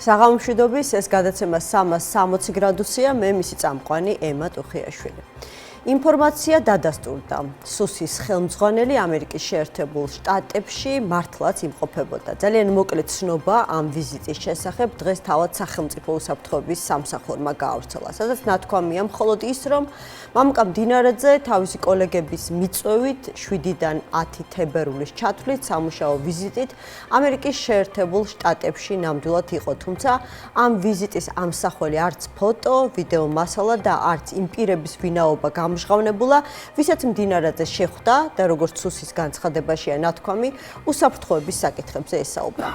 საღამომშვიდობის ეს გადაცემა 360 გრადუსია, მე მისი წამყვანი ემა ტუხიაშვილი. ინფორმაცია დადასტურდა. სუსის ხელმძღვანელი ამერიკის შეერთებულ შტატებში მართლაც იმყოფებოდა. ძალიან მოკლე ცნობა ამ ვიზიტის შესახებ დღეს თავად სახელმწიფო უსაფრთხოების სამსახურმა გაავრცელა. სადაც ნათქვამია მხოლოდ ის, რომ მამუკა მდინარაძე თავისი კოლეგების მიწვევით 7-დან 10 თებერვლის ჩათვლით სამუშაო ვიზიტით ამერიკის შეერთებულ შტატებში ნამდვილად იყო. თუმცა ამ ვიზიტის ამსახველი არც ფოტო, ვიდეო მასალა და არც იმ პირების ვინაობა გამჟღავნებულა, ვისაც მდინარაძე შეხვდა და როგორც სუსის განცხადებაშია ნათქვამი, უსაფრთხოების საკითხებზე ესაუბრა.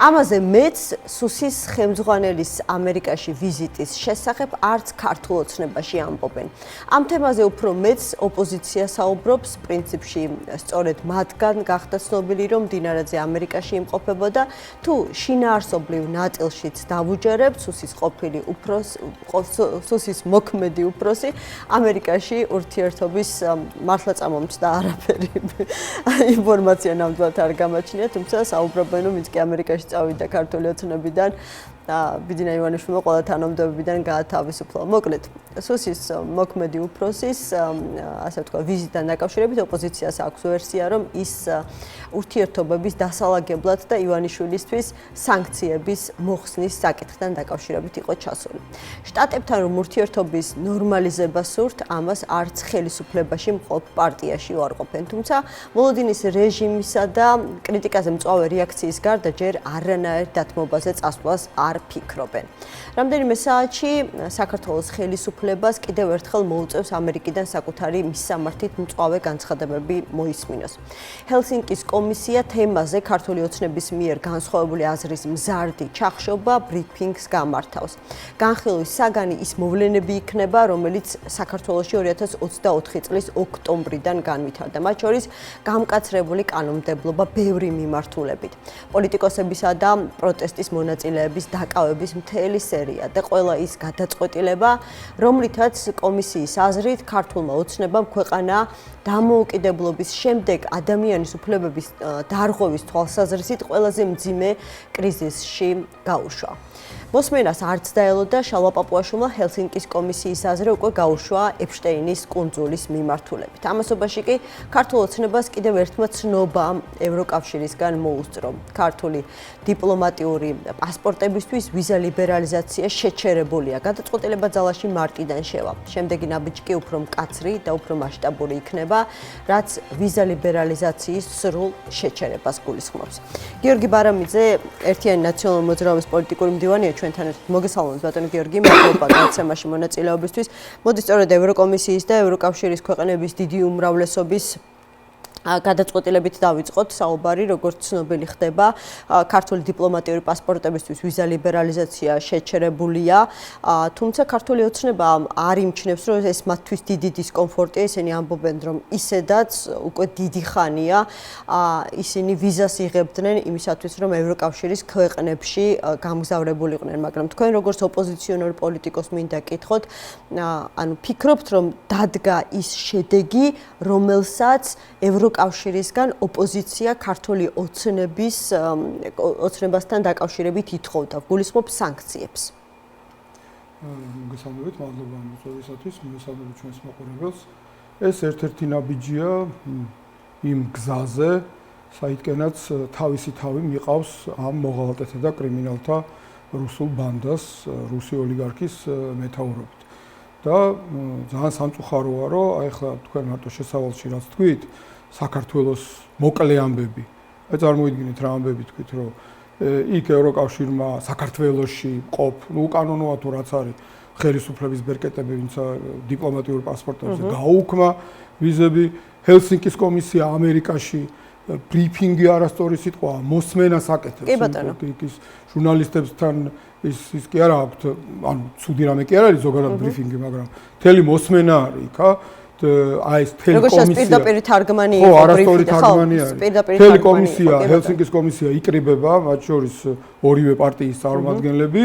ამაზე მეც სუსის ხელმძღვანელის ამერიკაში ვიზიტის შესახებ არც ქართულ ოცნებაში ამბობენ. ამ თემაზე უფრო მეც ოპოზიცია საუბრობს, პრინციპში სწორედ მათგან გახდა ცნობილი, რომ მდინარაძე ამერიკაში იმყოფებოდა, თუ შინაარსობრივ ნაწილშიც დავუჯერებთ, სუსის მოქმედი უფროსი ამერიკაში ურთიერთობის მართლა წამომწდა არაფერი ინფორმაცია ნამდვილად არ გამაჩნია, თუმცა საუბრობენ, რომ ის კი ამერიკაში წავიდა ქართული ოცნებიდან და ბიძინა ივანიშვილმა ყველა თანამდებობიდან გაათავისუფლა. მოკლედ, სუსის მოქმედი უფროსის, ასე ვთქვა, ვიზიტთან დაკავშირებით ოპოზიციას აქვს ვერსია, რომ ის ურთიერთობების დასალაგებლად და ივანიშვილისთვის სანქციების მოხსნის საკითხთან დაკავშირებით იყო ჩასული. შტატებთან რომ ურთიერთობის ნორმალიზება სურთ, ამას არც ხელისუფლებაში მყოფ პარტიაში უარყოფენ. თუმცა მოლოდინის რეჟიმისა და კრიტიკაზე მწვავე რეაქციის გარდა ჯერ არანაირ დათმობაზე წასვლას არ ფიქრობენ. რამდენიმე საათში საქართველოს ხელისუფლებას კიდევ ერთხელ მოუწევს ამერიკიდან საკუთარი მისამართით მწვავე განცხადებები მოისმინოს. ჰელსინკის კომისია თემაზე ქართული ოცნების მიერ განსხვავებული აზრის მზარდი ჩახშობა ბრიფინგს გამართავს. განხილვის საგანი ის მოვლენები იქნება, რომელიც საქართველოში 2024 წლის ოქტომბრიდან განვითარდა. მათ შორის გამკაცრებული კანონმდებლობა ბევრი მიმართულებით. პოლიტიკოსებისა და პროტესტის მონაწილეების დაკავების მთელი სერია და ყველა ის გადაწყვეტილება, რომლითაც კომისიის აზრით ქართულმა ოცნებამ ქვეყანა დამოუკიდებლობის შემდეგ ადამიანის უფლებების დარღვევის თვალსაზრისით ყველაზე მძიმე კრიზისში გაუშვა. მოსმენას არც დაელოდა შალვა პაპუაშვილმა ჰელსინკის კომისიის აზრი უკვე გაუშვა ეპშტეინის კუნძულის მიმართულებით. ამასობაში კი ქართულ ოცნებას კიდევ ერთმა ცნობამ ევროკავშირისგან მოუსწრო. ქართული დიპლომატიური პასპორტებისთვის ვიზა ლიბერალიზაცია შეჩერებულია. გადაწყვეტილება ძალაში მარტიდან შევა. შემდეგი ნაბიჯი კი უფრო მკაცრი და უფრო მასშტაბური იქნება, რაც ვიზა ლიბერალიზაციის სრულ შეჩერებას გულისხმობს. გიორგი ბარამიძე, ერთიანი ნაციონალური მოძრაობის პოლიტიკური მდივანია ჩვენთან ერთად. მოგესალმებით ბატონო გიორგი, მადლობა გადაცემაში მონაწილეობისთვის. მოდი სწორედ ევროკომისიის და ევროკავშირის ქვეყნების დიდი უმრავლესობის გადაწყვეტილებით დავიწყოთ საუბარი, როგორც ცნობილი ხდება, ქართული დიპლომატიური პასპორტებისთვის ვიზა ლიბერალიზაცია შეჩერებულია, თუმცა ქართული ოცნება არ იმჩნევს, რომ ეს მათთვის დიდი დისკომფორტია, ისინი ამბობენ, რომ ისედაც უკვე დიდი ხანია ისინი ვიზას იღებდნენ იმისათვის, რომ ევროკავშირის ქვეყნებში გამგზავრებულიყვნენ, მაგრამ თქვენ როგორც ოპოზიციონერი პოლიტიკოს მინდა გკითხოთ, ანუ ფიქრობთ, რომ დადგა ის შედეგი, რომელსაც ევროკავშირისგან ოპოზიცია ქართული ოცნებასთან დაკავშირებით ითხოვდა, გულისხმობს სანქციებს. მოგესალმებით, მადლობა მოწვევისათვის, მოგესალმებით ჩვენს მაყურებელს. ეს ერთ-ერთი ნაბიჯია იმ გზაზე, საიდანაც თავისი თავი მიყავს ამ მოღალატეთა და კრიმინალთა რუსულ ბანდას, რუსი ოლიგარქის მეთაურობით. და ძალიან სამწუხაროა, რომ აი ახლა თქვენ მარტო შესავალში რაც თქვით, საქართველოს მოკლე ამბები. აი წარმოიდგინეთ რა ამბები თქვით, რომ იქ ევროკავშირმა საქართველოში ყოფ, უკანონოა თუ რაც არის, ხელისუფლების ბერკეტები, ვინც დიპლომატიურ პასპორტებზე გაუქმა ვიზები, ჰელსინკის კომისია ამერიკაში ბრიფინგი არასწორი სიტყვაა, მოსმენას აკეთებს. კი ბატონო. ის ჟურნალისტებთან ის კი არა აქვთ, ანუ ცუდი რამე კი არ არის ზოგადად ბრიფინგი, მაგრამ მთელი მოსმენა არის იქ, აი ეს მთელი კომისია. პირდაპირ თარგმანი იყო ბრიფინგი, ხო, მთელი კომისია, ჰელსინკის კომისია იკრიბება, მათ შორის ორივე პარტიის წარმომადგენლები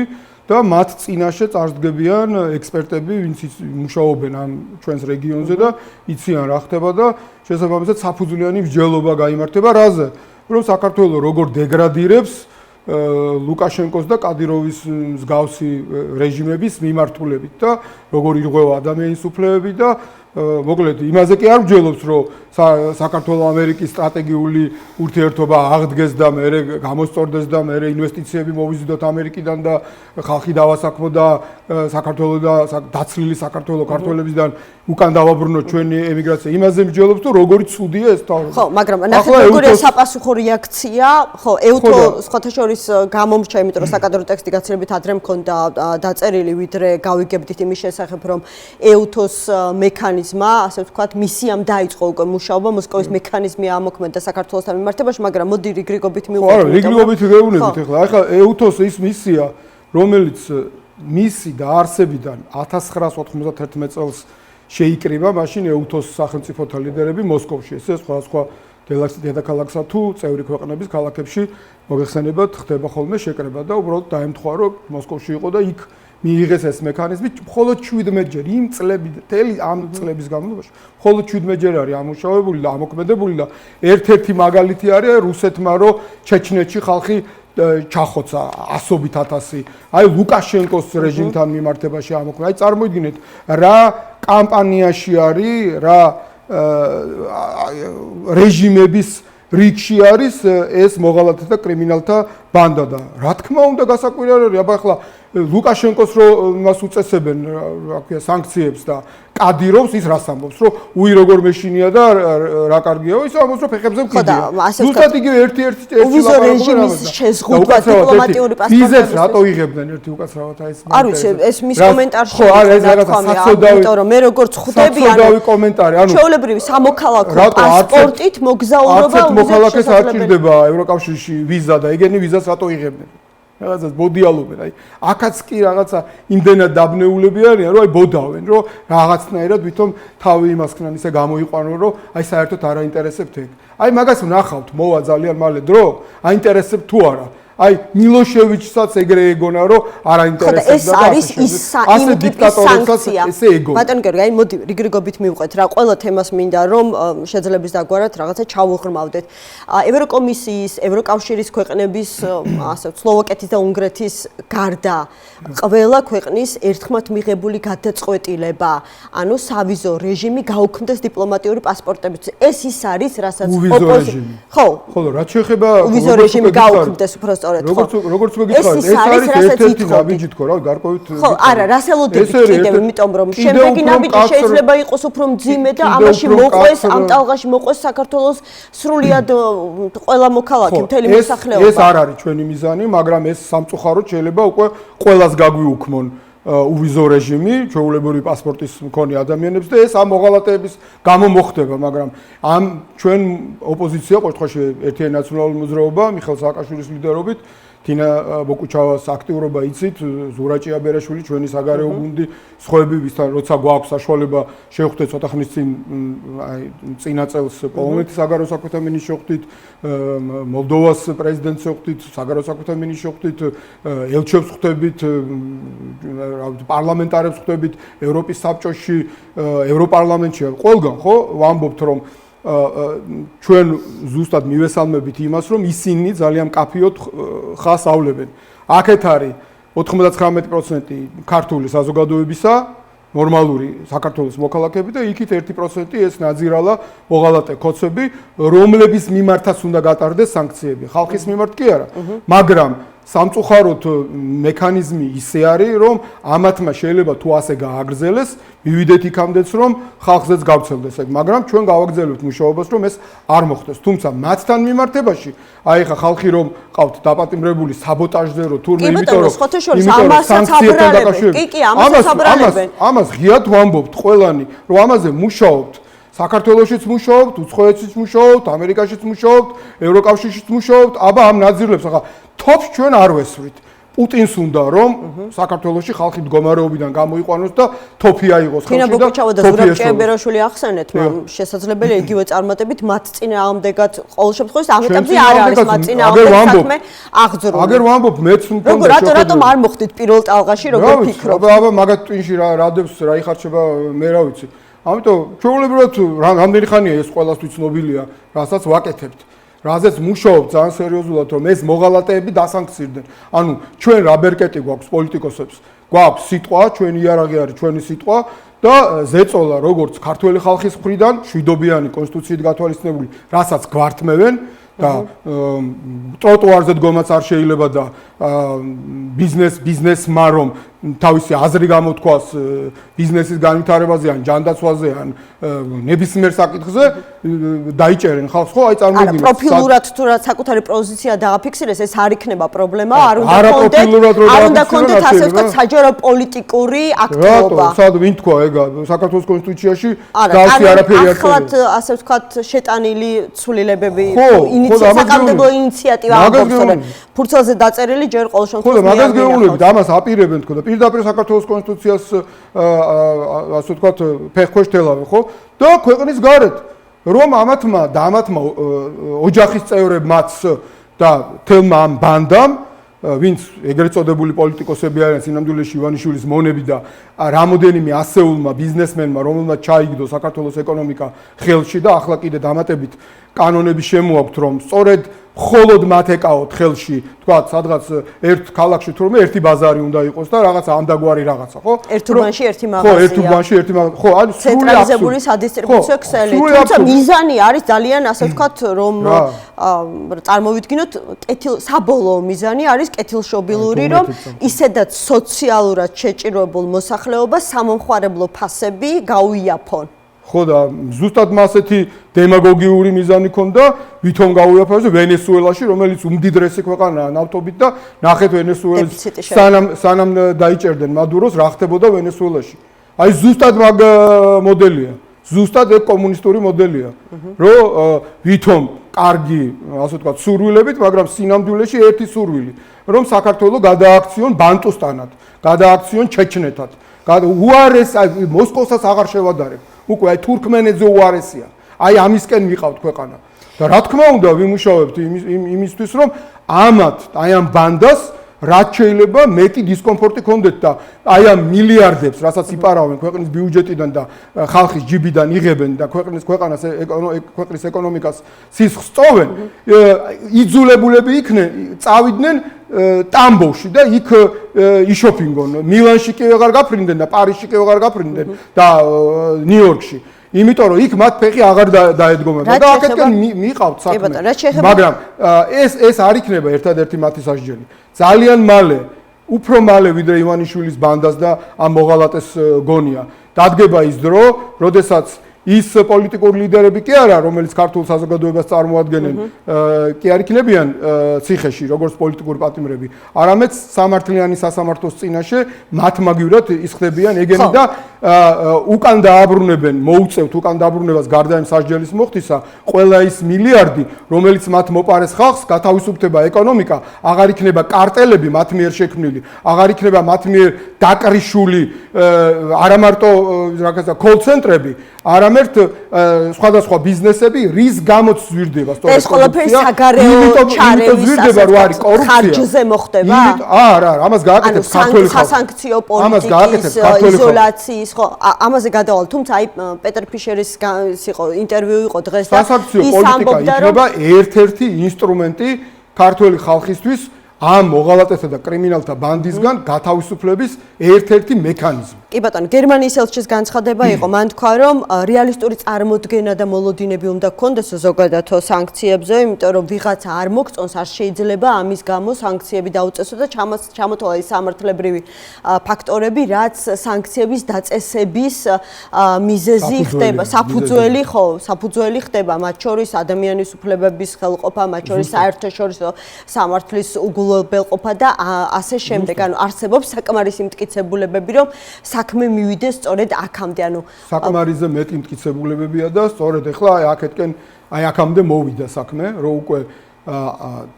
და მათ წინაშე წარსდგებიან ექსპერტები, ვინც მუშაობენ ამ ჩვენს რეგიონზე და იციან რა ხდება და შესაბამისად საფუძვლიანი მსჯელობა გაიმართება რაზე, რომ საქართველოს როგორ დეგრადირებს ლუკაშენკოს და კადიროვის მსგავსი რეჟიმების მიმართულებით და როგორ ირღვევა ადამიანის უფლებები და მოკლედ იმაზე კი არ ვჯელობს რომ საქართველო-ამერიკის სტრატეგიული ურთიერთობა აღდგეს და მე გამოსწორდეს და მე ინვესტიციები მოვიზიდოთ ამერიკიდან და ხალხი დავასაქმოთ და საქართველო და დაცლილი საქართველო ქართველებისგან უკან დავაბრუნოთ ჩვენი ემიგრაცია იმაზე ვჯელობს თუ როგორი ცუდია ეს თავი ხო მაგრამ ნახეთ როგორია საპასუხო რეაქცია ხო ეუთო სხვათა შორის გამომრჩა იმიტომ რომ საკადრო ტექსტი გაცილებით ადრე მქონდა დაწერილი ვიდრე გავიგებდით იმის შესახებ რომ ეუთოს მექანიზმა ასე ვთქვათ მისიამ დაიწყო უკვე მუშაობა მოსკოვის მექანიზმი ამოქმედა საქართველოსთან მიმართებაში მაგრამ მოდი რიგრიგობით მივყვეთ ხო რიგრიგობით გეუბნებით ახლა ეუთოს ის მისია რომელიც მისი დაარსებიდან 1991 წელს შეიკრიბა მაშინ ეუთოს სახელმწიფოთა ლიდერები მოსკოვში ესე სხვა დედაქალაქსა თუ წევრი ქვეყნების ქალაქებში მოგეხსენებათ ხდება ხოლმე შეკრება და უბრალოდ დაემთხვა რომ მოსკოვში იყო და იქ მიიღეს ეს მექანიზმი მხოლოდ 17ჯერ იმ წლები თელი ამ წლების განმავლობაში მხოლოდ 17ჯერ არის ამუშავებული და ამოქმედებული და ერთ-ერთი მაგალითი არის რუსეთმა რომ ჩეჩნეთში ხალხი ჩახოცა ასობით ათასი აი ლუკაშენკოს რეჟიმთან მიმართებაში ამოქმედა აი წარმოიდგინეთ რა კამპანიაში არის რა რეჟიმების რიგში არის ეს მოღალატეთა და კრიმინალთა ბანდა და რა თქმა უნდა გასაკვირი არის აბა ახლა ლუკაშენკოს რო მას უწესებენ რა ქვია სანქციებს და კადიროვს ის რას ამბობს რომ უი როგორ მეშინია და რა კარგიაო ის ამბობს რომ ფეხებზე მყიდია ზუსტად იგივე ერთი ვიზო რეჟიმის შეზღუდვა დიპლომატიური პასპორტების ვიზებს რატო იღებდნენ ერთი უკაცრავად აი ეს არ ვიცი ეს მის კომენტარში ხო არა ეს რაღაცა საცოდავი იმიტომ რომ მე როგორც ხვდები საცოდავი კომენტარი ანუ ჩვეულებრივი სამოქალაქო პასპორტით მოგზაურობა მოქალაქეს არ ჭირდება ევროკავშირში ვიზა და ეგენი ვიზას რატო იღებდნენ რაღაცა ბოდიალობენ აი აქაც კი რაღაცა იმდენად დაბნეულები არიან რომ აი ბოდავენ რომ რაღაცნაირად ვითომ თავი იმასქნან ისე გამოიყვანონ რომ აი საერთოდ არ აინტერესებთ ეგ აი მაგას ვნახავთ მოვა ძალიან მალე დრო აინტერესებთ თუ არა აი მილოშევიჩსაც ეგრე ეგონა რომ არ აინტერესებდა ეს არის ის სანქცია ესე ეგონა ბატონო გიორგი აი მოდი რიგრიგობით მივყვეთ რა ყველა თემას მინდა რომ შეძლებს დაგვარად რაღაცა ჩავუღრმავდეთ ევროკომისიის ევროკავშირის ქვეყნების ასე სლოვაკეთის და უნგრეთის გარდა ყველა ქვეყნის ერთხმად მიღებული გადაწყვეტილება ანუ სავიზო რეჟიმი გაუქმდეს დიპლომატიური პასპორტებით ეს ის არის რასაც ხო ხოლო რაც შეეხება ვიზო რეჟიმი გაუქმდეს უბრალოდ როგორც მოგიცხადეთ ეს არის ერთ-ერთი ნაბიჯი თქო რა გარკვევით ხო არა რას ელოდებით კიდევ იმიტომ რომ შემდეგი ნაბიჯი შეიძლება იყოს უფრო მძიმე და ამაში მოყვეს ამ ტალღაში მოყვეს საქართველოს სრულიად ყველა მოქალაქე მთელი მოსახლეობა ეს არ არის ჩვენი მიზანი მაგრამ ეს სამწუხაროდ შეიძლება უკვე ყველას გაგვიუქმონ უვიზო რეჟიმი ჩვეულებრივი პასპორტის მქონე ადამიანებს და ეს ამ მოღალატეების გამო მოხდება მაგრამ ამ ჩვენ ოპოზიცია ყოველთვის ერთიანი ნაციონალური მოძრაობა მიხეილ სააკაშვილის ლიდერობით თინა ბოკუჩავას აქტიურობა იცით ზურაჭი აბერაშვილი ჩვენი საგარეო გუნდი სხვები ვისთან როცა გვაქვს საშუალება შევხვდეთ ცოტა ხნის წინ აი წინა წელს პოლონეთის საგარეო საქმეთა მინისტრს შევხვდით მოლდოვას პრეზიდენტს შევხვდით საგარეო საქმეთა მინისტრს შევხვდით ელჩებს ხვდებით პარლამენტარებს ხვდებით ევროპის საბჭოში ევროპარლამენტში ყველგან ხო ვამბობთ რომ ჩვენ ზუსტად მივესალმებით იმას რომ ისინი ძალიან მკაფიოდ ხას ავლებენ აქეთ არის 99% ქართული საზოგადოებისა ნორმალური საქართველოს მოქალაქეები და იქით 1% ეს ნაძირალა მოღალატე ქოცები რომლების მიმართაც უნდა გატარდეს სანქციები ხალხის მიმართ კი არა მაგრამ სამწუხაროდ მექანიზმი ისე არის რომ ამათმა შეიძლება თუ ასე გააგრძელეს მივიდეთ იქამდეც რომ ხალხზეც გავცელდეს ეგ მაგრამ ჩვენ გავაგრძელებთ მუშაობას რომ ეს არ მოხდეს თუმცა მათთან მიმართებაში აი ხა ხალხი რომ ყავთ დაპატიმრებული საბოტაჟზე რომ თურმე იმიტომ რომ ამას ღიად ვამბობთ ყველანი რომ ამაზე მუშაობთ საქართველოშიც მუშაობთ, უცხოეთშიც მუშაობთ, ამერიკაშიც მუშაობთ, ევროკავშირშიც მუშაობთ, აბა ამ ნაძირლებს ახლა თოფს ჩვენ არ ვესვრით. პუტინს უნდა რომ საქართველოში ხალხი მდგომარეობიდან გამოიყვანოს და თოფი აიღოს ხელში და თინა ბოკუჩავა და ზურაბ ჭიაბერაშვილი ახსენეთ, შესაძლებელია იგივე წარმატებით მათ წინააღმდეგად ყოველ შემთხვევაში ამ ეტაპზე არ არის მათ წინააღმდეგ საქმე აღძრული. აგერ ვამბობ მეც მქონდა რატომ არ მოხდით პირველ ტალღაში როგორ ფიქრობთ? აბა მაგათ ტვინში რა დებს რა იხარჩება მე რა ვიცი. ამიტომ ჩვეულებრივად რამდენი ხანია ეს ყველასთვის ცნობილია, რასაც ვაკეთებთ. რაზეც მუშაობ ძალიან სერიოზულად, რომ ეს მოღალატეები დასანქცირდნენ. ანუ ჩვენ რა ბერკეტი გვაქვს პოლიტიკოსებს, გვაქვს სიტყვა, ჩვენი იარაღი არის ჩვენი სიტყვა და ზეწოლა როგორც ქართველი ხალხის მხრიდან შვიდობიანი კონსტიტუციით გათვალისწინებული, რასაც გვართმევენ და ტროტუარზე დგომაც არ შეიძლება და ბიზნესმა რომ თავისი აზრი გამოთქვას ბიზნესის განვითარებაზე ან ჯანდაცვაზე ან ნებისმიერ საკითხზე დაიჭერენ ხალხს ხო აი წარმოგიდგენთ პროფილურად თუ რა საკუთარი პოზიცია დააფიქსირეს ეს არ იქნება პრობლემა არ უნდა კონდეთ ასე ვთქვათ საჯარო პოლიტიკური აქტივობა რატო ვინ თქვა ეგა საქართველოს კონსტიტუციაში გავსი არაფერი არ ახლად ასე ვთქვათ შეტანილი ცვლილებები საკანონმდებლო ინიციატივა ამბობს რომ ფურცელზე დაწერილი ჯერ ყოველ შემთხვევაში ხო მაგას გეუბნებით ამას აპირებენ თქო და პირდაპირ საქართველოს კონსტიტუციას ასე ვთქვათ ფეხქვეშ თელავენ ხო და ქვეყნის გარეთ რომ ამათმა ოჯახის წევრებმაც და თელმა ამ ბანდამ ვინც ეგრეთ წოდებული პოლიტიკოსები არიან სინამდვილეში ივანიშვილის მონები და რამოდენიმე ასეულმა ბიზნესმენმა რომელმაც ჩაიგდო საქართველოს ეკონომიკა ხელში და ახლა კიდე დამატებით კანონები შემოაქვთ რომ სწორედ холод მათ ეკავოთ ხელში, თქვა, სადღაც ერთ ქალაქში თურმე ერთი ბაზარი უნდა იყოს და რაღაც ამდაგვარი რაღაცა, ხო? ერთ უბანში ერთი მაღაზია. ხო, ერთ უბანში ერთი მაღაზია. ხო, ანუ ცენტრალიზებული სადისტრიბუციო ქსელი. თუმცა მიზანი არის ძალიან, ასე ვთქვათ, რომ წარმოვიდგინოთ, საბოლოო მიზანი არის კეთილშობილური, რომ ისედაც სოციალურად შეჭიროებულ მოსახლეობას სამომხმარებლო ფასები გაუიაფონ. ხო და ზუსტად მასეთი დემაგოგიური მიზანი ქონდა ვითომ გაუიაფოს ვენესუელაში რომელიც უმდიდრესი ქვეყანაა ნავთობით და ნახეთ ვენესუელის სანამ დაიჭერდნენ მადუროს რა ხდებოდა ვენესუელაში აი ზუსტად მაგ მოდელია ზუსტად ეგ კომუნისტური მოდელია რომ ვითომ კარგი ასე ვთქვათ სურვილებით მაგრამ სინამდვილეში ერთი სურვილი რომ საქართველოს გადააქციონ ბანტუსტანად გადააქციონ ჩეჩნეთად უარეს მოსკოვსაც აღარ შევადარებ უკვე აი თურქმენეთზე უარესია. აი ამისკენ მიყავთ ქვეყანა. და რა თქმა უნდა ვიმუშავებთ იმისთვის რომ აი ამ ბანდას რაც შეიძლება მეტი დისკომფორტი ქონდეთ და აი ამ მილიარდებს, რასაც იპარავენ ქვეყნის ბიუჯეტიდან და ხალხის ჯიბიდან იღებენ და ქვეყნის ეკონომიკას სისხლს წოვენ, იძულებულები წავიდნენ ტამბოვში და იქ იშოპინგონ. მილანში კი ვეღარ გაფრინდნენ და პარიზში კი ვეღარ გაფრინდნენ და ნიუ-იორკში. იმიტომ რომ იქ მათ ფეხი აღარ დაედგომება და აქეთკენ მიყავთ საქმე. მაგრამ ეს არ იქნება ერთადერთი მათი სასჯელი. ძალიან მალე, უფრო მალე ვიდრე ივანიშვილის ბანდას და ამ მოღალატეს გონია. დადგება ის დრო, როდესაც ის პოლიტიკური ლიდერები კი არა, რომელიც ქართულ საზოგადოებას წარმოადგენენ, კი არ იქნებიან ციხეში, როგორც პოლიტიკური პატიმრები, არამედ სამართლიანი სასამართლოს წინაშე მათ მაგივრად ისხდებიან ეგენი და უკან დააბრუნებენ, მოუწევთ უკან დაბრუნებას გარდა იმ სასჯელის მოხდისა, ყველა ის მილიარდი, რომელიც მათ მოპარეს ხალხს, გათავისუფლდება ეკონომიკა, აღარ იქნება კარტელები მათ მიერ შექმნილი, აღარ იქნება მათ მიერ დაკრიშული არა მარტო რაღაცა კოლ-ცენტრები, არამედ სხვადასხვა ბიზნესები რის გამოც ზვირდება სწორედ ეს ყველაფერი საგარეო ჩარევის ხარჯზე მოხდება? არა, ამას გააკეთებს ქართველი ხალხი. სასანქციო პოლიტიკის იზოლაციის, ხო, ამაზე გადავალ, თუმცა აი პეტერ ფიშერის ინტერვიუ იყო დღეს და სასანქციო პოლიტიკა იქნება ერთ-ერთი ინსტრუმენტი ქართველი ხალხისთვის ამ მოღალატესა და კრიმინალთა ბანდისგან გათავისუფლების ერთ-ერთი მექანიზმი. კი ბატონო, გერმანიის ელჩის განცხადება იყო, მან თქვა, რომ რეალისტური წარმოდგენა და მოლოდინები უნდა გქონდეს ზოგადად სანქციებზე, იმიტომ რომ ვიღაცა არ მოგწონს, არ შეიძლება ამის გამო სანქციები დაუწესო და ჩამოთვალა ის სამართლებრივი ფაქტორები, რაც სანქციების დაწესების მიზეზი ხდება, საფუძველი ხდება, მათ შორის ადამიანის უფლებების ხელყოფა, მათ შორის საერთაშორისო სამართლის უგულებელყოფა და ასე შემდეგ. ანუ არსებობს საკმარისი მტკიცებულებები, რომ საქმე მივიდეს სწორედ აქამდე, ანუ საკმარისზე მეტი მტკიცებულებებია და სწორედ ახლა აი აქამდე მოვიდა საქმე, რომ უკვე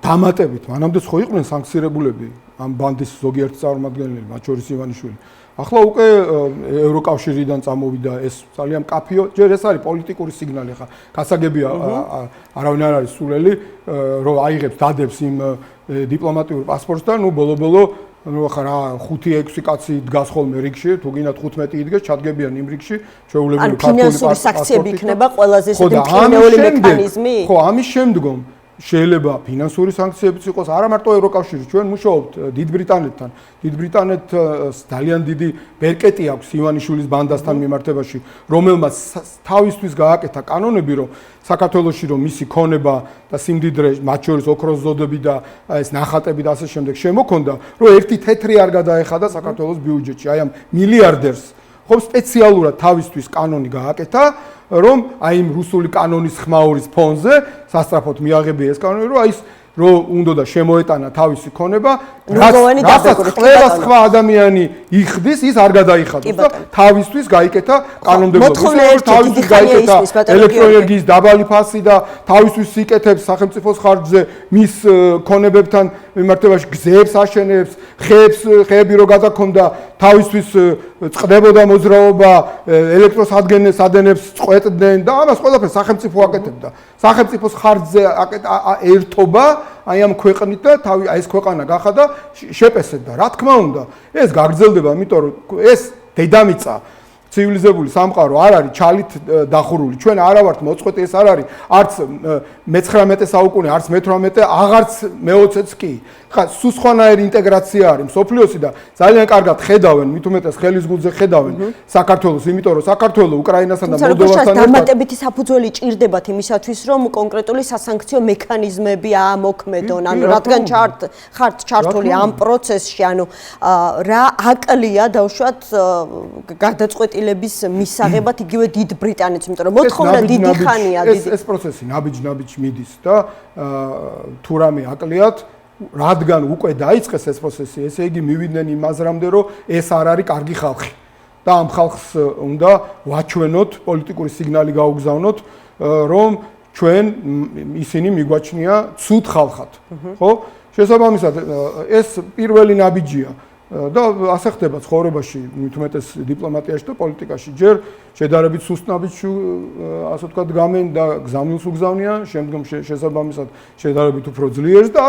დამატებით, მანამდე ხო იყვნენ სანქცირებულები ამ ბანდის ზოგიერთი წარმომადგენელი, მათ შორის ივანიშვილი. ახლა უკვე ევროკავშირიდან წამოვიდა ეს ძალიან კაფიო, ჯერ ეს არის პოლიტიკური სიგნალი ხა. გასაგებია არავინ არ არის სულელი, რომ აიღებს დადებს იმ დიპლომატიურ პასპორტს და ნუ ბოლო-ბოლო ну ხარა 5-6 კაცი დგას ხოლმე რიგში, თუ გინდათ 15 იდგეს, ჩადგებიან იმ რიგში, ჩვეულებრივი ქართული პასპორტი. ფინანსური საქციები იქნება ყველაზე ისეთი მყინვარული მექანიზმი? ხო, ამის შემდგომ შეიძლება ფინანსური სანქციებიც იყოს, არა მარტო ევროკავშირი, ჩვენ მუშაობთ დიდ ბრიტანეთთან. დიდ ბრიტანეთს ძალიან დიდი ბერკეტი აქვს ივანიშვილის ბანდასთან მიმართებაში, რომელმაც თავისთვის გააკეთა კანონები, რომ საქართველოში რომ მისი ქონება და სიმდიდრე, მათ შორის ოქროს ზოდები და ეს ნახატები და ასე შემდეგ შემოქონდა, რომ ერთი თეთრი არ გადაეხადა საქართველოს ბიუჯეტში, აი ამ მილიარდერს ხო სპეციალურად თავისთვის კანონი გააკეთა, რომ აი იმ რუსული კანონის ხმაურის ფონზე სასწრაფოდ მიაღებია ეს კანონი, რომ აი ის რომ უნდა და შემოეტანა თავისი ქონება, რასაც ყველა სხვა ადამიანი იხდის, ის არ გადაიხადოს და თავისთვის გაიკეთა კანონმდებლობა. თავისთვის გაიკეთა ელექტროენერგიის დაბალი ფასი და თავისთვის იკეთებს სახელმწიფოს ხარჯზე მის ქონებებთან მიმართებაში გზებს აშენებს, ხეები რო გადაქონდა, თავისთვის წყდებოდა მოძრაობა, ელექტროსადგენებს წყვეტდნენ და ამას ყველაფერს სახელმწიფო აკეთებდა. სახელმწიფოს ხარჯზე ერთობა აი ამ ქვეყნით და თავი აი ეს ქვეყანა გახადა შეპესდა. რა თქმა უნდა, ეს გაგრძელდება, იმიტომ რომ ეს დედამიწა ცივილიზებული სამყარო არ არის ჩალით დახურული. ჩვენ არა ვართ მოწყვეტი, ეს არ არის არც მე-19 საუკუნე, არც მე-18, აღარც მე-20-ც კი. ხა სულ სხვანაირი ინტეგრაცია არის მსოფლიოსი და ძალიან კარგად ხედავენ, მით უმეტეს ხელის გულზე ხედავენ საქართველოს, იმიტომ რომ საქართველო უკრაინასთან და მოლდოვასთან ერთად დამატებითი საფუძველი ჭირდებათ იმისათვის, რომ კონკრეტული სასანქციო მექანიზმები აამოქმედონ, ანუ რადგან ხართ ჩართული ამ პროცესში, ანუ რა აკლია დავუშვათ გადაწყვეტილების მისაღებად იგივე დიდ ბრიტანეთს, იმიტომ რომ მოთხოვნა დიდი ხანია, ეს პროცესი ნაბიჯ მიდის და თუ რამე აკლიათ რადგან უკვე დაიწყეს ეს პროცესი, ესე იგი მივიდნენ იმ აზრამდე, რომ ეს არ არის კარგი ხალხი და ამ ხალხს უნდა ვაჩვენოთ, პოლიტიკური სიგნალი გაუგზავნოთ, რომ ჩვენ ისინი მიგვაჩნია ცუდ ხალხად, ხო? შესაბამისად, ეს პირველი ნაბიჯია და ასე ხდება ცხოვრებაში, მით უმეტეს დიპლომატიაში და პოლიტიკაში. ჯერ შედარებით სუსტ ნაბიჯში, ასე ვთქვათ, გამენ და გზავნილს უგზავნიან, შემდგომ შესაბამისად შედარებით უფრო ძლიერს და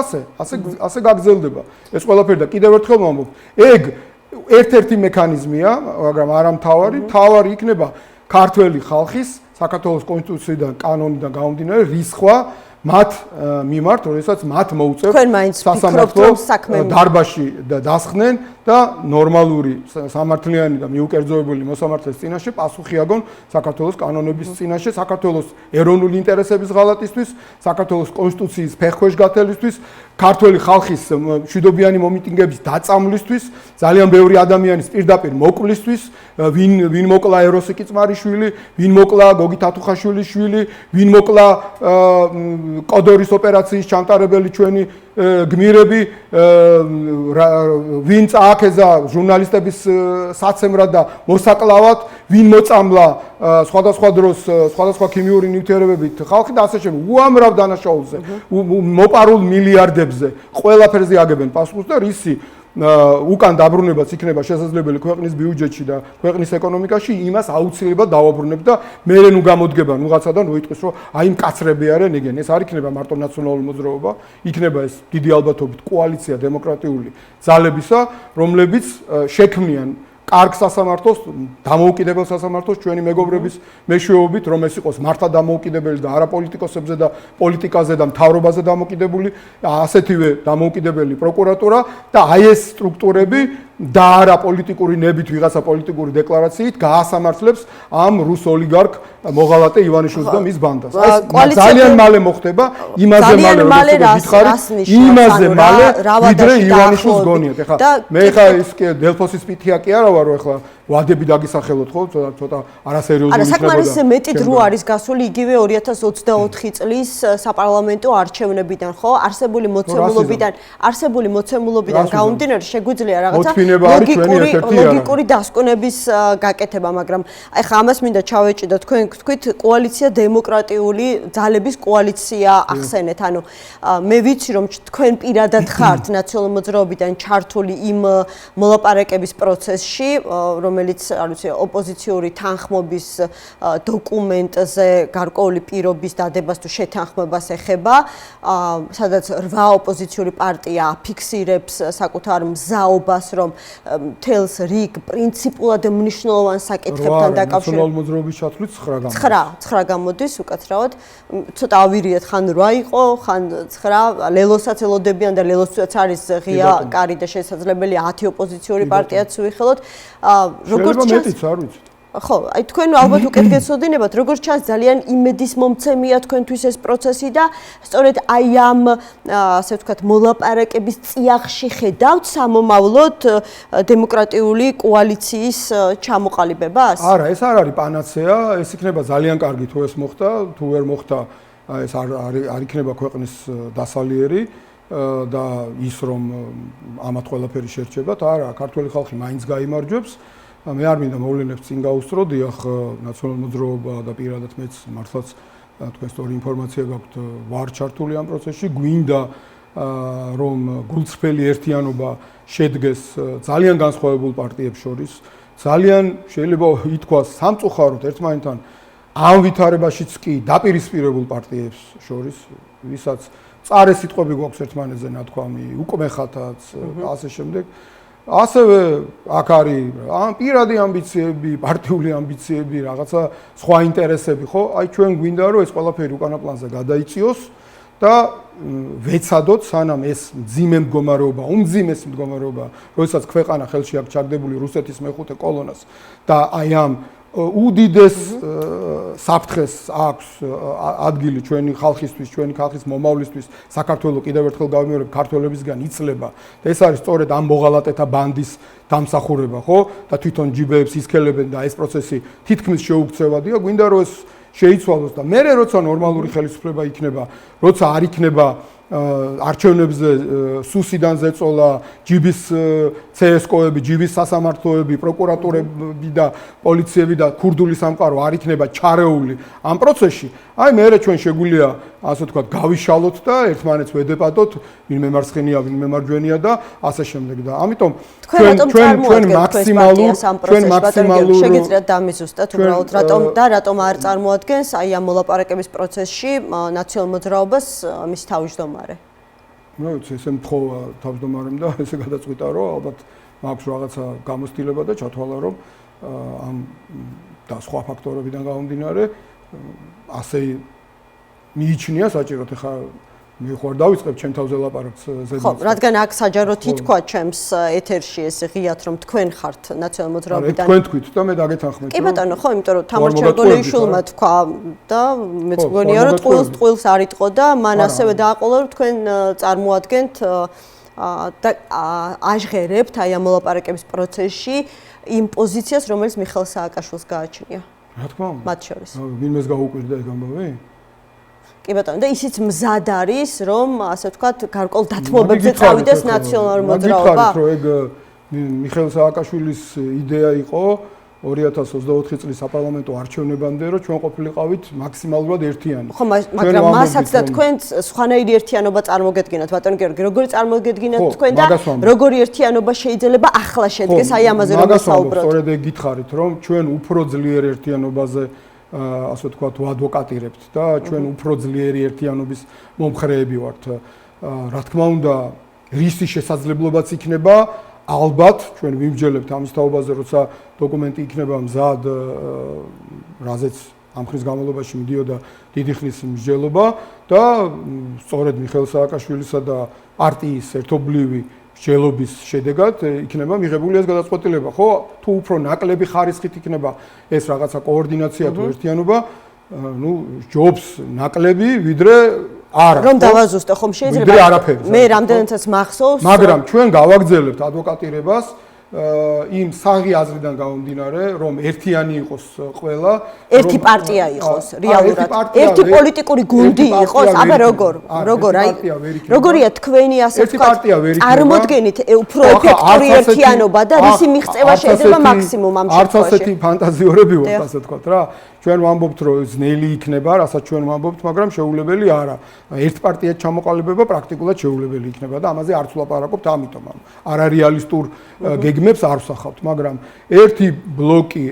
ასე გაგრძელდება. ეს ყველაფერი და კიდევ ერთხელ ვამბობ, ეგ ერთ-ერთი მექანიზმია, მაგრამ არა მთავარი იქნება ქართველი ხალხის საქართველოს კონსტიტუციიდან, კანონიდან გამომდინარე რისხვა მათ მიმართ, როდესაც მათ მოუწევთ სასამართლო დარბაზში დასხდნენ და ნორმალური სამართლიანი და მიუკერძოებული მოსამართლეს წინაშე პასუხი აგონ საქართველოს კანონების წინაშე, საქართველოს ეროვნული ინტერესების ღალატისთვის, საქართველოს კონსტიტუციის ფეხქვეშ გათვლისთვის, ქართველი ხალხის მშვიდობიანი მომიტინგების დაწამვლისთვის, ძალიან ბევრი ადამიანის პირდაპირ მოკლისთვის, ვინ მოკლა ეროსიკი წმარიშვილი, ვინ მოკლა გოგი თათუხაშვილის შვილი, ვინ მოკლა კოდორის ოპერაციის ჩამტარებელი ჩვენი გმირები, ვინ წააქეზა ჟურნალისტების საცემრად და მოსაკლავად, ვინ მოწამლა სხვადასხვა დროს სხვადასხვა ქიმიური ნივთიერებებით ხალხი და ასე შემდეგ. უამრავ დანაშაულზე, მოპარულ მილიარდებზე ყველაფერზე აგებენ პასუხს და რისი უკან დაბრუნებაც იქნება შესაძლებელი ქვეყნის ბიუჯეტში და ქვეყნის ეკონომიკაში, იმას აუცილებლად დავაბრუნებ და მე ნუ გამოდგება ნუღაცადან რო იტყვის, რომ აი მკაცრები არიან ეგენ. ეს არ იქნება მარტო ნაციონალური მოძრაობა, იქნება ეს დიდი ალბათობით კოალიცია დემოკრატიული ძალებისა, რომლებიც შექმნიან კარგ სასამართლოს, დამოუკიდებელ სასამართლოს ჩვენი მეგობრების მეშვეობით, რომ ეს იყოს მართლა დამოუკიდებელი და არა პოლიტიკოსებზე და პოლიტიკაზე და მთავრობაზე დამოკიდებული, ასეთივე დამოუკიდებელი პროკურატურა და აი ეს სტრუქტურები და არა პოლიტიკური ნებით ვიღაცა პოლიტიკური დეკლარაციით გაასამართლებს ამ რუს ოლიგარქ მოღალატე ივანიშვილს და მის ბანდას. ეს ძალიან მალე მოხდება, იმაზე მალე იმაზე მალე ვიდრე ივანიშვილს გონიათ. ეხლა მე ხა ის დელფოსის პითია კი არა ვარო, ეხლა ვადები დაგისახელოთ ხო, ცოტა არასერიოზული იქნებოდა. საკმარისი მეტი დრო არის გასული იგივე 2024 წლის საპარლამენტო არჩევნებიდან, ხო? არსებული მოცემულობიდან გამომდინარე შეგვიძლია რაღაცა ლოგიკური დასკვნების გაკეთება, მაგრამ ეხლა ამას მინდა ჩავეჭიდო, თქვენ თქვით კოალიცია დემოკრატიული ძალების კოალიცია ახსენეთ, ანუ მე ვიცი რომ თქვენ პირადად ხართ ნაციონალური მოძრაობიდან ჩართული იმ მოლაპარაკების პროცესში, რომელიც არ ვიცი ოპოზიციური თანხმობის დოკუმენტზე გარკვეული პირობის დადებას თუ შეთანხმებას ეხება, სადაც 8 ოპოზიციური პარტია აფიქსირებს საკუთარ მზაობას, რომ თელს რიგ პრინციპულად მნიშვნელოვან საკითხებთან დაკავშირებით ნაციონალური მოძრაობის ჩათვლით 9 9 გამოდის უკაცრავად ცოტა ავირიეთ ხან 8 იყო ხან 9 ლელოსაც ელოდებიან და ლელოსაც არის ღია კარი და შესაძლებელი 10 ოპოზიციური პარტიაც ვიხელოთ როგორც შეიძლება მეტიც არ ვიცი ხო, აი თქვენ ალბათ უკეთ გეცოდინებათ, როგორც ჩანს ძალიან იმედის მომცემია თქვენთვის ეს პროცესი და სწორედ აი ამ ასე ვთქვათ მოლაპარაკების წიაღში ხედავთ სამომავლოდ დემოკრატიული კოალიციის ჩამოყალიბებას? არა, ეს არ არის პანაცეა, ეს იქნება ძალიან კარგი თუ ეს მოხდა, თუ ვერ მოხდა, ეს არ იქნება ქვეყნის დასალიერი და ის რომ ამათ ყველაფერი შერჩებათ, არა, ქართული ხალხი მაინც გაიმარჯვებს. მე არ მინდა მოვლენებს წინ გაუსწრო, დიახ, ნაციონალური მოძრაობა და პირადად მეც მართლაც თქვენ სწორი ინფორმაცია გაქვთ, ვარ ჩართული ამ პროცესში, გვინდა რომ გულწრფელი ერთიანობა შედგეს ძალიან განსხვავებულ პარტიებს შორის, ძალიან შეიძლება ითქვას სამწუხაროდ ერთმანეთთან ამ ვითარებაშიც კი დაპირისპირებულ პარტიებს შორის, ვისაც წარე სიტყვები გვაქვს ერთმანეთზე ნათქვამი, უკმეხათაც, ასე შემდეგ. ასევე აქ არის პირადი ამბიციები, პარტიული ამბიციები, რაღაცა სხვა ინტერესები, ხო? აი ჩვენ გვინდა რომ ეს ყველაფერი უკანა პლანზე გადაიწიოს და ვეცადოთ სანამ ეს მძიმე მდგომარეობა, უმძიმესი მდგომარეობა, როდესაც ქვეყანა ხელში აქვს ჩაგდებული რუსეთის მეხუთე კოლონას და აი ამ უდიდეს საფრთხეს აქვს ადგილი ჩვენი ხალხისთვის, ჩვენი ხალხის მომავლისთვის, საქართველოს კიდევ ერთხელ გავიმეორებ, ქართველებისგან იცლება და ეს არის სწორედ ამ მოღალატეთა ბანდის დამსახურება, ხო? და თვითონ ჯიბეებს ისქელებენ და ეს პროცესი თითქმის შეუქცევადია, გვინდა რომ ეს შეიცვალოს და მერე როცა ნორმალური ხელისუფლება იქნება, როცა არ იქნება არჩევნებზე სუსიდან ზეწოლა, ჯიბის CSKO-ები, ჯიბის სასამართლოები, პროკურატურები და პოლიციები და ქურდული სამყარო არ იქნება ჩარეული ამ პროცესში, აი მერე ჩვენ შეგვიძლია ასე ვთქვათ გავიშალოთ და ერთმანეთს ვედეპატოთ, ვინ მემარცხენია, ვინ მემარჯვენია და ასე შემდეგ და ამიტომ ჩვენ მაქსიმალურ შეგიძლიათ დამიზუსტოთ უბრალოდ რატომ არ წარმოადგენს აი ამ მოლაპარაკების პროცესში ნაციონალურ მოძრაობას მის თავმჯდომარე. ნუ ესე მთხოვა თავმჯდომარემ და ესე გადაწყვიტა რომ ალბათ მაქვს რაღაცა გამოცდილება და ჩათვალა რომ ამ და სხვა ფაქტორებიდან გამომდინარე ასე მიიჩნია საჭიროდ ხა მე ხوار დავიწყებ ჩემ თავზე ლაპარაკს ზედმეტ. ხო, რადგან აქ საჯაროდ ითქვა ჩემს ეთერში ესე ღიათ რომ თქვენ ხართ ნაციონალურ მოძრაობიდან. თქვენ თქვით და მე დაგეთანხმეთ. კი ბატონო, ხო, იმიტომ რომ თამარ ჩერგოლიიშვილმა თქვა და მეც მგონია რომ ტყუილს არ იტყო და მან ასევე დააყოლა რომ თქვენ წარმოადგენთ და აჟღერებთ აი ამ მოლაპარაკების პროცესში იმ პოზიციას, რომელიც მიხეილ სააკაშვილს გააჩნია. რა თქმა უნდა. მათ შორის. ვინმეს გაუკვირდა ეგ ამბავი? კი ბატონო, და ისიც მზად არის, რომ ასე ვთქვათ, გარკვეულ დათმობებზე წავიდეს ნაციონალური მოძრაობა. მაგით რომ ეგ მიხეილ სააკაშვილის იდეა იყო 2024 წლის საპარლამენტო არჩევნებამდე, რომ ჩვენ ყოფილიყავით მაქსიმალურად ერთიანი. ხო, მაგრამ მასაც და თქვენ სხვანაირი ერთიანობა წარმოგედგინათ, ბატონო გიორგი, როგორი წარმოგედგინათ თქვენ და როგორი ერთიანობა შეიძლება ახლა შედგეს აი ამაზე რომ ვისაუბროთ. სწორედ ეგ გითხარით, რომ ჩვენ უფრო ძლიერ ერთიანობაზე ასე ვთქვათ, ვადვოკატირებთ და ჩვენ უფრო ძლიერი ერთიანობის მომხრეები ვართ. რა თქმა უნდა, რისი შესაძლებლობაც იქნება, ალბათ ჩვენ ვიმსჯელებთ ამის თაობაზე, როცა დოკუმენტი იქნება მზად, რაზეც ამ ხნის განმავლობაში მიდიოდა დიდი ხნის მსჯელობა და სწორედ მიხეილ სააკაშვილისა და პარტიის ერთობლივი მსჯელობის შედეგად იქნება მიღებული ეს გადაწყვეტილება, ხო? თუ უფრო ნაკლები ხარისხით იქნება ეს რაღაცა კოორდინაცია თუ ერთიანობა, ну, ჯობს ნაკლები, ვიდრე არა. რომ დავაზუსტო, ხომ შეიძლება მე რამდენადაც მახსოვს, მაგრამ ჩვენ გავაგრძელებთ ადვოკატირებას იმ საღი აზრიდან გამომდინარე, რომ ერთიანი იყოს ყველა, ერთი პარტია იყოს რეალურად, ერთი პოლიტიკური გუნდი იყოს, აბა როგორ აი როგორია თქვენი ასე ვთქვათ, წარმოდგენით უფრო ეფექტური ერთიანობა და რისი მიღწევა შეიძლება მაქსიმუმ ამ შემთხვევაში. არც ასეთი ფანტაზიორები ვართ, ასე ვთქვათ რა. ჩვენ ვამბობთ, რომ ძნელი იქნება, რასაც ჩვენ ვამბობთ, მაგრამ შეუძლებელი არა. ერთ პარტიად ჩამოყალიბება პრაქტიკულად შეუძლებელი იქნება და ამაზე არც ვლაპარაკობთ, ამიტომ არარეალისტურ გეგმებს არ ვსახავთ, მაგრამ ერთი ბლოკი,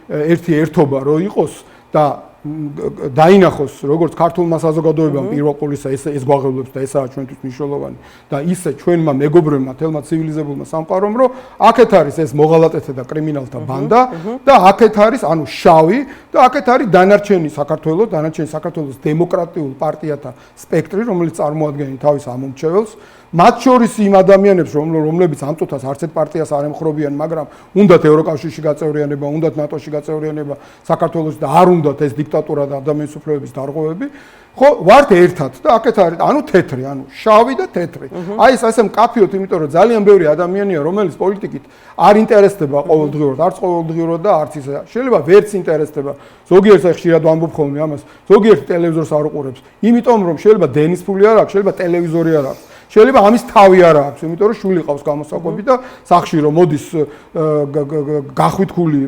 ერთი ერთობა რო იყოს და დაინახოს როგორც ქართულმა საზოგადოებამ პირველ ყოვლისა ეს გვაღელვებს და ესაა ჩვენთვის მნიშვნელოვანი და ისე ჩვენმა მეგობრებმა თელმა ცივილიზებულმა სამყარომ რომ აქეთ არის ეს მოღალატეთა და კრიმინალთა ბანდა და აქეთ არის ანუ შავი და აქეთ არის დანარჩენი საქართველოს დემოკრატიულ პარტიათა სპექტრი რომელიც წარმოადგენენ თავის ამომრჩეველს მათ შორის იმ ადამიანებს რომლებიც ამ წუთას არც ერთ პარტიას არ ემხრობიან მაგრამ უნდათ ევროკავშირში გაწევრიანება უნდათ ნატოში გაწევრიანება საქართველოს და არ უნდათ ეს დიქტატურა და ადამიანის უფლებების დარღვევები ხო ვართ ერთად და აქეთ არის ანუ თეთრი ანუ შავი და თეთრი აი ეს ასე მკაფიოდ იმიტომ რომ ძალიან ბევრი ადამიანია რომელიც პოლიტიკით არ ინტერესდება ყოველდღიურად არც ყოველდღიურად და არც ისე შეიძლება ვერც ინტერესდება ზოგიერთს ხშირად ვამბობ ხოლმე ამას ზოგიერთი ტელევიზორს არ უყურებს იმიტომ რომ შეიძლება დენის ფული არ აქვს შეიძლება ტელევიზორი არ აქვს შეიძლება ამის თავი არ აქვს, იმიტომ რომ შვილი ყავს გამოსაკვები და სახში რომ მოდის გახვითქული,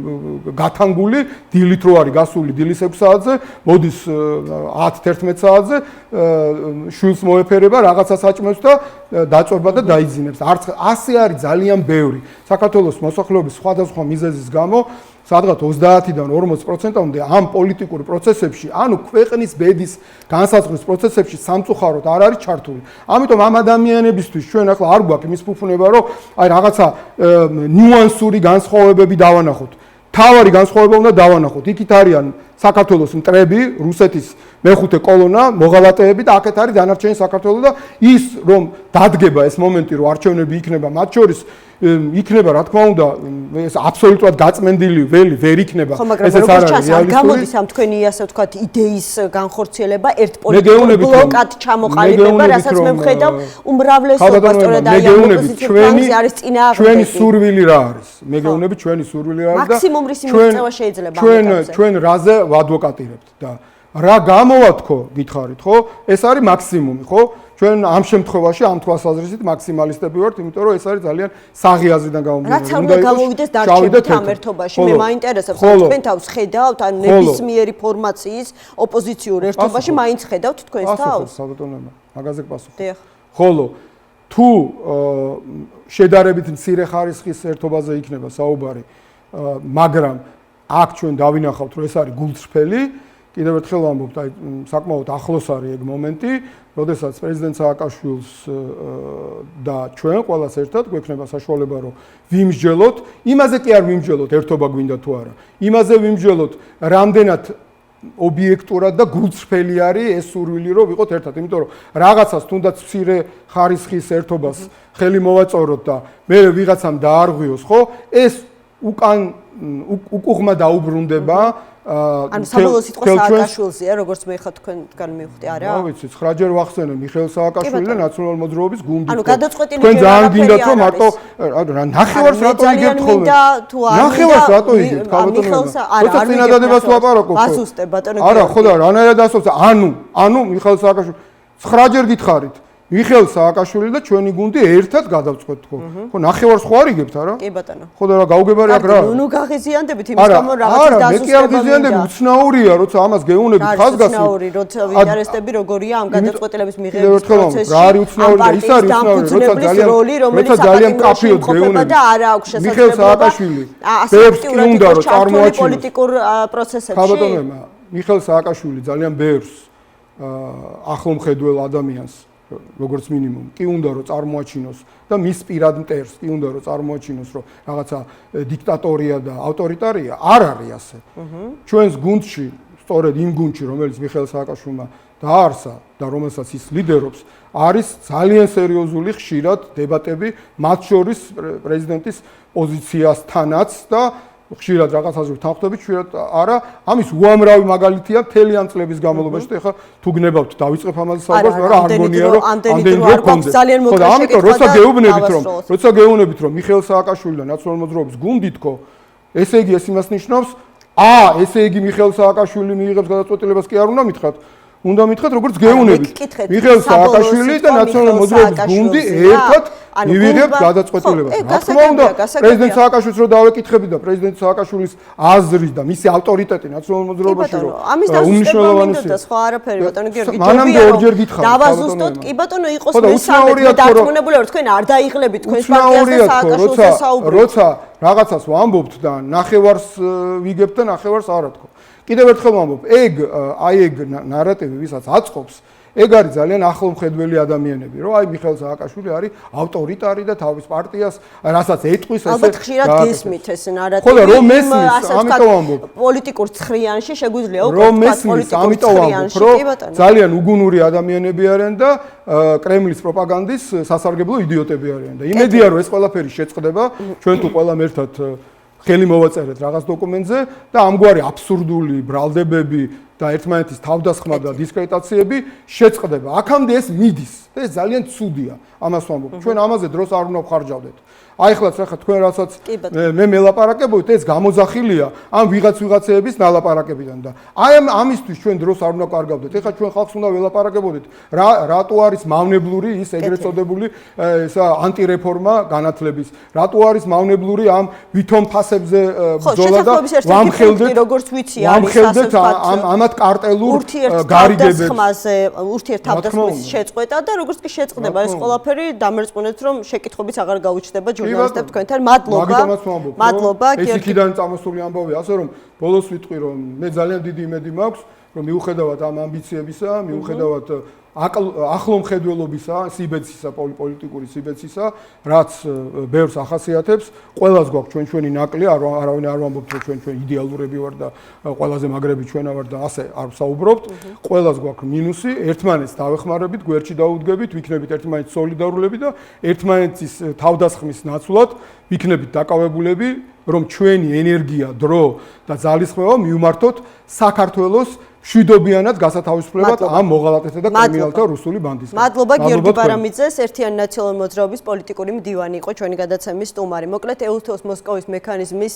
გათანგული, დილით რო არის გასული დილის 6 საათზე, მოდის 10-11 საათზე, შვილს მოეფერება, რაღაცას აჭმევს და დაწובה და დაიძინებს. არც ასე არის ძალიან ბევრი. საქართველოს მოსახლეობის სხვადასხვა მიზეზის გამო სადღაც 30-დან 40%-მდე ამ პოლიტიკურ პროცესებში, ანუ ქვეყნის ბედის განსაზღვრის პროცესებში სამწუხაროდ არ არის ჩართული. ამიტომ ამ ადამიანებისთვის ჩვენ ახლა არ გვაქვს იმის ფუფუნება, რომ აი რაღაცა ნიუანსური განსხვავებები დავანახოთ. თავარი განსხვავება უნდა დავანახოთ. იქით არიან საქართველოს მტრები, რუსეთის მეხუთე კოლონა, მოღალატეები და აქეთ არის დანარჩენი საქართველო და ის რომ დადგება ეს მომენტი, რომ არჩევნები იქნება მათ შორის იქნება რა თქმა უნდა ეს აბსოლუტურად გაწმენდილი ველი ვერ იქნება ესეც არ არის რეალისტური. გამოდის ამ თქვენი ასე ვთქვათ იდეის განხორციელება ერთ პოლიტიკურ ბლოკად ჩამოყალიბება, რასაც მე ვხედავ უმრავლესობა სწორედ აი ამ ოპოზიციის ფლანგზე არის წინააღმდეგი. ჩვენი სურვილი რა არის? მე გეუბნები ჩვენი სურვილი რა არის და მაქსიმუმ რისი მიღწევა შეიძლება ჩვენ რაზე ვადვოკატირებთ და რა გამოვათქო გითხარით ხო? ეს არის მაქსიმუმი ხო? ჩვენ ამ შემთხვევაში ამ თვალსაზრისით მაქსიმალისტები ვართ, იმიტომ რომ ეს არის ძალიან საღი აზრიდან გამომდინარე. რაც არ უნდა გამოვიდეს დარჩებით ამ ერთობაში. მე მაინტერესებს რომ თქვენ თავს ხედავთ ან ნებისმიერი ფორმაციის ოპოზიციურ ერთობაში მაინც ხედავთ თქვენს თავს? საბატონო, მაგაზე პასუხი. დიახ. ხოლო თუ შედარებით მცირე ხარისხის ერთობაზე იქნება საუბარი, მაგრამ აქ ჩვენ დავინახავთ რომ ეს არის გულწრფელი კიდევ ერთხელ ვამბობთ, აი საკმაოდ ახლოს არის ეგ მომენტი, როდესაც პრეზიდენტ სააკაშვილს და ჩვენ ყველას ერთად გვექნება საშუალება რომ ვიმსჯელოთ, იმაზე კი არ ვიმსჯელოთ, ერთობა გვინდა თუ არა. იმაზე ვიმსჯელოთ, რამდენად ობიექტურად და გულწრფელი არის ეს სურვილი რომ ვიყოთ ერთად, იმიტომ რომ რაღაცას თუნდაც მცირე ხარისხის ერთობას ხელი მოვაწოროთ და მე ვიღაცამ დაარღვიოს, ხო? ეს უკან უკუღმა დაუბრუნდება ანუ საბოლოო სიტყვა სააკაშვილზეა, როგორც მე ხა თქვენ მივხვდი, არა? რა ვიცი, 9-ჯერ ვახსენე მიხეილ სააკაშვილი და ნაციონალურ მოძრაობის გუნდი. ანუ გადაწყვეტილი თქვენ ძალიან გინდათ რომ მარტო ნახევარს რატო იგებთ ხოლმე? ნახევარს რატო იგებთ, ხალბატონო? როცა წინადადებას ვაპარაკობ. ასუსტე ბატონო. არა, ხო და რანაირად ასუსტე? ანუ მიხეილ სააკაშვილი 9-ჯერ გითხარით. მიხეილ სააკაშვილი და ჩვენი გუნდი ერთად გადავწყვეტ ხო? ხო ნახევარს ხო არ იგებთ არა? კი ბატონო. ხო და რა გაუგებარი აქ რა? ნუ გაღიზიანდებით იმის გამო რაღაცის დასუსტება. არა, მე კი არ გიზიანდები, უცნაურია, როცა ამას გეუნებით ხაზგასმით. უცნაური, როცა ინტერესები როგორია ამ გადაწყვეტილების მიღების პროცესში. რა არის უცნაური და ის არის უცნაური, როცა ძალიან მკაფიოდ გეუნებით და არა აქვს შესაძლებლობა. მიხეილ სააკაშვილი ბევრს კი უნდა რომ წარმოაჩინოს პოლიტიკურ პროცესებში. ხალბატონებმა, მიხეილ სააკაშვილი ძალიან ბევრს ახლომხედველ ადამიანს როგორც მინიმუმ კი უნდა რომ წარმოაჩინოს და მის პირად მტერს კი უნდა რომ წარმოაჩინოს რომ რაღაცა დიქტატორია და ავტორიტარია არ არის ასე. ჩვენს გუნდში, სწორედ იმ გუნდში, რომელიც მიხეილ სააკაშვილმა დაარსა და რომელსაც ის ლიდერობს, არის ძალიან სერიოზული ხშირად დებატები მათ შორის პრეზიდენტის პოზიციასთანაც და ხშირად რაღაცაზე ვთანხმდებით, ხშირად არა, ამის უამრავი მაგალითია მთელი ამ წლების განმავლობაში და ეხლა თუ გნებავთ დავიწყებ ამაზე საუბარს, მაგრამ არ გონია რომ ამდენი რო გქონდეს. ხო და ამიტომ როცა გეუბნებით რომ მიხეილ სააკაშვილი და ნაციონალურ მოძრაობის გუნდი თქო, ესე იგი ეს იმას ნიშნავს, ესე იგი მიხეილ სააკაშვილი მიიღებს გადაწყვეტილებას კი არ უნდა მითხრათ. უნდა მითხრათ როგორც გეუბნებით. მიხეილ სააკაშვილი და ნაციონალურ მოძრაობის გუნდი ერთად მივიღებთ გადაწყვეტილებას. რა თქმა უნდა, პრეზიდენტ სააკაშვილს რო დავეკითხები და პრეზიდენტ სააკაშვილის აზრი და მისი ავტორიტეტი ნაციონალურ მოძრაობაში რომ უმნიშვნელოვანესია და სხვა არაფერი ბატონო გიორგი მანამდე ორჯერ გითხარით. დავაზუსტოთ, კი ბატონო იყოს მესამე დარწმუნებული ვარ თქვენ არ დაიღლებთ თქვენს პარტიას და სააკაშვილს საუბრობთ. როცა რაღაცას ვამბობთ და ნახევარს ვიგებთ და ნახევარს არა თქო. კიდევ ერთხელ ვამბობ, ეგ ნარატივი, ვისაც აწყობს, ეგ არის ძალიან ახლომხედველი ადამიანები, რომ აი მიხეილ სააკაშვილი არის ავტორიტარი და თავის პარტიას, რასაც ეტყვის ესე. ალბათ ხშირად გესმით ეს ნარატივი. ხო და რომ მესმის, ამიტომ ვამბობ. პოლიტიკურ ცხრიანში შეგვიძლია უკვე რომ მესმის, ამიტომ ვამბობ, რომ ძალიან უგუნური ადამიანები არიან და კრემლის პროპაგანდის სასარგებლო იდიოტები არიან და იმედია რომ ეს ყველაფერი შეწყდება, ჩვენ თუ ყველამ ერთად ხელი მოვაწერეთ რაღაც დოკუმენტზე და ამგვარი აბსურდული ბრალდებები და ერთმანეთის თავდასხმა და დისკრედიტაციები შეწყდება. აქამდე ეს მიდის და ეს ძალიან ცუდია. ამას ვამბობ. ჩვენ ამაზე დროს არ უნდა ვხარჯავდეთ. აი ხლაც ახლა თქვენ რასაც მე მელაპარაკებთ, ეს გამოძახილია ამ ვიღაცეების ნალაპარაკებიდან და აი ამისთვის ჩვენ დროს არ უნდა კარგავდეთ. ეხლა ჩვენ ხალხს უნდა ველაპარაკებოდეთ, რატო არის მავნებლური ის ეგრეთ წოდებული ესა ანტირეფორმა განათლების, რატო არის მავნებლური ამ ვითომ ფასებზე ბრძოლა და ვამხელდეთ როგორც ვიცი არის ამათ კარტელურ გარიგებებს ურთიერთთავდასხმის შეწყვეტა და როგორც კი შეწყდება ეს ყველაფერი დამერწმუნეთ რომ შეკითხვებიც აღარ გაუჩნდება ჟურნალისტებს თქვენთან. მადლობა. ეს იქიდან წამოსული ამბავია, ასე რომ ბოლოს ვიტყვი რომ მე ძალიან დიდი იმედი მაქვს რომ მიუხედავად ამ ამბიციებისა, მიუხედავად ახლომხედველობისა, სიბეცისა, პოლიტიკური სიბეცისა, რაც ბევრს ახასიათებს, ყველას გვაქვს ჩვენი ნაკლი, არავინ არ ვამბობთ რომ ჩვენ იდეალურები ვარ და ყველაზე მაგრები ჩვენა ვარ და ასე არ ვსაუბრობთ. ყველას გვაქვს მინუსი, ერთმანეთს დავეხმარებით, გვერდში დაუდგებით, ვიქნებით ერთმანეთის სოლიდარულები და ერთმანეთის თავდასხმის ნაცვლად ვიქნებით დაკავებულები, რომ ჩვენი ენერგია, დრო და ძალისხმევა მივმართოთ საქართველოს მშვიდობიანად გასათავისუფლებად ამ მოღალატეთა და კრიმინალთა რუსული ბანდისგან. მადლობა გიორგი ბარამიძეს, ერთიანი ნაციონალური მოძრაობის პოლიტიკური მდივანი იყო ჩვენი გადაცემის სტუმარი. მოკლედ EUTHOS მოსკოვის მექანიზმის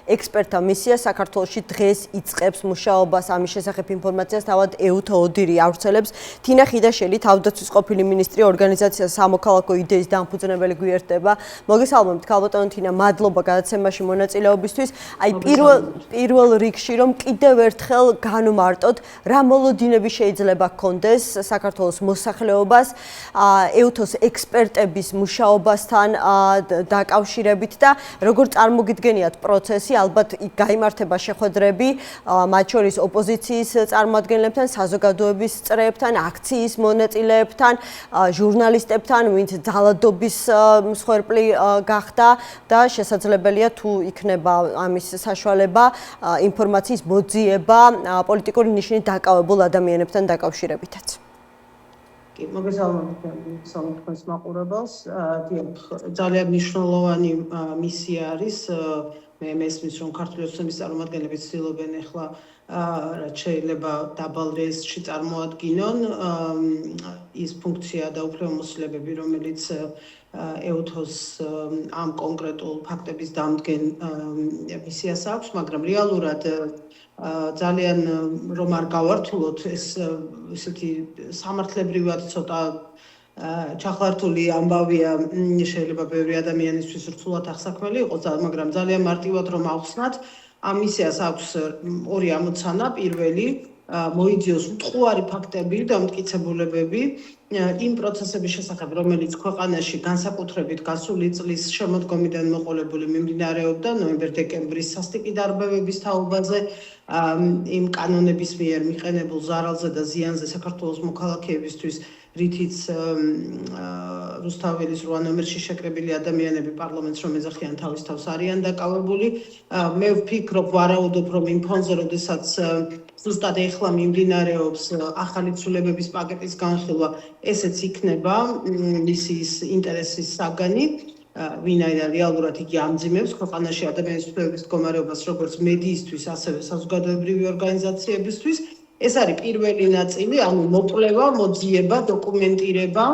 ექსპერტთა მისია საქართველოში დღეს იწყებს მუშაობას. ამის შესახებ ინფორმაციას თავად EUTHO ODIHR ავრცელებს. თინა ხიდაშელი თავდაცვის ყოფილი მინისტრი ორგანიზაცია სამოქალაქო იდეის დამფუძნებელი გვიერთდება. მოგესალმებით ქალბატონო თინა, მადლობა გადაცემაში მონაწილეობისთვის. აი პირველ რიგში რომ კიდევ ერთხელ მარტოდ რა მოლოდინები შეიძლება გქონდეს საქართველოს მოსახლეობას EUTHOS ექსპერტების მუშაობასთან დაკავშირებით და როგორ წარმოგიდგენიათ პროცესი, ალბათ გაიმართება შეხვედრები მათ შორის ოპოზიციის წარმომადგენლებთან, საზოგადოების წრეებთან, აქციის მონაწილეებთან, ჟურნალისტებთან, ვინც ძალადობის მსხვერპლი გახდა და შესაძლებელია თუ იქნება ამის საშუალება ინფორმაციის მოძიება პოლიტიკური ნიშნით დაკავებულ ადამიანებთან დაკავშირებითაც. კი, მოგესალმებით თქვენს მაყურებელს. ძალიან მნიშვნელოვანი მისია არის. მე მესმის რომ ქართული ოცნების წარმომადგენლები ცდილობენ ახლა რაც შეიძლება დაბალ რეესტრში წარმოადგინონ ის ფუნქცია და უფლებამოსილებები, რომელიც EUTHOS ამ კონკრეტულ ფაქტების დამდგენ მისიას აქვს, მაგრამ რეალურად ძალიან რომ არ გავართულოთ ეს ესეთი სამართლებრივად ცოტა ჩახლართული ამბავია, შეიძლება ბევრი ადამიანისთვის რთულად აღსაქმელი იყოს, მაგრამ ძალიან მარტივად რომ ავხსნათ, ამ მისიას აქვს ორი ამოცანა. პირველი მოიძიოს მტყუარი ფაქტები და მტკიცებულებები იმ პროცესების შესახებ, რომელიც ქვეყანაში განსაკუთრებით გასული წლის შემოდგომიდან მოყოლებული მიმდინარეობდა ნოემბერ-დეკემბრის სასტიკი დარბევების თაობაზე, იმ კანონების მიერ მიყენებულ ზარალზე და ზიანზე საქართველოს მოქალაქეებისთვის, რითიც რუსთაველის 8 ნომერში შეკრებილი ადამიანები პარლამენტს რომ ეძახიან თავის თავს არიან დაკავებული. მე ვფიქრობ, ვარაუდობ, რომ იმ ფონზე, როდესაც ზუსტად ეხლა მიმდინარეობს ახალი ცვლილებების პაკეტის განხილვა, ესეც იქნება მისი ინტერესის საგანი. ვინაიდან რეალურად იგი ამძიმებს ქვეყანაში ადამიანის უფლებების მდგომარეობას როგორც მედიისთვის, ასევე საზოგადოებრივი ორგანიზაციებისთვის. ეს არის პირველი ნაწილი, ანუ მოკვლევა, მოძიება, დოკუმენტირება,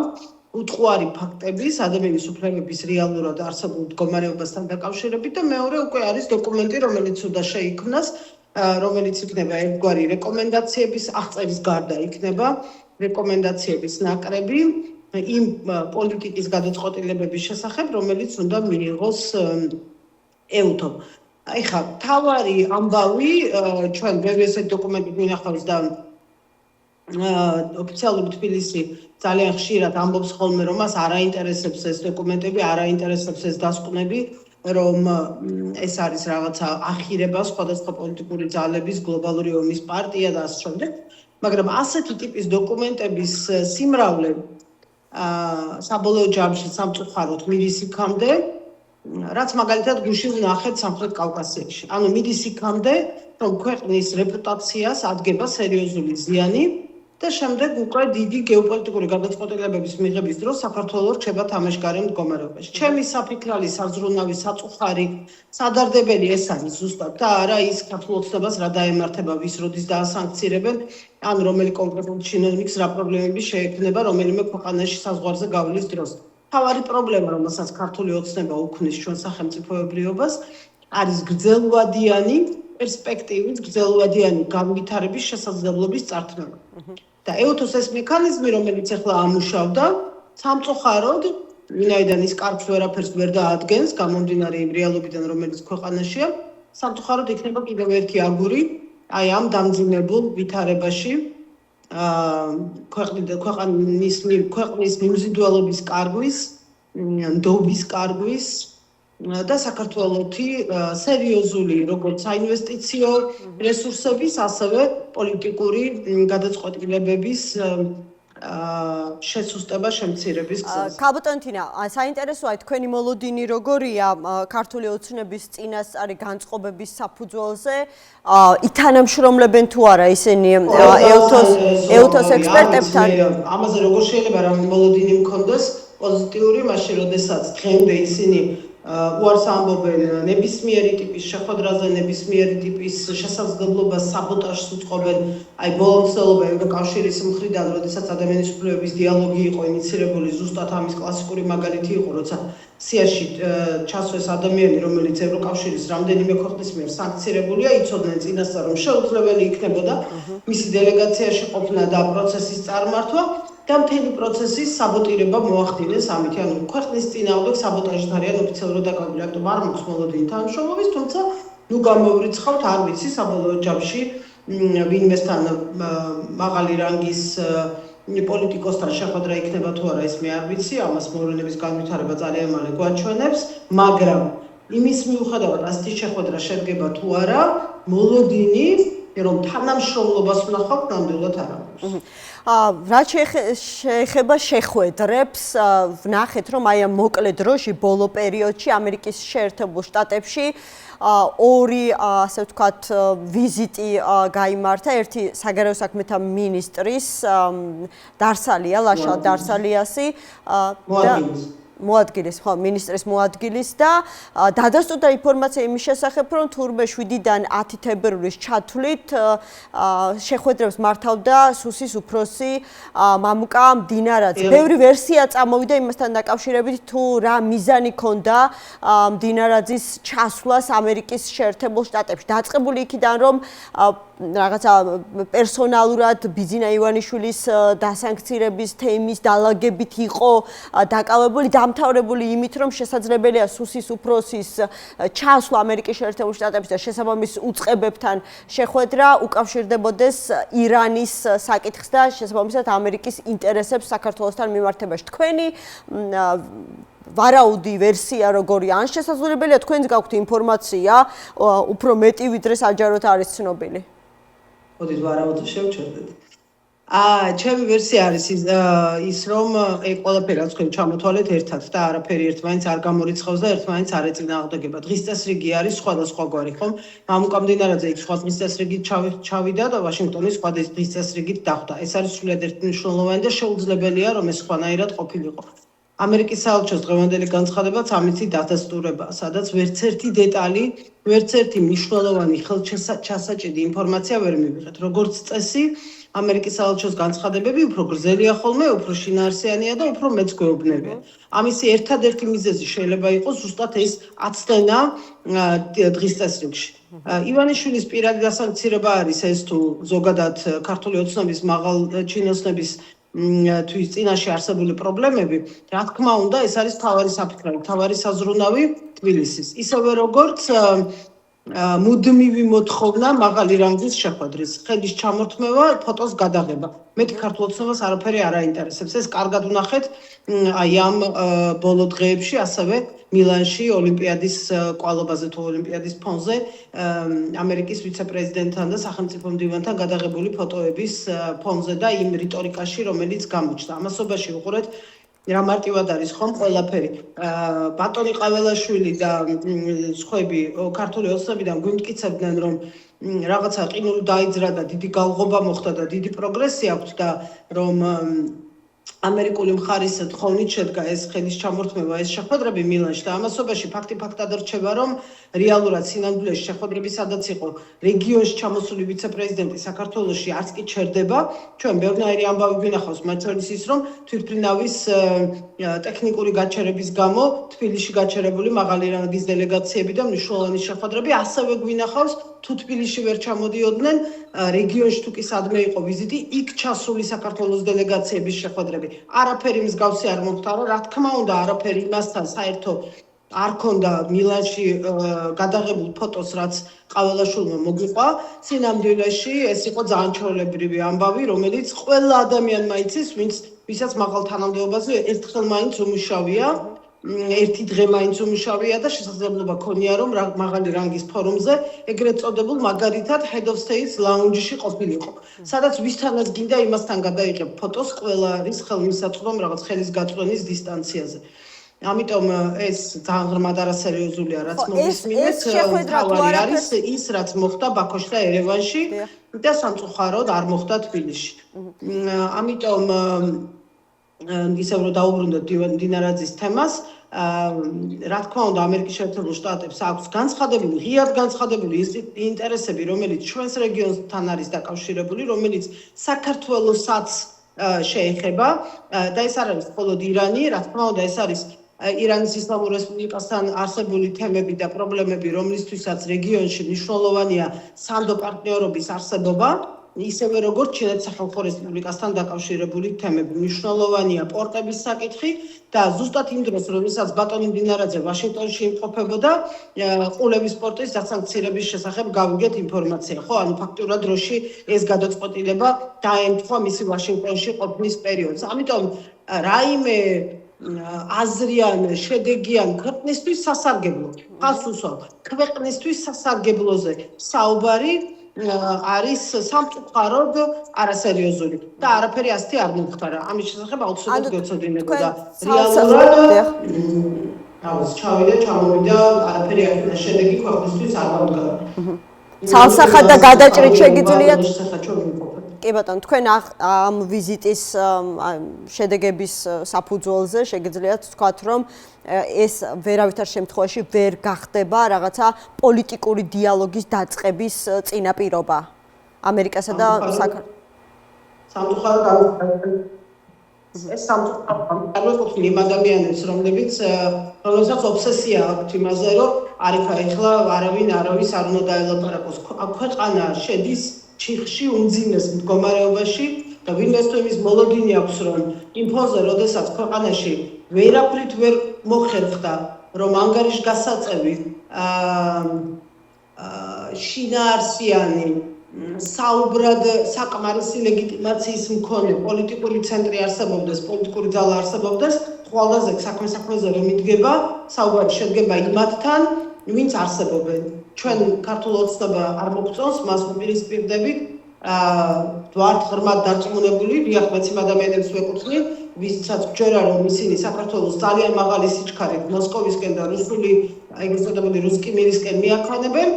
უტყუარი ფაქტების, ადამიანის უფლებების რეალურად არსებულ მდგომარეობასთან დაკავშირებით და მეორე უკვე არის დოკუმენტი, რომელიც უნდა შეიქმნას, რომელიც იქნება ერთგვარი რეკომენდაციების აღწერის გარდა იქნება რეკომენდაციების ნაკრები იმ პოლიტიკის გადაწყვეტილებების შესახებ, რომელიც უნდა მიიღოს EUTHO. ეხლა თავარი ამბავი ჩვენ ბევრი ესეთი დოკუმენტი გვინახავს და ოფიციალური თბილისი ძალიან ხშირად ამბობს ხოლმე რომ მას არ აინტერესებს ეს დოკუმენტები, არ აინტერესებს ეს დასკვნები რომ ეს არის რაღაცა ახირება სხვადასხვა პოლიტიკური ძალების გლობალური ომის პარტია და ასე შემდეგ, მაგრამ ასეთი ტიპის დოკუმენტების სიმრავლე საბოლოო ჯამში სამწუხაროდ მიდის იქამდე, რაც მაგალითად გუშინ ვნახეთ სამხრეთ კავკასიაში. ანუ მიდის იქამდე, რომ ქვეყნის რეპუტაციას ადგება სერიოზული ზიანი და შემდეგ უკვე დიდი გეოპოლიტიკური გადაწყვეტილებების მიღების დროს საქართველოს რჩება თამაშგარე მდგომარეობაში. ჩემი საფიქრალი, საზრუნავი, საწუხარი, სადარდებელი ეს არის ზუსტად და არა ის ქართულ ოცნებას რა დაემართება, ვის როდის დაასანქცირებენ, ან რომელი კონკრეტული ჩინოვნიკის რა პრობლემები შეექმნება რომელიმე ქვეყანაში საზღვარზე გავლის დროს. თავარი პრობლემა, რომელსაც ქართული ოცნება უქმნის ჩვენ სახელმწიფოებრიობას, არის გრძელვადიანი პერსპექტივის, გრძელვადიანი განვითარების შესაძლებლობის წარქმევა. და EUTOS ეს მექანიზმი, რომელიც ახლა ამუშავდა, სამწუხაროდ, ვინაიდან ის კარგს ვერაფერს ვერ დაადგენს, გამომდინარე იმ რეალობიდან, რომელიც ქვეყანაშია, სამწუხაროდ იქნება კიდევ ერთი აგური აი ამ დამძიმებულ ვითარებაში, ქვეყნის მიმზიდველობის კარგვის, ნდობის კარგვის და საქართველოსი სერიოზული როგორც საინვესტიციო რესურსების, ასევე პოლიტიკური გადაწყვეტილებების შესუსტება შემცირების გზაზე. ქაბოტონთინა, საინტერესოა თქვენი მოლოდინი როგორია ქართული ოცნების წინასწარი განწყობების საფუძველზე, ითანამშრომლებენ თუ არა ისინი EUTOS ექსპერტებთან? ამაზე როგორ შეიძლება რა მოლოდინი მქონდეს პოზიტიური, მაშინ როდესაც დღემდე ისინი უარს ამბობენ ნებისმიერი ტიპის შეხვედრაზე, ნებისმიერი ტიპის შესაძლებლობას საბოტაჟს უწყობენ, აი ბოლომდე ევროკავშირის მხრიდან, როდესაც ადამიანის უფლებების დიალოგი იყო ინიცირებული, ზუსტად ამის კლასიკური მაგალითი იყო, როცა სიაში ჩასვეს ადამიანი, რომელიც ევროკავშირის რამდენიმე ქვეყნის მიერ სანქცირებულია, იცოდნენ წინასწარ, რომ შეუძლებელი იქნებოდა მისი დელეგაციაში ყოფნა და პროცესის წარმართვა. და მთელი პროცესის საბოტირება მოახდინეს ამით, ანუ ქვეყნის წინააღმდეგ საბოტაჟით არიან ოფიციალურად დაკავებული, ამიტომ არ მაქვს მოლოდინი თანამშრომლობის, თუმცა ნუ გამოვრიცხავთ, არ ვიცი საბოლოო ჯამში ვინმესთან მაღალი რანგის პოლიტიკოსთან შეხვედრა იქნება თუ არა, ეს მე არ ვიცი, ამას მოვლენების განვითარება ძალიან მალე გვაჩვენებს, მაგრამ იმის მიუხედავად ასეთი შეხვედრა შედგება თუ არა, მოლოდინი რომ თანამშრომლობას ვნახავთ, ნამდვილად არ აქვს. რაც შეეხება შეხვედრებს, ვნახეთ, რომ აი ამ მოკლე დროში, ბოლო პერიოდში ამერიკის შეერთებულ შტატებში ორი, ასე ვთქვათ, ვიზიტი გაიმართა, ერთი საგარეო საქმეთა მინისტრის დარსალია, ლაშა დარსალიასი და მოადგილის, ხო, მინისტრის მოადგილის და დადასტურდა ინფორმაცია იმის შესახებ, რომ თურმე 7-დან 10 თებერვლის ჩათვლით შეხვედრებს მართავდა სუსის უფროსი მამუკა მდინარაძე. ბევრი ვერსია წამოვიდა იმასთან დაკავშირებით, თუ რა მიზანი ჰქონდა მდინარაძის ჩასვლას ამერიკის შეერთებულ შტატებში. დაწყებული იქიდან, რომ რაღაცა პერსონალურად ბიძინა ივანიშვილის დასანქცირების თემის დალაგებით იყო დაკავებული, დამთავრებული იმით, რომ შესაძლებელია სუსის უფროსის ჩასვლა ამერიკის შეერთებულ შტატებში და შესაბამის უწყებებთან შეხვედრა უკავშირდებოდეს ირანის საკითხს და შესაბამისად ამერიკის ინტერესებს საქართველოსთან მიმართებაში. თქვენი ვარაუდი ვერსია როგორია? ან შესაძლებელია თქვენს გაქვთ ინფორმაცია უფრო მეტი ვიდრე საჯაროდ არის ცნობილი? მოდით ვარაუდზე შევჩერდეთ. ჩემი ვერსია არის ის რომ ყველაფერი რაც თქვენ ჩამოთვალეთ ერთად და არაფერი ერთმანეთს არ გამორიცხავს და ერთმანეთს არ ეწინააღმდეგება. დღის წესრიგი არის სხვადასხვაგვარი, ხომ? მამუკა მდინარაძე იქ სხვა დღის წესრიგით ჩავიდა და ვაშინგტონის სხვა დღის წესრიგით დახვდა. ეს არის სრულიად ერთმნიშვნელოვანი და შეუძლებელია რომ ეს სხვანაირად ყოფილიყო. ამერიკის საელჩოს დღევანდელი განცხადებაც ამითი დადასტურებაა, სადაც ვერც ერთი დეტალი, ვერც ერთი მნიშვნელოვანი ხელჩასაჭედი ინფორმაცია ვერ მივიღეთ. როგორც წესი, ამერიკის საელჩოს განცხადებები უფრო გრძელია ხოლმე, უფრო შინაარსიანია და უფრო მეც გვეუბნებიან. ამისი ერთადერთი მიზეზი შეიძლება იყოს ზუსტად ეს აცდენა დღის წესრიგში. ივანიშვილის პირადი დასანქცირება არის ეს თუ ზოგადად ქართული ოცნების მაღალ ჩინოსნების თვის წინაშე არსებული პრობლემები, რა თქმა უნდა, ეს არის თავარი საფიქრალი, თავარი საზრუნავი თბილისის. ისევე როგორც მუდმივი მოთხოვნა მაღალი რანგის შეხვედრის, ხელის ჩამორთმევა, ფოტოს გადაღება. მეტი ქართულ ოცნებას არაფერი არ აინტერესებს. ეს კარგად ვნახეთ აი ამ ბოლო დღეებში, ასევე მილანში ოლიმპიადის კვალობაზე თუ ოლიმპიადის ფონზე ამერიკის ვიცე-პრეზიდენტთან და სახელმწიფო მდივანთან გადაღებული ფოტოების ფონზე და იმ რიტორიკაში, რომელიც გამოჩნდა. ამასობაში უყურეთ რა მარტივად არის ხომ ყველაფერი. ბატონი ყაველაშვილი და სხვები ქართული ოცნებიდან გვიმტკიცებდნენ, რომ რაღაცა ყინული დაიძრა და დიდი გალღობა მოხდა და დიდი პროგრესი აქვს და რომ ამერიკული მხარის თხოვნით შედგა ეს ხელის ჩამორთმევა, ეს შეხვედრები მილანში და ამასობაში ფაქტად რჩება, რომ რეალურად სინამდვილეში შეხვედრები სადაც იყო რეგიონში ჩამოსული ვიცე-პრეზიდენტი საქართველოში არც კი ჩერდება. ჩვენ ბევრნაირი ამბავი გვინახავს, მათ შორის ის, რომ თვითმფრინავის ტექნიკური გაჩერების გამო თბილისში გაჩერებული მაღალი რანგის დელეგაციები და მნიშვნელოვანი შეხვედრები ასევე გვინახავს თუ თბილისში ვერ ჩამოდიოდნენ რეგიონში თუ კი სადმე იყო ვიზიტი, იქ ჩასული საქართველოს დელეგაციების შეხვედრები. არაფერი მსგავსი არ მომხდარა, რა თქმა უნდა, არაფერი იმასთან საერთო არ ქონდა მილანში გადაღებულ ფოტოს, რაც ყაველაშვილმა მოგვიყვა. სინამდვილეში ეს იყო ძალიან ჩვეულებრივი ამბავი, რომელიც ყველა ადამიანმა იცის, ვისაც მაღალ თანამდებობაზე ერთხელ მაინც უმუშავია. ერთი დღე მაინც უმუშავია და შესაძლებლობა ქონია, რომ მაღალი რანგის ფორუმზე ეგრეთ წოდებულ მაგალითად Head of State's Lounge-ში ყოფილიყო. სადაც ვისთანაც გინდა იმასთან გადაიღებ ფოტოს, ყველა არის ხელმისაწვდომ რაღაც ხელის გაწვენის დისტანციაზე. ამიტომ ეს ძალიან ღრმად არასერიოზულია, რაც მოვისმინეთ. თავარი არის ის, რაც მოხდა ბაქოში და ერევანში და სამწუხაროდ არ მოხდა თბილისში. ამიტომ ისევ რომ დაუბრუნდეთ დინარაძის თემას, რა თქმა უნდა, ამერიკის შეერთებულ შტატებს აქვს განცხადებული, ღიად განცხადებული ინტერესები, რომელიც ჩვენს რეგიონთან არის დაკავშირებული, რომელიც საქართველოსაც შეეხება და ეს არ არის მხოლოდ ირანი, რა თქმა უნდა, ეს არის ირანის ისლამურ რესპუბლიკასთან არსებული თემები და პრობლემები, რომლისთვისაც რეგიონში მნიშვნელოვანია სანდო პარტნიორობის არსებობა. ისევე როგორც ჩინეთის სახალხო რესპუბლიკასთან დაკავშირებული თემები. მნიშვნელოვანია პორტების საკითხი და ზუსტად იმ დროს, როდესაც ბატონი დინარაძე ვაშინგტონში იმყოფებოდა, ყულების პორტის დასანქცირების შესახებ გავიგეთ ინფორმაცია. ხო, ანუ ფაქტურად დროში ეს გადაწყვეტილება დაემთხვა მისი ვაშინგტონში ყოფნის პერიოდს. ამიტომ რაიმე აზრიან, შედეგიან ქვეყნისთვის სასარგებლო. ხასუსო, ქვეყნისთვის სასარგებლოზე საუბარი არის სამწუხაროდ არასერიოზული და არაფერი ასეთი არ მომხდარა. ამის შესახებ აუცილებლად გვეცოდინებოდა რეალურად. ჩავიდა, ჩამოვიდა, არაფერი არ იქნა შედეგი ქვეყნისთვის არ მომდგარა. ცალსახად და გადაჭრით შეგიძლიათ? კი ბატონო, თქვენ ამ ვიზიტის შედეგების საფუძველზე შეგიძლიათ თქვათ, რომ ეს ვერავითარ შემთხვევაში ვერ გახდება რაღაცა პოლიტიკური დიალოგის დაწყების წინაპირობა ამერიკასა და სამწუხაროდ ეს სამწუხაროდ იმ ადამიანებს, რომელსაც ობსესია აქვთ იმაზე, რომ არიქა ეხლა არავის არ უნდა დაელაპარაკოს. ქვეყანა შედის ჩიხში უმძიმეს მდგომარეობაში და ვინმეს თუ იმის მოლოდინი აქვს, რომ იმ ფონზე, როდესაც ქვეყანაში ვერაფრით ვერ მოხერხდა, რომ ანგარიშგასაწევი შინაარსიანი საუბრად საკმარისი ლეგიტიმაციის მქონე პოლიტიკური ცენტრი არსებობდეს, პოლიტიკური ძალა არსებობდეს, ყველაზე საქმეზე რომ იდგება, საუბარი შედგება იმათთან, ვინც არსებობენ. ჩვენ ქართულ ოცნება არ მოგწონს, მას ვპირისპირდებით, ვართ ღრმად დარწმუნებული, დიახ, მეც იმ ადამიანებს ვეკუთვნი, ვისაც ვჯერა, რომ ისინი საქართველოს ძალიან მაღალი სიჩქარით მოსკოვისკენ და ეგრეთ წოდებული რუსკი მირისკენ მიაქვანებენ,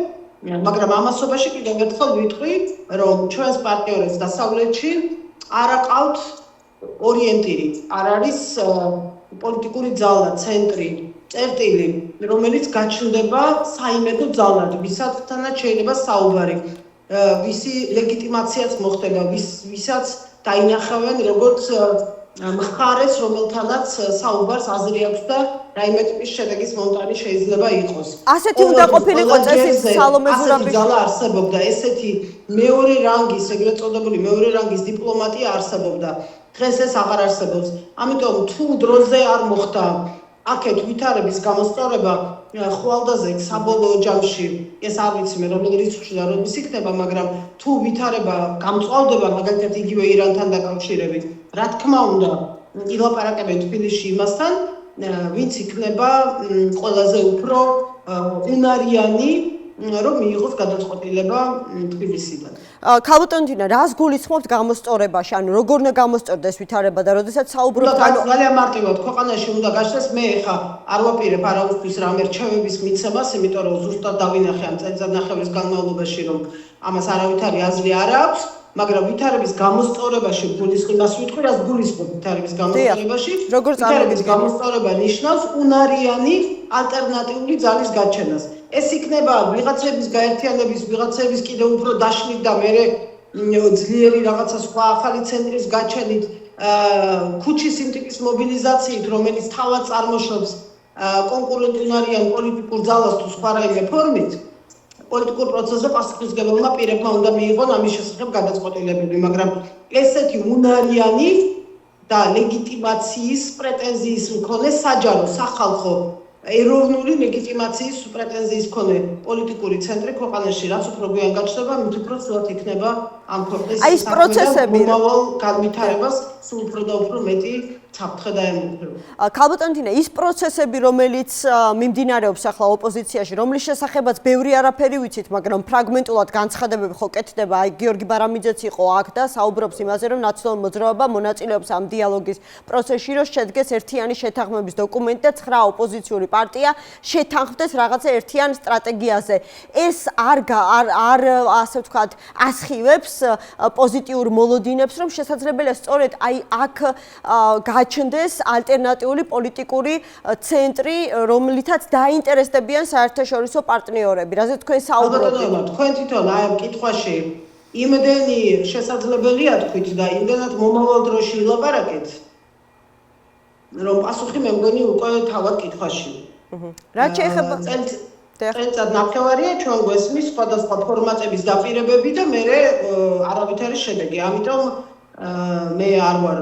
მაგრამ ამასობაში კიდევ ერთხელ ვიტყვი, რომ ჩვენს პარტნიორებს დასავლეთში არ აყავთ ორიენტირი, არ არის პოლიტიკური ძალა, ცენტრი, წერტილი, რომელიც გაჩნდება საიმედო ძალად, ვისათანაც შეიძლება საუბარი, ვისი ლეგიტიმაციაც მოხდება, ვისაც დაინახავენ როგორც მხარეს, რომელთანაც საუბარს აზრი აქვს და რაიმე ტიპის შედეგის მომტანი შეიძლება იყოს. ასეთი უნდა ყოფილიყო წესით სალომე ზურაბიშვილი. ძალა არსებობდა, ესეთი მეორე რანგის, ეგრეთ წოდებული მეორე რანგის დიპლომატია არსებობდა. დღეს ეს აღარ არსებობს. ამიტომ თუ დროზე არ მოხდა აქეთ ვითარების გამოსწორება ხვალდაზე საბოლოო ჯამში ეს არ ვიცი მე რომელი რიცხვი და რომის იქნება, მაგრამ თუ ვითარება გამწვავდება მაგალითად იგივე ირანთან დაკავშირებით, რა თქმა უნდა, ილაპარაკებენ თბილისში იმასთან, ვინც იქნება ყველაზე უფრო უნარიანი რომ მიიღოს გადაწყვეტილება თბილისიდან. ქალბატონინა, რას გულისხმობთ გამოსწორებაში? ანუ როგორ უნდა გამოსწორდეს ვითარება და როდესაც საუბრობთ ძალიან მარტივად ქვეყანაში უნდა გაჩნდეს მე ხა არ ვაპირებ არავისთვის რამე რჩევების მიცემას, იმიტომ რომ ზუსტად დავინახე ამ წელიწადნახევრის განმავლობაში რომ ამას არავითარი აზრი არ აქვს, მაგრამ ვითარების გამოსწორებაში გულისხმობას ვიტყვი, რას გულისხმობ ვითარების გამოსწორებაში? ვითარების გამოსწორება ნიშნავს უნარიანი ალტერნატიული ძალის გაჩენას. ეს იქნება ვიღაცების გაერთიანების, ვიღაცების კიდევ უფრო დაშლით და მე ძლიერი რაღაცა სხვა ახალი ცენტრის გაჩენით, ქუჩის იმ ტიპის მობილიზაციით, რომელიც თავად წარმოშობს კონკურენტუნარიან პოლიტიკურ ძალას თუ სხვა რაიმე ფორმით, პოლიტიკურ პროცესზე პასუხისმგებელმა პირებმა უნდა მიიღონ ამის შესახებ გადაწყვეტილებები, მაგრამ ესეთი უნარიანი და ლეგიტიმაციის პრეტენზიის მქონე საჯარო სახალხო ეროვნული ლეგიტიმაციის პრეტენზიის მქონე პოლიტიკური ცენტრი ქვეყანაში რაც უფრო გვიან გაჩნდება, მით უფრო სულად იქნება ამ ქვეყნის პროცესები მომავალ განვითარებას სულ უფრო და უფრო მეტი საფრთხე და ემუქრება. ქალბატონინა, ის პროცესები, რომელიც მიმდინარეობს ახლა ოპოზიციაში, რომლის შესახებაც ბევრი არაფერი ვიცით, მაგრამ ფრაგმენტულად განცხადებები ხო კეთდება, აი გიორგი ბარამიძეც იყო აქ და საუბრობს იმაზე, რომ ნაციონალური მოძრაობა მონაწილეობს ამ დიალოგის პროცესში, რომ შედგეს ერთიანი შეთანხმების დოკუმენტი და 9 ოპოზიციური პარტია შეთანხმდეს რაღაცა ერთიან სტრატეგიაზე. ეს არ ასე ვთქვათ, ასხივებს პოზიტიურ მოლოდინებს, რომ შესაძლებელია სწორედ აი აქ გაჩნდეს ალტერნატიული პოლიტიკური ცენტრი, რომლითაც დაინტერესდებიან საერთაშორისო პარტნიორები. რაზე თქვენ საუბრობთ? თქვენ თვითონ აი ამ კითხვაში იმდენი შესაძლებელია თქვით და იმდენად მომავალ დროში ილაპარაკეთ, რომ პასუხი მე მგონი უკვე თავად კითხვაში. რაც შეეხება წელიწად ნახევარია ჩვენ გვესმის სხვადასხვა ფორმატების დაპირებები და მე არავითარი შედეგი. ამიტომ მე არ ვარ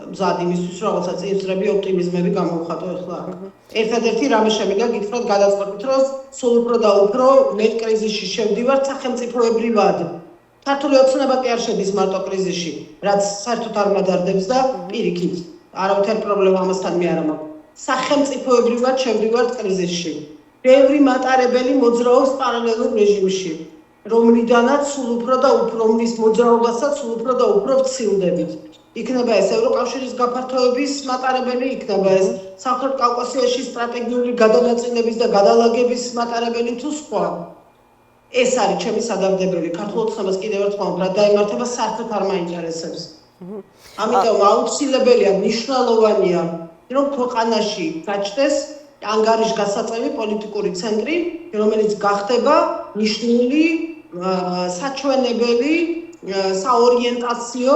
მზად იმისთვის რაღაცა წინსწრები ოპტიმიზმები გამოვხატო ახლა. ერთადერთი რამე შემიძლია გითხრათ გადაწყვეტით, რომ სულ უფრო და უფრო მეტ კრიზისში შევდივართ სახელმწიფოებრივად. ქართული ოცნება კი არ შედის მარტო კრიზისში, რაც საერთოდ არ მადარდებს და პირიქით. არავითარი პრობლემა ამასთან მე არ მაქვს. სახელმწიფოებრივად შევდივართ კრიზისში. ბევრი მატარებელი მოძრაობს პარალელურ რეჟიმში, რომლიდანაც სულ უფრო და უფრო მის მოძრაობასაც სულ უფრო და უფრო ვცილდებით. იქნება ეს ევროკავშირის გაფართოების მატარებელი, იქნება ეს სამხრეთ კავკასიაში სტრატეგიული გადანაწილების და გადალაგების მატარებელი თუ სხვა. ეს არის ჩემი სადარდებელი. ქართულ ოცნებას კიდევ ერთხელ ვამბობ, დაემართება საერთოდ არ მაინტერესებს. ამიტომ აუცილებელია, მნიშვნელოვანია, რომ ქვეყანაში გაჩნდეს ანგარიშგასაწევი პოლიტიკური ცენტრი, რომელიც გახდება ნიშნული, საჩვენებელი, საორიენტაციო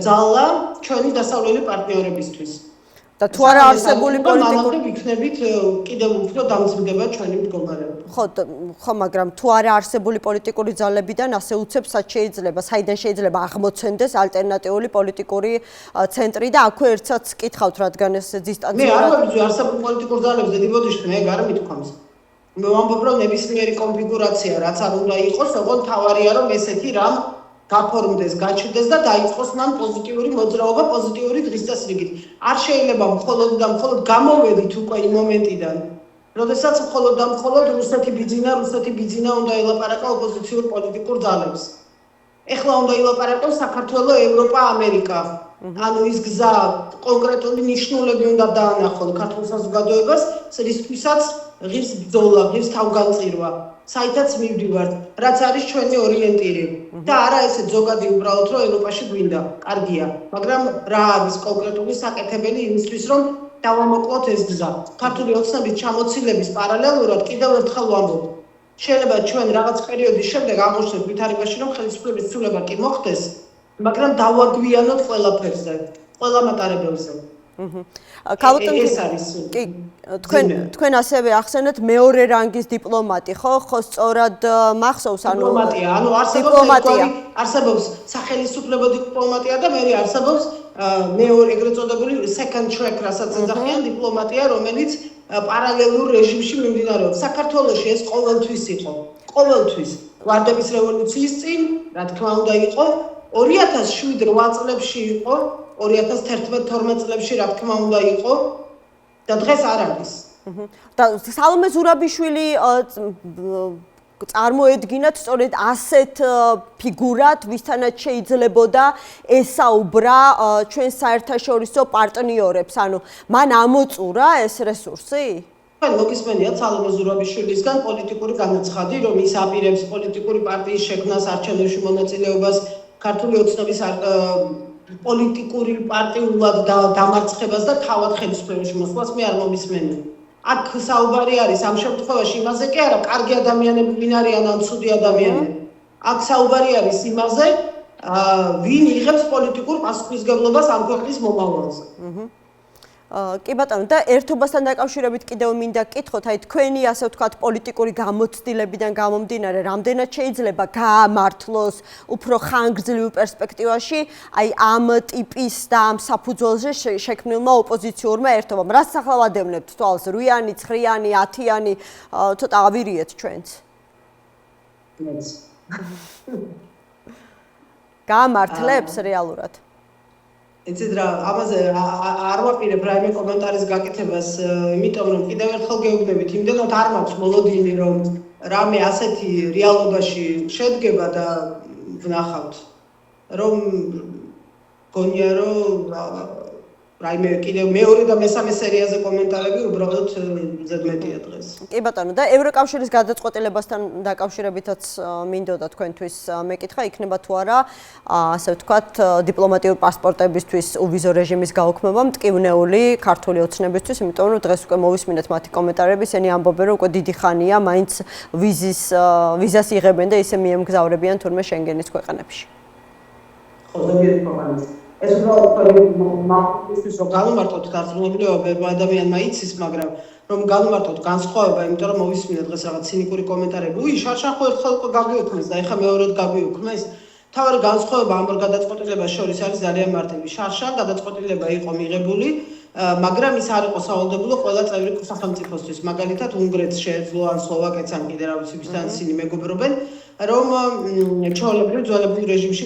ძალა ჩვენი დასავლელი პარტნიორებისთვის. და თუ არა არსებული პოლიტიკური იქნებით კიდევ უფრო დამძიმდება ჩვენი მდგომარეობა. ხო, მაგრამ თუ არა არსებული პოლიტიკური ძალებიდან ასე უცებსაც შეიძლება, საიდან შეიძლება აღმოცენდეს ალტერნატიული პოლიტიკური ცენტრი და აქვე ერთსაც კითხავთ, რადგან ეს დისტანციურად მე არ ვიბრძვი არსებულ პოლიტიკურ ძალებზე, დიბოდიშ მე გარ მithქვამს. მე ვამბობ, რომ ნებისმიერი კონფიგურაცია, რაც არ უნდა იყოს, ოღონდ თავარია, რომ ესეთი რამ გაფორმდეს, გაჩნდეს და დაიწყოს მან პოზიტიური მოძრაობა, პოზიტიური დღესდღეობით. არ შეიძლება მხოლოდ და მხოლოდ გამოვედით უკვე იმ მომენტიდან, როდესაც მხოლოდ და მხოლოდ რუსეთი ბიძინა უნდა ელაპარაკა ოპოზიციურ პოლიტიკურ ძალებს. ეხლა უნდა ილაპარაკოს საქართველო, ევროპა, ამერიკა. ანუ ის გზა კონკრეტული ნიშნულები უნდა დაანახონ ქართულ საზოგადოებას, რისთვისაც ღირს ბრძოლა, ღირს თავგანწირვა. საითაც მივდივართ, რაც არის ჩვენი ორიენტირი და არა ესე ზოგადი უბრალოდ რომ ევროპაში გვინდა, კარგია, მაგრამ რა არის კონკრეტული საკეთებელი იმისთვის რომ დავამოკლოთ ეს გზა. ქართული ოცნების ჩამოცილების პარალელურად კიდევ ერთხელ ვამბობ, შეიძლება ჩვენ რაღაც პერიოდის შემდეგ აღმოჩნდეთ ვითარებაში რომ ხელისუფლების ცვლილება კი მოხდეს, მაგრამ დავაგვიანოთ ყველაფერზე, ყველა მატარებელზე. კი, თქვენ ასევე ახსენეთ მეორე რანგის დიპლომატი, ხო? ხო, სწორად მახსოვს, დიპლომატია, არსებობს სახელისუფლებო დიპლომატია და მე არსებობს მეორე ეგრეთ წოდებული second track რასაც ეძახიან დიპლომატია, რომელიც პარალელურ რეჟიმში მიმდინარეობს. საქართველოში ეს ყოველთვის იყო. ყოველთვის. გვარდების რევოლუციის წინ, რა თქმა უნდა, იყო 2007-8 წლებში იყო, 2011-12 წლებში რა თქმა უნდა იყო და დღეს არ არის. და სალომე ზურაბიშვილი წარმოედგინათ სწორედ ასეთ ფიგურად, ვისთანაც შეიძლებოდა ესაუბრა ჩვენ საერთაშორისო პარტნიორებს, ანუ მან ამოწურა ეს რესურსი? მოგისმენიათ სალომე ზურაბიშვილისგან პოლიტიკური განაცხადი, რომ ის აპირებს პოლიტიკური პარტიის შექმნას, არჩევნებში მონაწილეობას, ქართული ოცნების პოლიტიკური პარტიულად დამარცხებას და თავად ხელისუფლებაში მოსვლას მე არ მომისმენია. აქ საუბარი არის ამ შემთხვევაში იმაზე კი არა, კარგი ადამიანები ვინ არიან ან ცუდი ადამიანები. აქ საუბარი არის იმაზე, ვინ იღებს პოლიტიკურ პასუხისმგებლობას ამ ქვეყნის მომავალზე. კი ბატონო, და ერთობასთან დაკავშირებით კიდევ მინდა გკითხოთ, აი თქვენი ასე ვთქვათ პოლიტიკური გამოცდილებიდან გამომდინარე, რამდენად შეიძლება გაამართლოს უფრო ხანგრძლივ პერსპექტივაში აი ამ ტიპის და ამ საფუძველზე შექმნილმა ოპოზიციურმა ერთობამ. რას ახლა ვადევნებთ თვალს, 8-იანი, 9-იანი, 10-იანი, ცოტა ავირიეთ ჩვენც. გაამართლებს რეალურად? იცით რა, ამაზე არ ვაპირებ რაიმე კომენტარის გაკეთებას, იმიტომ რომ კიდევ ერთხელ გეუბნებით, იმდენად არ მაქვს მოლოდინი, რომ რამე ასეთი რეალობაში შედგება და ვნახავთ, რომ გონია რომ რაიმე კიდევ მეორე და მესამე სერიაზე კომენტარები უბრალოდ ზედმეტია დღეს. კი ბატონო, და ევროკავშირის გადაწყვეტილებასთან დაკავშირებითაც მინდოდა თქვენთვის მეკითხა, იქნება თუ არა, ასე ვთქვათ, დიპლომატიურ პასპორტებისთვის უვიზო რეჟიმის გაუქმება მტკივნეული ქართული ოცნებისთვის, იმიტომ რომ დღეს უკვე მოვისმინეთ მათი კომენტარები, ისინი ამბობენ, რომ უკვე დიდი ხანია მაინც ვიზას იღებენ და ისე მიემგზავრებიან თურმე შენგენის ქვეყნებში. ხო, ზოგიერთი ქვეყანის ეს უბრალოდ მაგისტრის რომ განმარტოთ გარდაქმნილება ბევრი ადამიანმა იცის, მაგრამ რომ განმარტოთ განსხვავება, იმიტომ რომ მოვისმინეთ დღეს რაღაც ცინიკური კომენტარები. უი, შარშან ხო ერთხელ უკვე გაგვიოქმნეს და ეხლა მეორედ გაგვიოქმნეს. თავარი განსხვავება ამ ორ გადაწყვეტილებას შორის არის ძალიან მარტივი. შარშან გადაწყვეტილება იყო მიღებული, მაგრამ ის არ იყო სავალდებულო ყველა წევრი სახელმწიფოსთვის. მაგალითად, უნგრეთს შეეძლო ან სლოვაკეთს ან კიდე რა ვიცი ვისთან ისინი მეგობრობენ, რომ ჩვეულებრივ ძველებურ რეჟიმში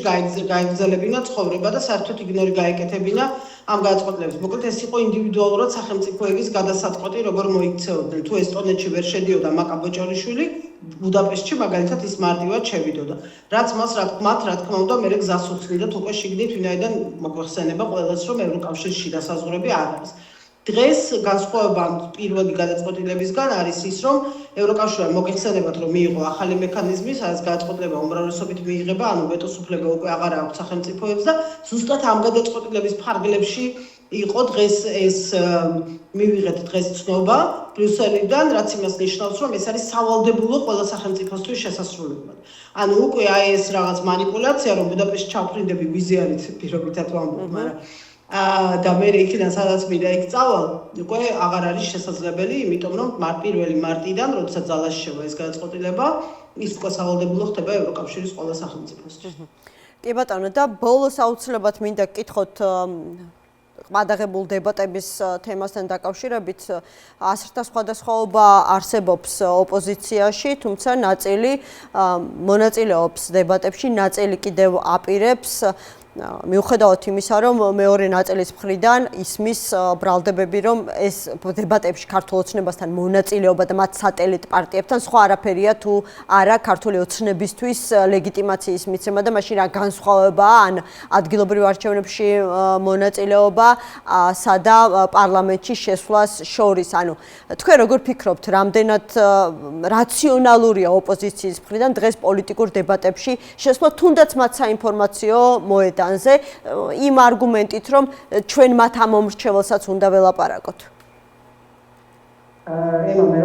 გაიგრძელებინა ცხოვრება და საერთოდ იგნორი გაეკეთებინა ამ გადაწყვეტილებას. მოკლედ ეს იყო ინდივიდუალურად სახელმწიფოების გადასაწყვეტი, როგორ მოიქცეოდნენ. თუ ესტონეთში ვერ შედიოდა მაკა ბოჭორიშვილი, ბუდაპეშტში მაგალითად ის მარტივად შევიდოდა. რაც მას რა თქმა უნდა მე გზას უხსნიდათ უკვე შიგნით, ვინაიდან მოგვეხსენება ყველას, რომ ევროკავშირში დასაზღვრები არ არის. დღეს განსხვავება პირველი გადაწყვეტილებისგან არის ის, რომ ევროკავშირმა მოგეხსენებათ, რომ მიიღო ახალი მექანიზმი, სადაც გადაწყვეტილება უმრავლესობით მიიღება, ანუ ვეტოს უფლება უკვე აღარ აქვს სახელმწიფოებს და ზუსტად ამ გადაწყვეტილების ფარგლებში იყო დღეს ეს მივიღეთ დღეს ცნობა ბრიუსელიდან, რაც იმას ნიშნავს, რომ ეს არის სავალდებულო ყველა სახელმწიფოსთვის შესასრულებლად. ანუ უკვე აი ეს რაღაც манипуляция, რომ ბუდაპეშტში ჩავფრინდები ვიზი არის პირობითად ვამბობ, მაგრამ და მე იქიდან სადაც მინდა იქ წავალ, უკვე აღარ არის შესაძლებელი, იმიტომ რომ 1 მარტიდან, როდესაც ძალაში შევა ეს გადაწყვეტილება, ის უკვე სავალდებულო ხდება ევროკავშირის ყველა სახელმწიფოსთვის. კი ბატონო, და ბოლოს აუცილებლად მინდა გკითხოთ ყმადაღებულ დებატების თემასთან დაკავშირებით, ასრთა სხვადასხვაობა არსებობს ოპოზიციაში, თუმცა ნაწილი მონაწილეობს დებატებში, ნაწილი კიდევ აპირებს მიუხედავად იმისა, რომ მეორე ნაწილის მხრიდან ისმის ბრალდებები, რომ ეს დებატებში ქართულ ოცნებასთან მონაწილეობა და მათ სატელიტ პარტიებთან სხვა არაფერია თუ არა ქართული ოცნებისთვის ლეგიტიმაციის მიცემა და მაშინ რა განსხვავებაა ან ადგილობრივ არჩევნებში მონაწილეობა სადა პარლამენტში შესვლას შორის. ანუ თქვენ როგორ ფიქრობთ, რამდენად რაციონალურია ოპოზიციის მხრიდან დღეს პოლიტიკურ დებატებში შესვლა, თუნდაც მათ საინფორმაციო მოედანზე იმ არგუმენტით, რომ ჩვენ მათ ამომრჩეველსაც უნდა ველაპარაკოთ. ეხლა მე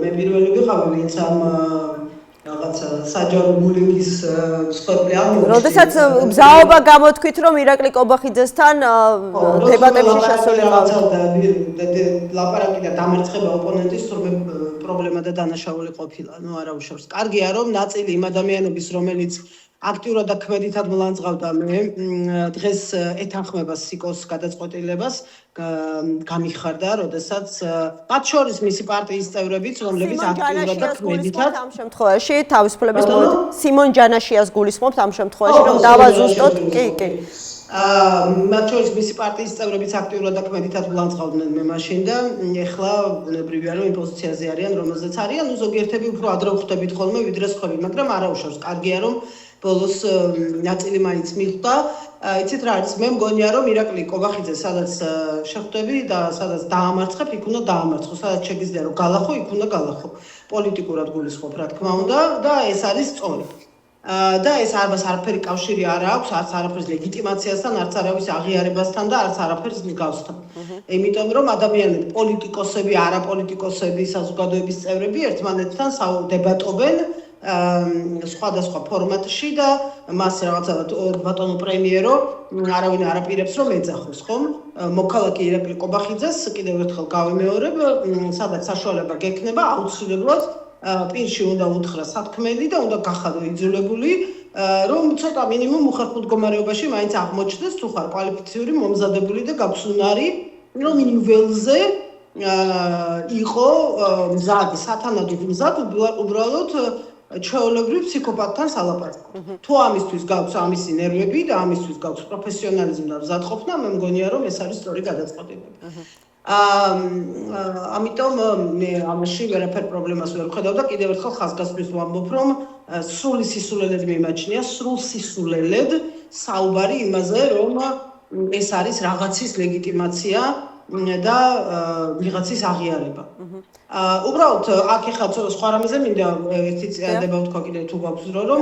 მე პირველი ვიყავი, ვინც ამ რაღაცა საჯარო ბულინგის მსხვერპლი აღმოჩნდა. როდესაც გზაობა გამოთქვით, რომ ირაკლი კობახიძესთან დებატებში შესულიყავით. ლაპარაკი და დამარცხება ოპონენტის თურმე პრობლემა და დანაშაული ყოფილა. ნუ არა უშავს. კარგია, რომ ნაწილი იმ ადამიანების, რომელიც აქტიურად და ქმედითად მლანძღავდა მე დღეს ეთანხმება სიკოს გადაწყვეტილებას გამიხარდა, როდესაც მათ შორის მისი პარტიის წევრებიც, რომლებიც აქტიურად და ქმედითად ამ შემთხვევაში თავისუფლების სიმონ ჯანაშიას გულისხმობთ ამ შემთხვევაში რომ დავაზუსტოთ, კი. მათ შორის მისი პარტიის წევრებიც აქტიურად და ქმედითად მლანძღავდნენ მე მაშინ და ეხლა ბუნებრივია რომ იმ პოზიციაზე არიან, რომელზეც არიან, ზოგიერთები უფრო ადრე ვხვდებით ხოლმე ვიდრე სხვები, მაგრამ არა უშავს. კარგია რომ ბოლოს ნაწილი მაინც მიხვდა. იცით რა არის, მე მგონია რომ ირაკლი კობახიძე სადაც შეხვდები და სადაც დაამარცხებ, იქ უნდა დაამარცხო, სადაც შეგიძლია რომ გალახო, იქ უნდა გალახო. პოლიტიკურად გულისხმობ, რა თქმა უნდა, და ეს არის სწორი. და ეს არაფერი კავშირი არ აქვს, არც არაფერს ლეგიტიმაციასთან, არც არავის აღიარებასთან და არც არაფერს მსგავსთან. იმიტომ რომ ადამიანები, პოლიტიკოსები, არაპოლიტიკოსები, საზოგადოების წევრები ერთმანეთთან დებატობენ სხვადასხვა ფორმატში და მას რაღაცა ბატონო პრემიერო არავინ არ აპირებს რომ ეძახოს, ხომ? მოქალაქე ირაკლი კობახიძეს კიდევ ერთხელ გავიმეორებ, სადაც საშუალება გექნება აუცილებლად პირში უნდა უთხრა სათქმელი და უნდა გახადო იძულებული, რომ ცოტა მინიმუმ უხერხულ მდგომარეობაში მაინც აღმოჩნდეს თუ ხარ კვალიფიციური, მომზადებული და გაქვსუნარი, რომ იმ ველზე იყო მზად, სათანადოდ მზად, უბრალოდ ჩვეულებრივ ფსიქოპათთან სალაპარაკო. თუ ამისთვის გაქვს ამისი ნერვები და ამისთვის გაქვს პროფესიონალიზმი და მზადყოფნა, მე მგონია რომ ეს არის სწორი გადაწყვეტილება. ამიტომ მე ამაში ვერაფერ პრობლემას ვერ ვხედავ და კიდევ ერთხელ ხაზგასმის ვამბობ, რომ სრული სისულელედ მიმაჩნია, სრულ სისულელედ საუბარი იმაზე, რომ ეს არის რაღაცის ლეგიტიმაცია და ვიღაცის აღიარება. უბრალოდ აქ ეხლა სხვა რამეზე მინდა ერთი წიადება ვთქვა კიდევ თუ გაქვს დრო, რომ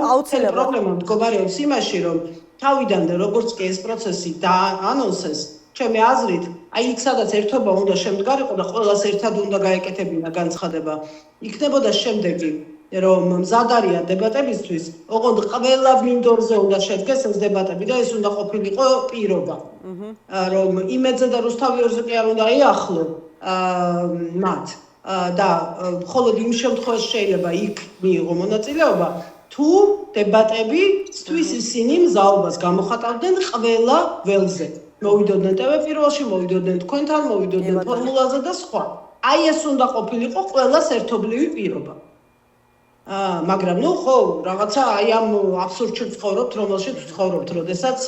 პრობლემა მდგომარეობს იმაში, რომ თავიდანვე როგორც კი ეს პროცესი დაანონსეს, ჩემი აზრით, აი იქ სადაც ერთობა უნდა შემდგარიყო და ყველას ერთად უნდა გაეკეთებინა განცხადება. იქნებოდა შემდეგი, რომ მზად არიან დებატებისთვის, ოღონდ ყველა მინდორზე უნდა შედგეს ეს დებატები და ეს უნდა ყოფილიყო პირობა. რომ იმედზე და რუსთავიორზე კი არ უნდა იახლო მათ და მხოლოდ იმ შემთხვევაში შეიძლება იქ მიიღო მონაწილეობა, თუ დებატებისთვის ისინი მზაობას გამოხატავდნენ ყველა ველზე. მოვიდოდნენ TV პირველში, მოვიდოდნენ თქვენთან, მოვიდოდნენ ფორმულაზე და სხვა. აი ეს უნდა ყოფილიყო ყველას ერთობლივი პირობა. მაგრამ ნუ ხო, რაღაცა აი ამ აბსურდში ვცხოვრობთ, რომელშიც ვცხოვრობთ, როდესაც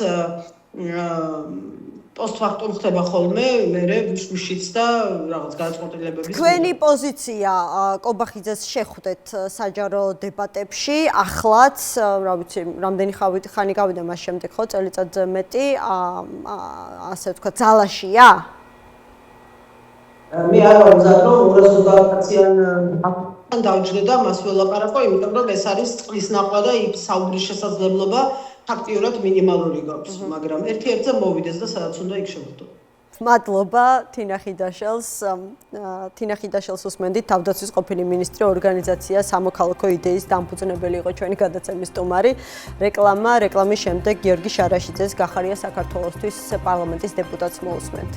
პოსტფაქტუმ ხდება ხოლმე, მერე ვიშვიშიც და რაღაც გადაწყვეტილებების. თქვენი პოზიცია კობახიძეს შეხვდეთ საჯარო დებატებში, ახლაც, რა ვიცი, რამდენი ხანი გავიდა მას შემდეგ ხო, წელიწადზე მეტი, ასე ვთქვათ, ძალაშია? მე არ ვარ მზად რომ 230-იან დავჯდე და მას ველაპარაკო, იმიტომ რომ ეს არის წყლის ნახვა და იქ საუბრის შესაძლებლობა ფაქტიურად მინიმალური გაქვს, მაგრამ ერთ-ერთზე მოვიდეს და სადაც უნდა იქ შევხვდო. მადლობა თინა ხიდაშელს უსმენდით, თავდაცვის ყოფილი მინისტრი, ორგანიზაცია სამოქალაქო იდეის დამფუძნებელი იყო ჩვენი გადაცემის სტუმარი. რეკლამის შემდეგ გიორგი შარაშიძეს გახარია საქართველოსთვის პარლამენტის დეპუტატს მოусმენთ.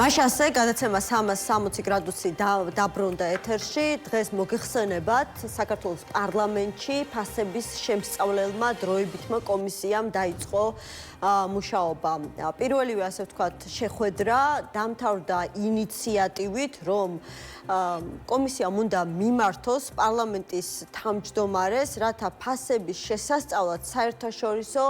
მაშასე გადაცემა 360 გრადუსი დაბრუნდა ეთერში. დღეს მოგეხსენებათ საქართველოს პარლამენტში ფასების შემსწავლელმა დროებითმა კომისიამ დაიწყო მუშაობა. პირველივე ასე ვთქვათ შეხვედრა დამთავრდა ინიციატივით, რომ კომისიამ უნდა მიმართოს პარლამენტის თავმჯდომარეს, რათა ფასების შესასწავლად საერთაშორისო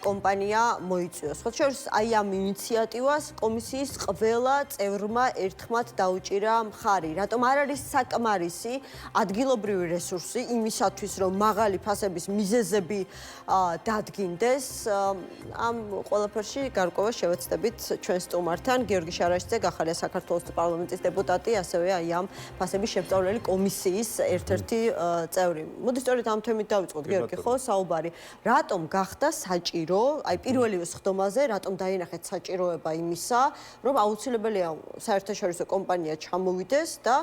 კომპანია მოიწვიოს. ხო შორის აი ამ ინიციატივას კომისიის ყველა წევრმა ერთხმად დაუჭირა მხარი. რატომ არ არის საკმარისი ადგილობრივი რესურსი იმისათვის, რომ მაღალი ფასების მიზეზები დადგინდეს? ამ ყველაფერში გარკვევა შევეცდებით ჩვენ სტუმართან. გიორგი შარაშიძე გახარია საქართველოს პარლამენტის დეპუტატი, ასევე აი ამ ფასების შემსწავლელი კომისიის ერთ-ერთი წევრი. მოდი სწორედ ამ თემით დავიწყოთ, გიორგი, ხო, საუბარი. რატომ გახდა საჭირო, აი პირველივე სხდომაზე, რატომ დაინახეთ საჭიროება იმისა, რომ აუცილებელია საერთაშორისო კომპანია ჩამოვიდეს და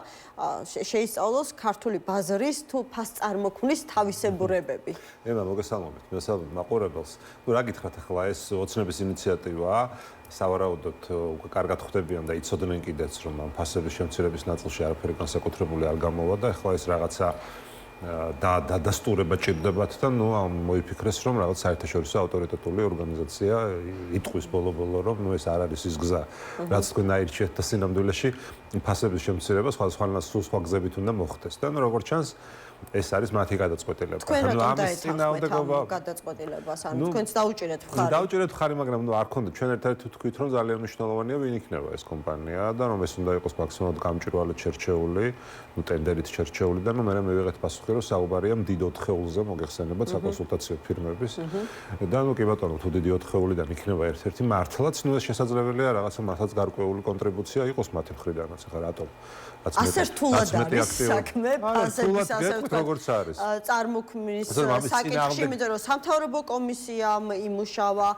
შეისწავლოს ქართული ბაზრის თუ ფასწარმოქმნის თავისებურებები. ემა მოგესალმებით, მოგესალმებით მაყურებელს. ნუ რა გითხრათ ახლა ეს ოცნების ინიციატივაა. სავარაუდოდ უკვე კარგად ხვდებიან და იცოდნენ კიდეც რომ ამ ფასების შემცირების ნაწილში არაფერი განსაკუთრებული არ გამოვა და ახლა ეს რაღაცა დადასტურება ჭირდებათ და ნუ მოიფიქრეს რომ რაღაც საერთაშორისო ავტორიტეტული ორგანიზაცია იტყვის ბოლო-ბოლო რომ ნუ ეს არ არის ის გზა რაც თქვენ აირჩიეთ და სინამდვილეში ფასების შემცირება სხვა გზებით უნდა მოხდეს და ნუ როგორც ჩანს ეს არის მათი გადაწყვეტილება. თქვენ რატომ დაეთანხმება გადაწყვეტილებას? ანუ თქვენც დაუჭირეთ მხარი. დაუჭირეთ მხარი, მაგრამ ნუ არ ქონდა ჩვენ ერთ-ერთი თქვით რომ ძალიან მნიშვნელოვანია ვინ იქნება ეს კომპანია და რომ ეს უნდა იყოს მაქსიმალურად გამჭვირვალედ შერჩეული, ნუ ტენდერით შერჩეული და ნუ მე მივიღეთ პასუხი რომ საუბარია დიდ 4-ზე მოგეხსენებათ საკონსულტაციო ფირმების. და ნუ კი ბატონო თუ დიდი 4-დან იქნება ერთ-ერთი მართლაც, ნუ ეს შესაძლებელია რაღაცა მართლაც გარკვეული კონტრიბუცია იყოს მათი მხრიდანაც. ახლა რატომ? ასე რთულად არის საქმე, ფასების ასე როგორც არის. წარმოქმნის საკითხში, იმიტომ რომ სამთავრობო კომისიამ იმუშავა,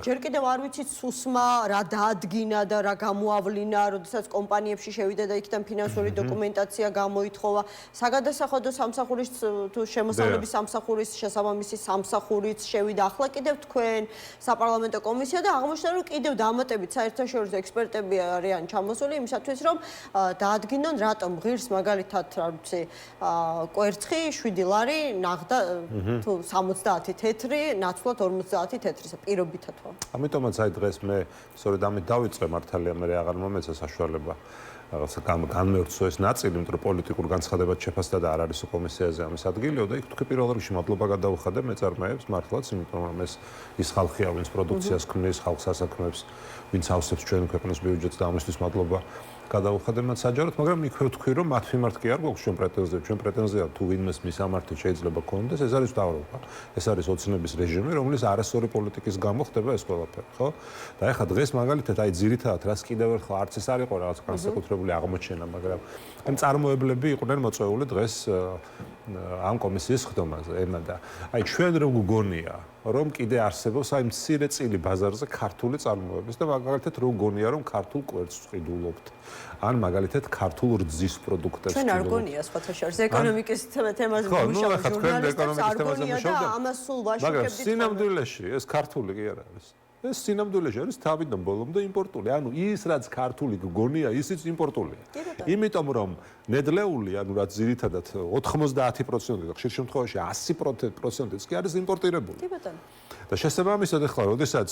ჯერ კიდევ არ ვიცით სუსმა რა დაადგინა და რა გამოავლინა, როდესაც კომპანიებში შევიდა და იქიდან ფინანსური დოკუმენტაცია გამოითხოვა, საგადასახადო სამსახურის თუ შემოსავლების სამსახურის შესაბამისი სამსახურიც შევიდა, ახლა კიდევ თქვენ საპარლამენტო კომისია და აღმოჩნდა რომ კიდევ დამატებით საერთაშორისო ექსპერტები არიან ჩამოსული იმისათვის რომ დაადგინონ რატომ ღირს მაგალითად რა ვიცი კვერცხი 7 ლარი ნახდა თუ 70 თეთრი ნაცვლად 50 თეთრისა პირობითად ვარ. ამიტომაც აი დღეს მე სწორედ ამით დავიწყე მართალია მე აღარ მომეცა საშუალება რაღაცა განმეორცო ეს ნაწილი, იმიტომ რომ პოლიტიკურ განცხადებად შეფასდა და არ არის კომისიაზე ამის ადგილიო და იქ თქვი პირველ რიგში მადლობა გადავუხადე მეწარმეებს მართლაც, იმიტომ რომ ეს ის ხალხია, ვინც პროდუქციას ქმნის, ხალხს ასაქმებს, ვინც ავსებს ჩვენ ქვეყნის ბიუჯეტს და ამისთვის მადლობა გადავუხადე მათ საჯაროდ, მაგრამ იქვე ვთქვი რომ მათ მიმართ კი არ გვაქვს ჩვენ პრეტენზიები, ჩვენ პრეტენზია თუ ვინმეს მისამართი შეიძლება გქონდეს, ეს არის მთავრობა. ეს არის ოცნების რეჟიმი, რომლის არასწორი პოლიტიკის გამო ხდება ეს ყველაფერი, ხო? და ეხლა დღეს მაგალითად აი ძირითადად რაც კიდევ ერთხელ არც ეს არ იყო რაღაც განსაკუთრებული აღმოჩენა, მაგრამ ამ წარმოებლები იყვნენ მოწვეული დღეს ამ კომისიის ხდომაზე, ემა და აი ჩვენ რო გგონია რომ კიდე არსებობს აი მცირე წილი ბაზარზე ქართული წარმოების და მაგალითად რო გგონია რომ ქართულ კვერცხს ვყიდულობთ ან მაგალითად ქართულ რძის პროდუქტებს ჩვენ არ გონია სხვათა შორის ეკონომიკის თემაზე მუშაობთ ჟურნალისტებს არ გონია და ამას სულ ვაშუქებთ მაგრამ სინამდვილეში ეს ქართული კი არ არის ეს სინამდვილეში არის თავიდან ბოლომდე იმპორტული ანუ ის რაც ქართული გგონია ისიც იმპორტულია იმიტომ რომ ნედლეული ანუ რაც ძირითადად 90% და ხშირ შემთხვევაში 100%-იც კი არის იმპორტირებული კი ბატონო და შესაბამისად ახლა როდესაც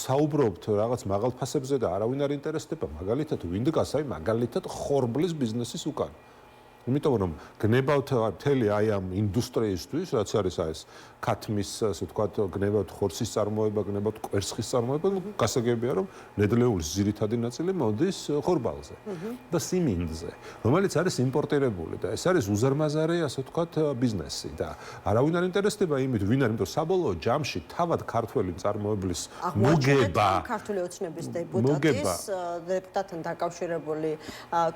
საუბრობთ რაღაც მაღალ ფასებზე და არავინ არ ინტერესდება მაგალითად ვინ დგას აი მაგალითად ხორბლის ბიზნესის უკან იმიტომ რომ გნებავთ მთელი აი ამ ინდუსტრიისთვის რაც არის აი ეს ქათმის ასე ვთქვათ გნებავთ ხორცის წარმოება გნებავთ კვერცხის წარმოება გასაგებია რომ ნედლეულის ძირითადი ნაწილი მოდის ხორბალზე და სიმინდზე რომელიც არის იმპორტირებული და ეს არის უზარმაზარი ასე ვთქვათ ბიზნესი და არავინ არ ინტერესდება იმით ვინ არის იმიტომ საბოლოო ჯამში თავად ქართველი წარმოებლის მოგება ქართული ოცნების დეპუტატთან დაკავშირებული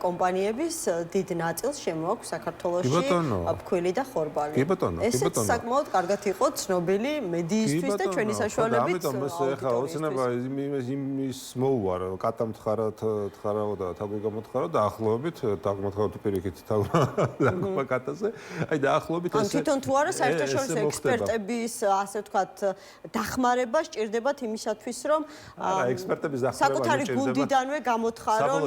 კომპანიების დიდ ნაწილს მოაქვს საქართველოში ფქვილი და ხორბალი. ესეც საკმაოდ კარგად იყო ცნობილი მედიისთვის და ჩვენი საშუალებით. ამიტომ ეს ახლა ოცნება იმის მოუვარ კატამ თხარავ და თაგვი გამოთხარავ და ახლობით თაგმოთხარავ თუ პირიქით თაგმა კატაზე. აი დაახლოებით ეს თვითონ თუ არა საერთაშორისო ექსპერტების ასე ვთქვათ დახმარება სჭირდებათ იმისათვის რომ ექსპერტების დახმარება საკუთარი გუნდიდანვე გამოთხარონ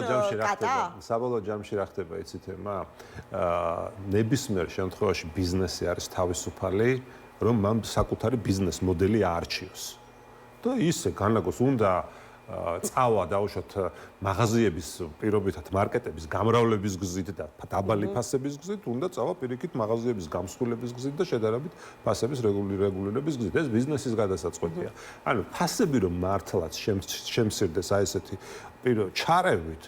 კატა. საბოლოო ჯამში რა ხდება იცით ema ნებისმიერ შემთხვევაში ბიზნესი არის თავისუფალი, რომ მან საკუთარი ბიზნეს მოდელი აარჩიოს. და ისე განაგოს უნდა წავა დაუშვათ მაღაზიების პირობითად მარკეტების გამრავლების გზით და დაბალი ფასების გზით, უნდა წავა პირიქით მაღაზიების გამსხვილების გზით და შედარებით ფასების რეგულირების გზით. ეს ბიზნესის გადასაწყვეტია. ანუ ფასები რომ მართლაც შემცირდეს აი ესეთი ჩარევით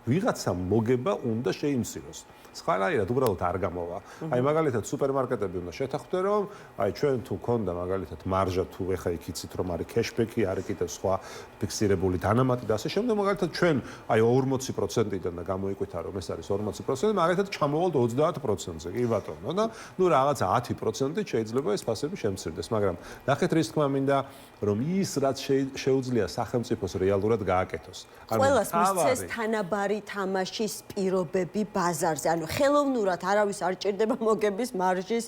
ვიღაცა მოგება უნდა შეიმციროს. სხვანაირად უბრალოდ არ გამოვა. აი მაგალითად სუპერმარკეტები უნდა შეთანხმდე რომ აი ჩვენ თუ ქონდა მაგალითად მარჟა თუ ეხა იქ იცით რომ არის კეშბექი, არის კიდევ სხვა ფიქსირებული დანამატი და ასე შემდეგ მაგალითად ჩვენ აი 40%-დან და გამოიკვეთა რომ ეს არის 40%, მაგალითად ჩამოვალთ 30%-ზე, კი ბატონო და ნუ რაღაცა 10%-ით შეიძლება ეს ფასები შემცირდეს, მაგრამ ნახეთ რის თქმა მინდა რომ ის რაც შეუძლია სახელმწიფოს რეალურად გააკეთოს. ყველას მისცეს თანაბარი თამაშის პირობები ბაზარზე. ანუ ხელოვნურად არავის არ ჭირდება მოგების მარჟის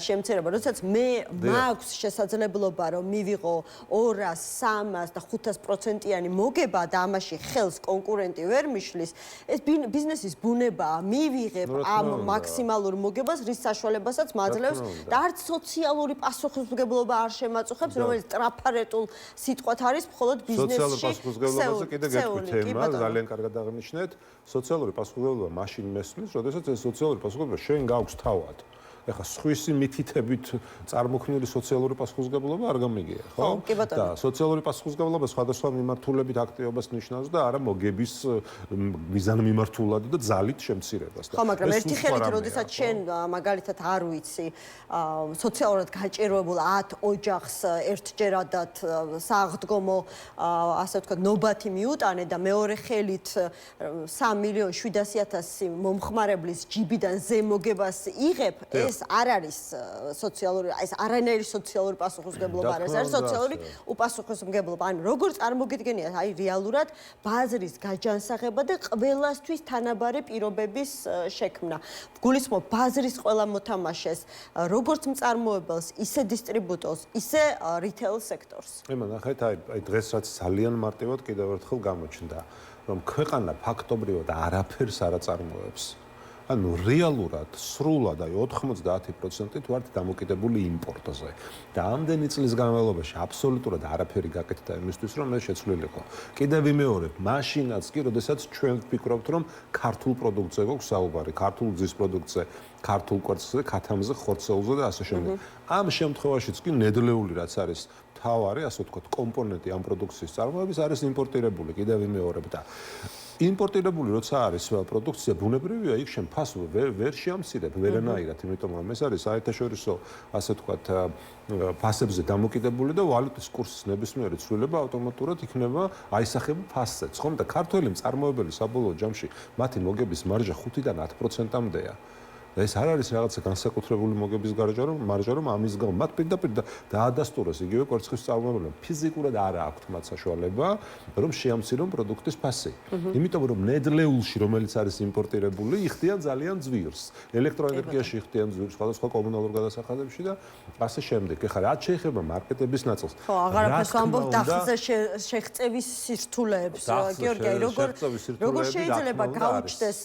შემცირება. როდესაც მე მაქვს შესაძლებლობა რომ მივიღო 200, 300 და 500%-იანი მოგება და ამაში ხელს კონკურენტი ვერ მიშლის, ეს ბიზნესის ბუნებაა. მივიღებ ამ მაქსიმალურ მოგებას, რის საშუალებასაც მაძლევს და არც სოციალური პასუხისმგებლობა არ შემაწუხებს, რომელიც ტრაფარეტულ სიტყვათ არის მხოლოდ ბიზნესში. სოციალური პასუხისმგებლობაზე კიდე გეტყვით თემა, ძალიან კარგად აღნიშნეთ. სოციალური პასუხისმგებლობა მაშინ მესმის, როდესაც ეს სოციალური პასუხისმგებლობა შენ გაქვს თავად. ეხა სხვისი მითითებით წარმოქმნილი სოციალური პასუხისმგებლობა არ გამიგია, ხო? და სოციალური პასუხისმგებლობა სხვადასხვა მიმართულებით აქტივობას ნიშნავს და არა მოგების მიზანმიმართულად და ძალით შემცირებას. ხო, მაგრამ ერთი ხელით, როდესაც შენ მაგალითად არ ვიცი, სოციალურად გაჭირვებულ 10 ოჯახს ერთჯერადად საღდგომო, ასე ვთქვათ, ნობათი მიუტანე და მეორე ხელით 3,700,000 მომხმარებლის ჯიბიდან ზემოგებას იღებ, ეს არ არის სოციალური, ეს არანაირი სოციალური პასუხისმგებლობა არ არის, სოციალური უპასუხისმგებლობა. ანუ როგორ წარმოგიდგენიათ, აი რეალურად ბაზრის გაჯანსაღება და ყველასთვის თანაბარი პირობების შექმნა. გულისხმობ ბაზრის ყველა მოთამაშეს, როგორც მწარმოებელს, ისე დისტრიბუტორს, ისე რიტეილ სექტორს. ნახეთ, აი დღეს რაც ძალიან მარტივად კიდევ ერთხელ გამოჩნდა, რომ ქვეყანა ფაქტობრივად არაფერს არ აწარმოებს. ანუ რეალურად სრულად აი 90% ვართ დამოკიდებული იმპორტზე და ამდენი წლის განმავლობაში აბსოლუტურად არაფერი გაკეთდა იმისთვის რომ ეს შეცვლილიყო. კიდევ ვიმეორებ, მაშინაც კი, როდესაც ჩვენ ვფიქრობთ რომ ქართულ პროდუქტზე გვაქვს საუბარი, ქართულ გზის პროდუქტზე, ქართულ კვერცხზე, ქათამზე, ხორცეულზე და ასე შემდეგ. ამ შემთხვევაშიც კი ნედლეული რაც არის თავარი, ასე ვთქვათ, კომპონენტი ამ პროდუქციის წარმოების არის იმპორტირებული, კიდევ ვიმეორებ და იმპორტირებული როცა არის პროდუქცია ბუნებრივია, იქ შენ ფასს ვერ შეამცირებ ვერანაირად, იმიტომ რომ ეს არის საერთაშორისო, ასე ვთქვათ, ფასებზე დამოკიდებული და ვალუტის კურსის ნებისმიერი ცვლილება ავტომატურად იქნება აისახება ფასზეც, ხომ და ქართველი მწარმოებელი საბოლოო ჯამში მათი მოგების მარჟა 5-დან 10%-მდეა. ეს არ არის რაღაცა განსაკუთრებული მოგების მარჟა, რომ ამის გამო მათ პირდაპირ დაადასტუროს იგივე კვერცხის წარმოებამ. ფიზიკურად არ აქვთ მათ საშუალება, რომ შეამცირონ პროდუქტის ფასი. იმიტომ რომ ნედლეულში, რომელიც არის იმპორტირებული, იხდიან ძალიან ძვირს. ელექტროენერგიაში იხდიან ძვირს, სხვადასხვა კომუნალურ გადასახადებში და ასე შემდეგ. ეხლა რაც შეეხება მარკეტების ნაწილს. ხო, აღარაფერს ვამბობ დახზე შეღწევის სირთულეებს. გიორგი, როგორ შეიძლება გაუჩნდეს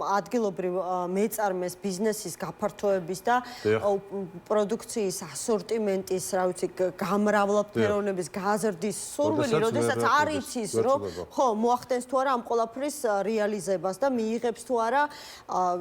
ადგილობრივ მეწარმეს ბიზნესის გაფართოების და პროდუქციის ასორტიმენტის, რა ვიცი, გამრავლობფეროვნების გაზრდის სურვილი, როდესაც არ იცის, რომ ხო, მოახდენს თუ არა ამ ყველაფრის რეალიზებას და მიიღებს თუ არა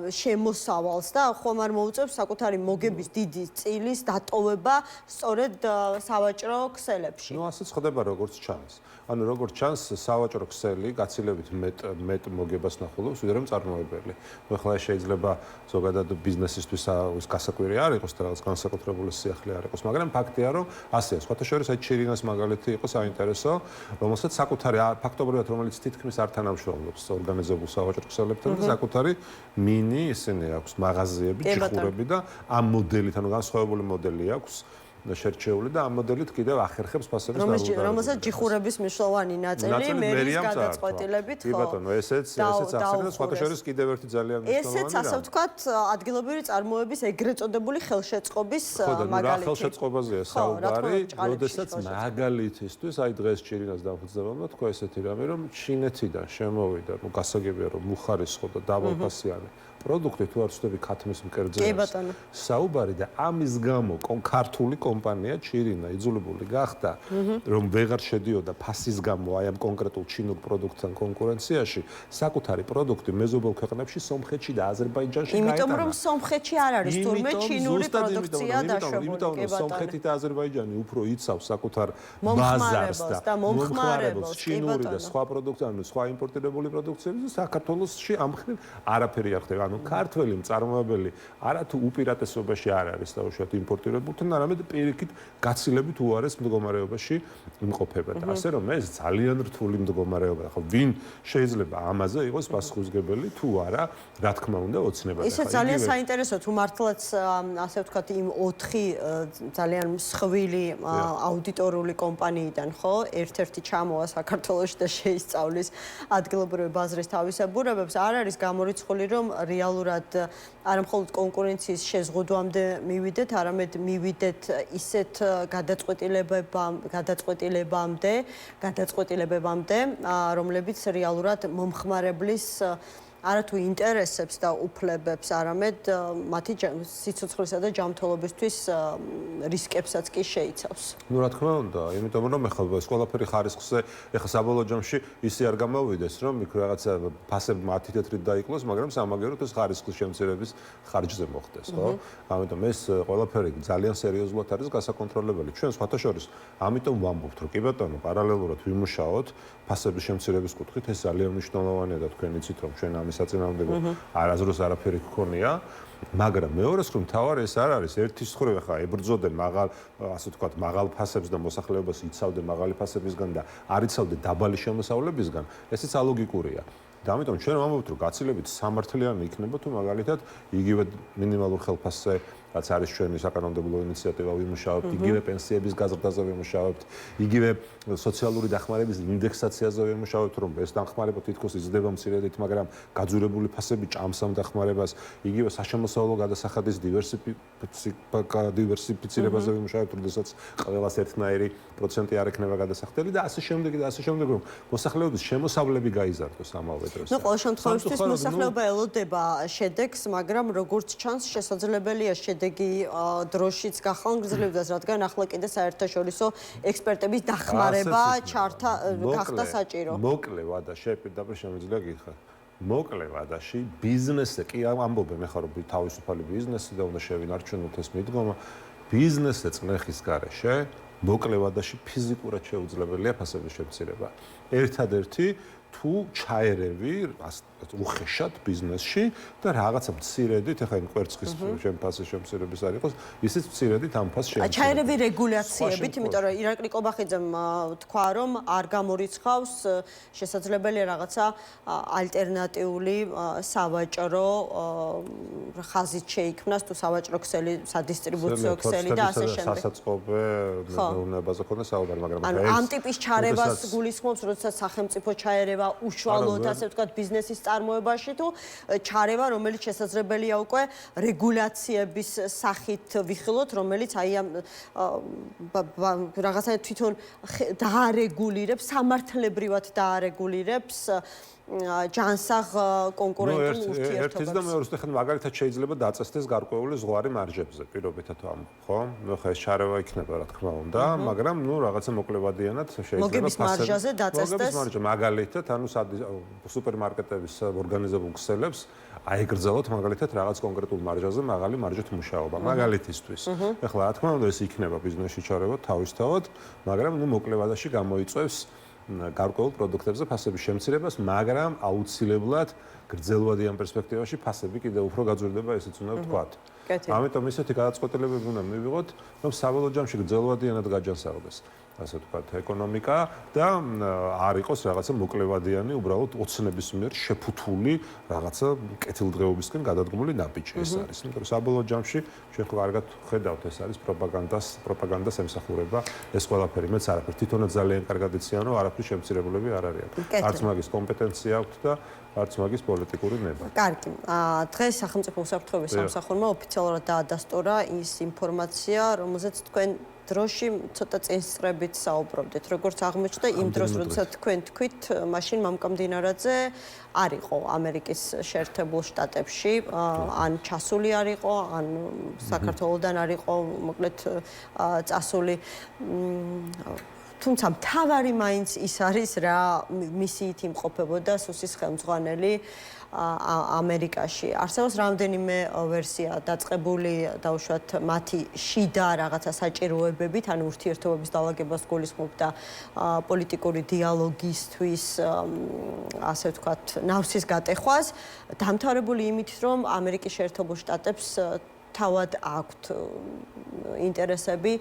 შემოსავალს და ხომ არ მოუწევს საკუთარი მოგების დიდი წილის დატოვება სწორედ სავაჭრო ქსელებში. ნუ ასეც ხდება როგორც ჩანს. ანუ როგორც ჩანს, სავაჭრო ქსელი გაცილებით მეტ მოგებას ნახულობს, ვიდრე მწარმოებელი. ახლა შეიძლება ზოგადად ბიზნესისთვის ის გასაკვირი არ იყოს და რაღაც განსაკუთრებული სიახლე არ იყოს, მაგრამ ფაქტია, რომ ასეა. სხვათა შორის აი ჩირინას მაგალითი იყო საინტერესო, რომელსაც საკუთარი ფაქტობრივად რომელიც თითქმის არ თანამშრომლობს ორგანიზებულ სავაჭრო ქსელებთან და საკუთარი მინი ისინი აქვს მაღაზიები, ჯიხურები და ამ მოდელით, ანუ განსხვავებული მოდელი აქვს. შერჩეული და ამ მოდელით კიდევ ახერხებს ფასების დაუბრუნებას. რომელსაც ჯიხურების მნიშვნელოვანი ნაწილი მერის გადაწყვეტილებით, ხო. კი ბატონო, ესეც ახსენე და სხვათა შორის კიდევ ერთი ძალიან მნიშვნელოვანი. ესეც ასე ვთქვათ, ადგილობრივი წარმოების ეგრეთ წოდებული ხელშეწყობის მაგალითი. ხელშეწყობაზეა საუბარი, როდესაც მაგალითისთვის, აი დღეს ჩირინას დამფუძნებელმა თქვა ესეთი რამე, რომ ჩინეთიდან შემოვიდა, ნუ გასაგებია რომ მუხარისხო და დაბალფასიანი პროდუქტი თუ არ ვცდები ქათმის მკერდზე კი, არის ბატონო. საუბარი და ამის გამო ქართული კომპანია ჩირინა იძულებული გახდა რომ ვეღარ შედიოდა ფასის გამო აი ამ კონკრეტულ ჩინურ პროდუქტთან კონკურენციაში საკუთარი პროდუქტი მეზობელ ქვეყნებში სომხეთში და აზერბაიჯანში გაეტანა. იმიტომ რომ სომხეთში არ არის თურმე ჩინური პროდუქცია დაშვებული. იმიტომ რომ სომხეთი და აზერბაიჯანი უფრო იცავს საკუთარ მომხმარებელს ბაზარს და მომხმარებელს, კი, ჩინური და ბატონო. სხვა პროდუქცია, ანუ სხვა იმპორტირებული პროდუქციები და საქართველოსში ამ ხრივ არაფერი არ ხდება. ანუ ქართველი მწარმოებელი არათუ უპირატესობაში არ არის დაუშვათ იმპორტირებულთან, არამედ პირიქით გაცილებით უარეს მდგომარეობაში იმყოფება. და ასე რომ ეს ძალიან რთული მდგომარეობაა. ხო, ვინ შეიძლება ამაზე იყოს პასუხისმგებელი თუ არა, რა თქმა უნდა, ოცნებად. ისე ძალიან საინტერესო თუ მართლაც ასე ვთქვათ იმ 4 ძალიან მსხვილი აუდიტორული კომპანიიდან ხო ერთ-ერთი ჩამოვა საქართველოში და შეისწავლის ადგილობრივი ბაზრის თავისებურებებს არ არის გამორიცხული რომ რეალურად არა მხოლოდ კონკურენციის შეზღუდვამდე მივიდეთ, არამედ მივიდეთ ისეთ გადაწყვეტილებებამდე, რომლებიც რეალურად მომხმარებლის არათუ ინტერესებს და უფლებებს, არამედ მათი სიცოცხლისა და ჯანმრთელობისთვის რისკებსაც კი შეიცავს. ნუ რა თქმა უნდა, იმიტომ რომ ეხლა ეს ყველაფერი ხარისხზე, ეხლა საბოლოო ჯამში ისე არ გამოვიდეს, რომ იქ რაღაცა ფასები 10 თეთრით დაიკლოს, მაგრამ სამაგეროთ ეს ხარისხის შემცირების ხარჯზე მოხდეს, ხო? ამიტომ ეს ყველაფერი ძალიან სერიოზულად არის გასაკონტროლებელი. ჩვენ სხვათა შორის, ამიტომ ვამბობთ, რომ კი ბატონო, პარალელურად ვიმუშაოთ ფასების შემცირების კუთხით, ეს ძალიან მნიშვნელოვანია და თქვენ იცით, რომ ჩვენ ამის საწინააღმდეგო არასდროს არაფერი გქონია, მაგრამ მეორე მხრივ თავარი ეს არ არის ერთის მხრივ ხა ებრძოდე მაღალ ასე ვთქვათ მაღალ ფასებს და მოსახლეობას იცავდე მაღალი ფასებისგან და არ იცავდე დაბალი შემოსავლებისგან, ესეც ალოგიკურია. და ამიტომ ჩვენ ვამბობთ, რომ გაცილებით სამართლიანი იქნება თუ მაგალითად იგივე მინიმალურ ხელფასზე რაც არის ჩვენი საკანონმდებლო ინიციატივა ვიმუშავებთ, იგივე პენსიების გაზრდაზე ვიმუშავებთ, იგივე სოციალური დახმარების ინდექსაციაზე ვიმუშავებთ, რომ ეს დახმარება თითქოს იზრდება მცირედით, მაგრამ გაძურებული ფასები ჭამს ამ დახმარებას, იგივე საშემოსავლო გადასახადის დივერსიფიცირებაზე ვიმუშავებთ, როდესაც ყველას ერთნაირი პროცენტი არ ექნება გადასახდელი და ასე შემდეგ, რომ მოსახლეობის შემოსავლები გაიზარდოს ამავე დროს. ნუ ყოველ შემთხვევაში მოსახლეობა ელოდება შედეგს, მაგრამ როგორც ჩანს შესაძლებელია შედეგი დროშიც გახანგრძლივდეს, რადგან ახლა კიდე საერთაშორისო ექსპერტების დახმარება ჩართა გახდა საჭირო. მოკლე ვადაში პირდაპირ შემიძლია გითხრათ. მოკლე ვადაში ბიზნესზე კი ამბობენ ახლა რომ თავისუფალი ბიზნესი და უნდა შევინარჩუნოთ ეს მიდგომა. ბიზნესზე წნეხის გარეშე მოკლე ვადაში ფიზიკურად შეუძლებელია ფასების შემცირება. ერთადერთი თუ ჩაერევი უხეშად ბიზნესში და რაღაცა მცირედით, ახლა იმ კვერცხის ფასის შემცირების არ იყოს, ისიც მცირედით ამ ფასს შემცირება. ჩაერევი რეგულაციებით, იმიტომ რომ ირაკლი კობახიძემ თქვა, რომ არ გამორიცხავს შესაძლებელია რაღაცა ალტერნატიული სავაჭრო ხაზით შეიქმნას, თუ სავაჭრო ქსელი, სადისტრიბუციო ქსელი და ასე შემდეგ. სასაწყობე მეურნეობაზე ქონდა საუბარი, მაგრამ ამ ტიპის ჩარევას გულისხმობს, როდესაც სახელმწიფო ჩაერევა უშუალოდ ასე ვთქვათ ბიზნესის წარმოებაში თუ ჩარევა, რომელიც შესაძლებელია უკვე რეგულაციების სახით ვიხილოთ, რომელიც აი ამ რაღაცა თვითონ დაარეგულირებს, სამართლებრივად დაარეგულირებს ჯანსაღ კონკურენტულ ურთიერთობებს. ერთიც და მეორეც ხან მაგალითად შეიძლება დაწესდეს გარკვეული ზღვარი მარჟებზე, პირობითად ამ, ხო? ნუ ხა ეს ჩარევა იქნება, რა თქმა უნდა, მაგრამ ნუ რაღაცა მოკლევადიანად შეიძლება მოგების მარჟაზე დაწესდეს. მოგების მარჟა მაგალითად, ანუ სუპერმარკეტების ორგანიზებულ ქსელებს აიგრძელოთ მაგალითად რაღაც კონკრეტულ მარჟაზე მაღალი მარჟით მუშაობა, მაგალითისთვის. ეხლა რა თქმა უნდა ეს იქნება ბიზნესში ჩარევა თავისთავად, მაგრამ ნუ მოკლევადაში გამოიწვევს გარკვეულ პროდუქტებზე ფასების შემცირებას, მაგრამ აუცილებლად გრძელვადიან პერსპექტივაში ფასები კიდევ უფრო გაძვირდება, ესეც უნდა ვთქვათ. ამიტომ ისეთი გადაწყვეტილებები უნდა მივიღოთ, რომ საბოლოო ჯამში გრძელვადიანად გაჯანსაღდეს, ასე ვთქვათ, ეკონომიკა და არ იყოს რაღაცა მოკლევადიანი, უბრალოდ ოცნების მიერ შეფუთული რაღაცა კეთილდღეობისკენ გადადგმული ნაბიჯი ეს არის. იმიტომ რომ საბოლოო ჯამში ჩვენ ხო კარგად ხედავთ, ეს არის პროპაგანდას ემსახურება ეს ყველაფერი. მეც არაფერ თვითონაც ძალიან კარგად იციან, რომ არაფრის შემცირებულები არ არიან. არც მაგის კომპეტენცია აქვს და არც მაგის პოლიტიკური ნება. კარგი. დღეს სახელმწიფო უსაფრთხოების სამსახურმა ოფიციალურად დაადასტურა ის ინფორმაცია, რომელზეც თქვენ დროში ცოტა წინსწრებით საუბრობდით, როგორც აღმოჩნდა იმ დროს, როდესაც თქვენ თქვით, მაშინ მამკამდინარაძე არ იყო ამერიკის შეერთებულ შტატებში, ან ჩასული არ იყო, ან საქართველოსდან არ იყო, მოკლედ წასული. თუმცა მთავარი მაინც ის არის, რა მისიით იმყოფებოდა სუსის ხელმძღვანელი ამერიკაში. არსებობს რამდენიმე ვერსია დაწყებული დაუშვათ მათი შიდა რაღაცა საჭიროებებით, ანუ ურთიერთობების დაალაგებას გულისხმობდა პოლიტიკური დიალოგისთვის, ასე ვთქვათ, ნავსის გატეხვას, დამთავრებული იმით, რომ ამერიკის შეერთებულ შტატებს თავად აქვთ ინტერესები